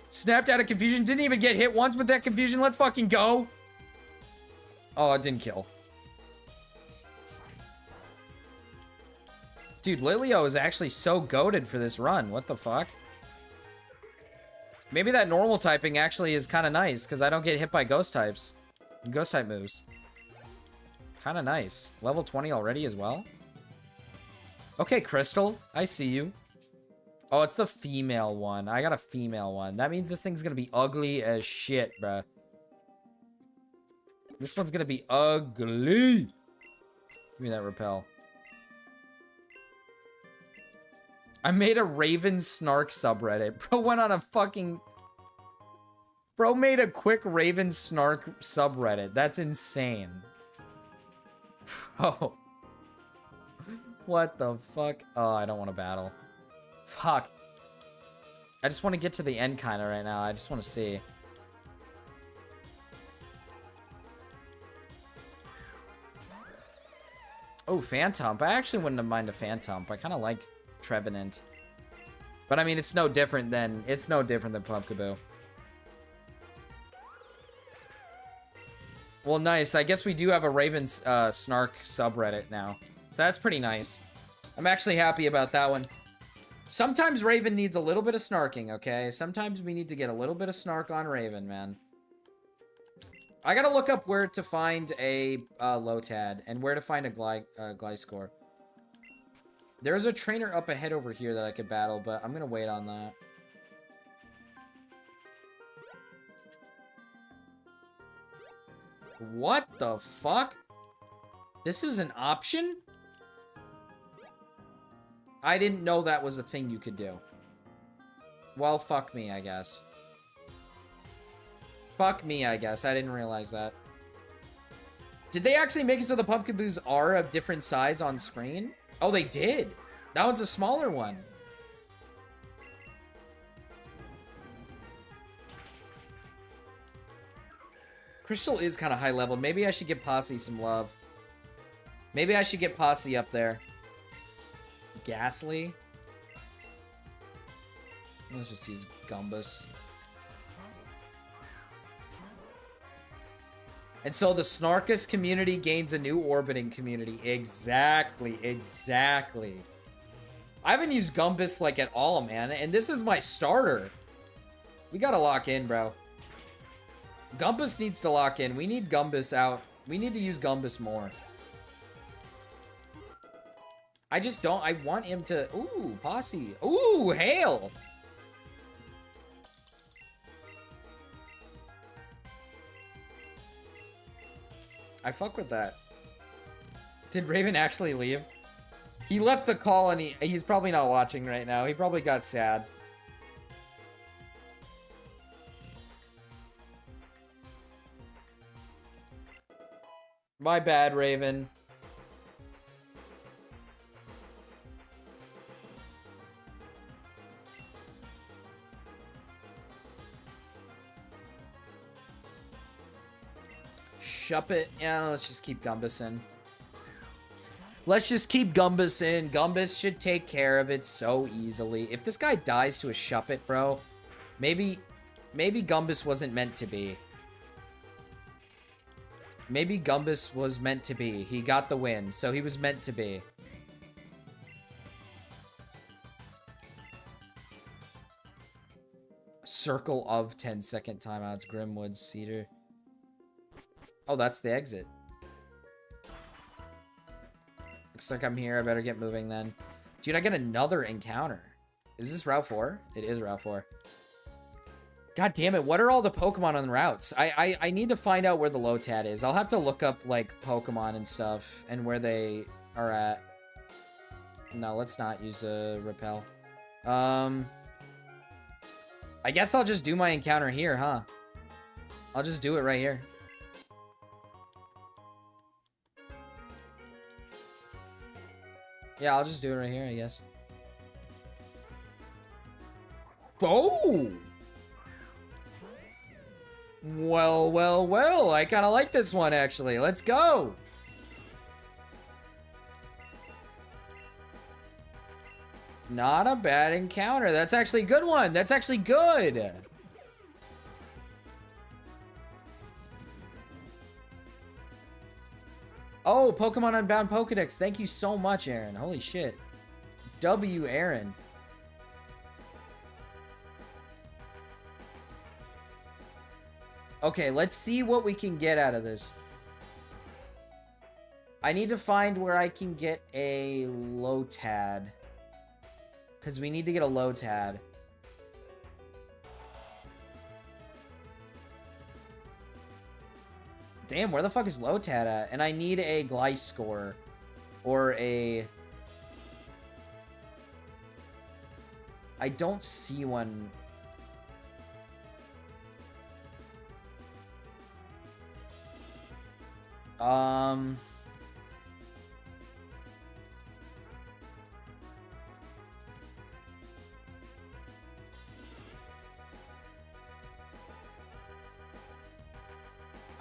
Snapped out of confusion. Didn't even get hit once with that confusion. Let's fucking go. Oh, it didn't kill. Dude, Lilio is actually so goated for this run. What the fuck? Maybe that normal typing actually is kind of nice because I don't get hit by ghost types. Ghost type moves. Kind of nice. Level 20 already as well. Okay, Crystal. I see you. Oh, it's the female one. I got a female one. That means this thing's gonna be ugly as shit, bruh. This one's gonna be ugly. Give me that repel. I made a Raven Snark subreddit. Bro went on a fucking... Bro made a quick Raven Snark subreddit. That's insane. Bro. What the fuck? Oh, I don't want to battle. Fuck. I just want to get to the end kind of right now. I just want to see. Oh, Phantomp. I actually wouldn't have minded a Phantomp. I kind of like Trevenant. But I mean, it's no different than Pumpkaboo. Well, nice. I guess we do have a Raven Snark subreddit now. So that's pretty nice. I'm actually happy about that one. Sometimes Raven needs a little bit of snarking, okay? Sometimes we need to get a little bit of snark on Raven, man. I gotta look up where to find a Lotad and where to find a Gliscor. There's a trainer up ahead over here that I could battle, but I'm gonna wait on that. What the fuck? This is an option? I didn't know that was a thing you could do. Well, fuck me, I guess. Fuck me, I guess. I didn't realize that. Did they actually make it so the Pumpkaboos are of different size on screen? Oh, they did. That one's a smaller one. Crystal is kind of high level. Maybe I should give Posse some love. Maybe I should get Posse up there. Ghastly. Let's just use Gumbus. And so the Snarkus community gains a new orbiting community. Exactly, exactly. I haven't used Gumbus like at all, man. And this is my starter. We gotta lock in, bro. Gumbus needs to lock in. We need Gumbus out. We need to use Gumbus more. I just don't... I want him to... Ooh, Posse. Ooh, Hail! I fuck with that. Did Raven actually leave? He left the call and he's probably not watching right now. He probably got sad. My bad, Raven. Shuppet. Yeah, let's just keep Gumbus in. Let's just keep Gumbus in. Gumbus should take care of it so easily. If this guy dies to a Shuppet, bro, maybe Gumbus wasn't meant to be. Maybe Gumbus was meant to be. He got the win, so he was meant to be. Circle of 10-second timeouts. Grimwood, Cedar. Oh, that's the exit. Looks like I'm here. I better get moving then. Dude, I get another encounter. Is this Route 4? It is Route 4. God damn it. What are all the Pokemon on the routes? I need to find out where the Lotad is. I'll have to look up, like, Pokemon and stuff and where they are at. No, let's not use a Repel. I guess I'll just do my encounter here, huh? I'll just do it right here. Yeah, I'll just do it right here, I guess. Oh! Well, well, well. I kind of like this one, actually. Let's go. Not a bad encounter. That's actually a good one. That's actually good. Oh, Pokemon Unbound Pokedex. Thank you so much, Aaron. Holy shit. W, Aaron. Okay, let's see what we can get out of this. I need to find where I can get a Lotad. Because we need to get a Lotad. Damn, where the fuck is Lotad at? And I need a Gliscor. Or a... I don't see one...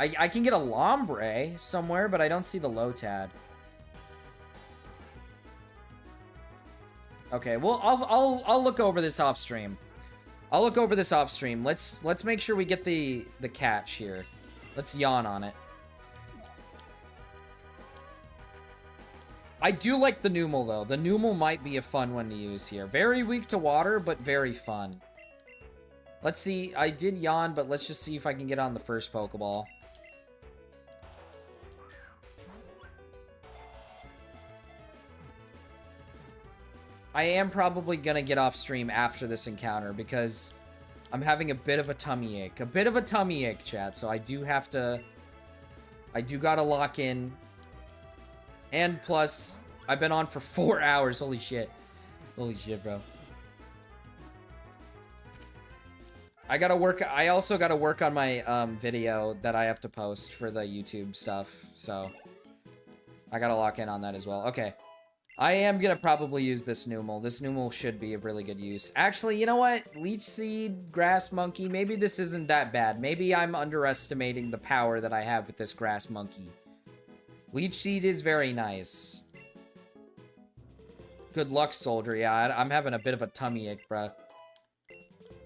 I can get a Lombre somewhere, but I don't see the Lotad. Okay, well, I'll look over this off stream. I'll look over this off stream. Let's make sure we get the catch here. Let's yawn on it. I do like the Numel, though. The Numel might be a fun one to use here. Very weak to water, but very fun. Let's see. I did yawn, but let's just see if I can get on the first Pokeball. I am probably gonna get off stream after this encounter because I'm having a bit of a tummy ache. A bit of a tummy ache, chat. So I do have to... I do gotta lock in. And plus, I've been on for 4 hours. Holy shit. Holy shit, bro. I also gotta work on my video that I have to post for the YouTube stuff. So, I gotta lock in on that as well. Okay. I am gonna probably use this Numel. This Numel should be a really good use. Actually, you know what? Leech Seed, Grass Monkey, maybe this isn't that bad. Maybe I'm underestimating the power that I have with this Grass Monkey. Leech Seed is very nice. Good luck, soldier. Yeah, I'm having a bit of a tummy ache, bruh.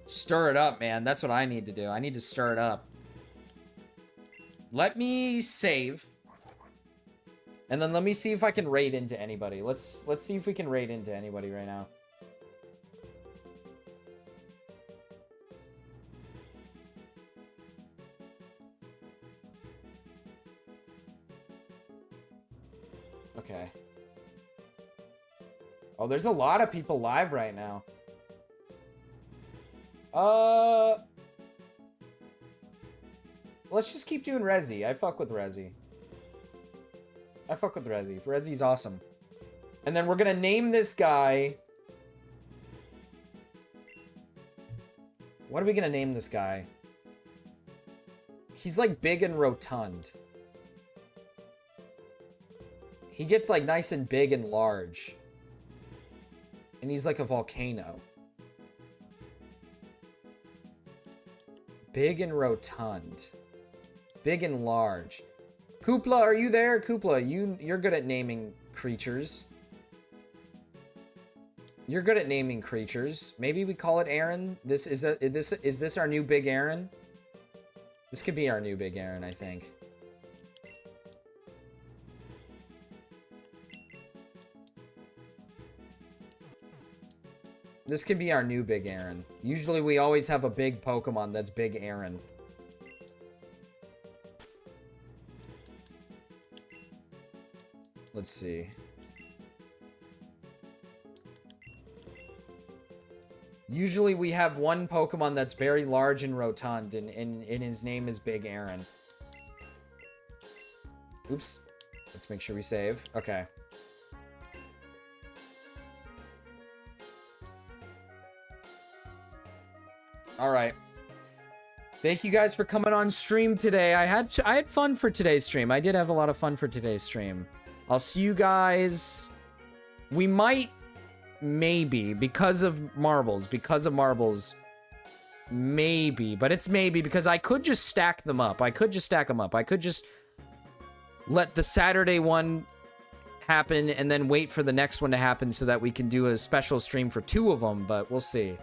Stir it up, man. That's what I need to do. I need to stir it up. Let me save. And then let me see if I can raid into anybody. Let's see if we can raid into anybody right now. Okay. Oh, there's a lot of people live right now. Let's just keep doing Resi. I fuck with Resi. I fuck with Resi. Resi's awesome. And then we're gonna name this guy... What are we gonna name this guy? He's like big and rotund. He gets like nice and big and large. And he's like a volcano. Big and rotund. Big and large. Koopla, are you there? Koopla, you're good at naming creatures. You're good at naming creatures. Maybe we call it Aaron. Is this our new big Aaron? This could be our new big Aaron, I think. This could be our new big Aaron. Usually we always have a big Pokemon that's big Aaron. Let's see. Usually we have one Pokemon that's very large and rotund, and his name is Big Aaron. Oops. Let's make sure we save. Okay. All right. Thank you guys for coming on stream today. I had fun for today's stream. I did have a lot of fun for today's stream. I'll see you guys. We might, maybe, because of marbles, maybe, but it's maybe because I could just stack them up. I could just let the Saturday one happen and then wait for the next one to happen so that we can do a special stream for 2 of them, but we'll see.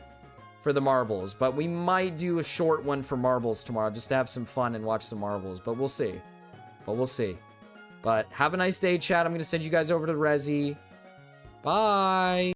For the marbles, but we might do a short one for marbles tomorrow just to have some fun and watch some marbles, but we'll see. But have a nice day, chat. I'm gonna send you guys over to Resi. Bye.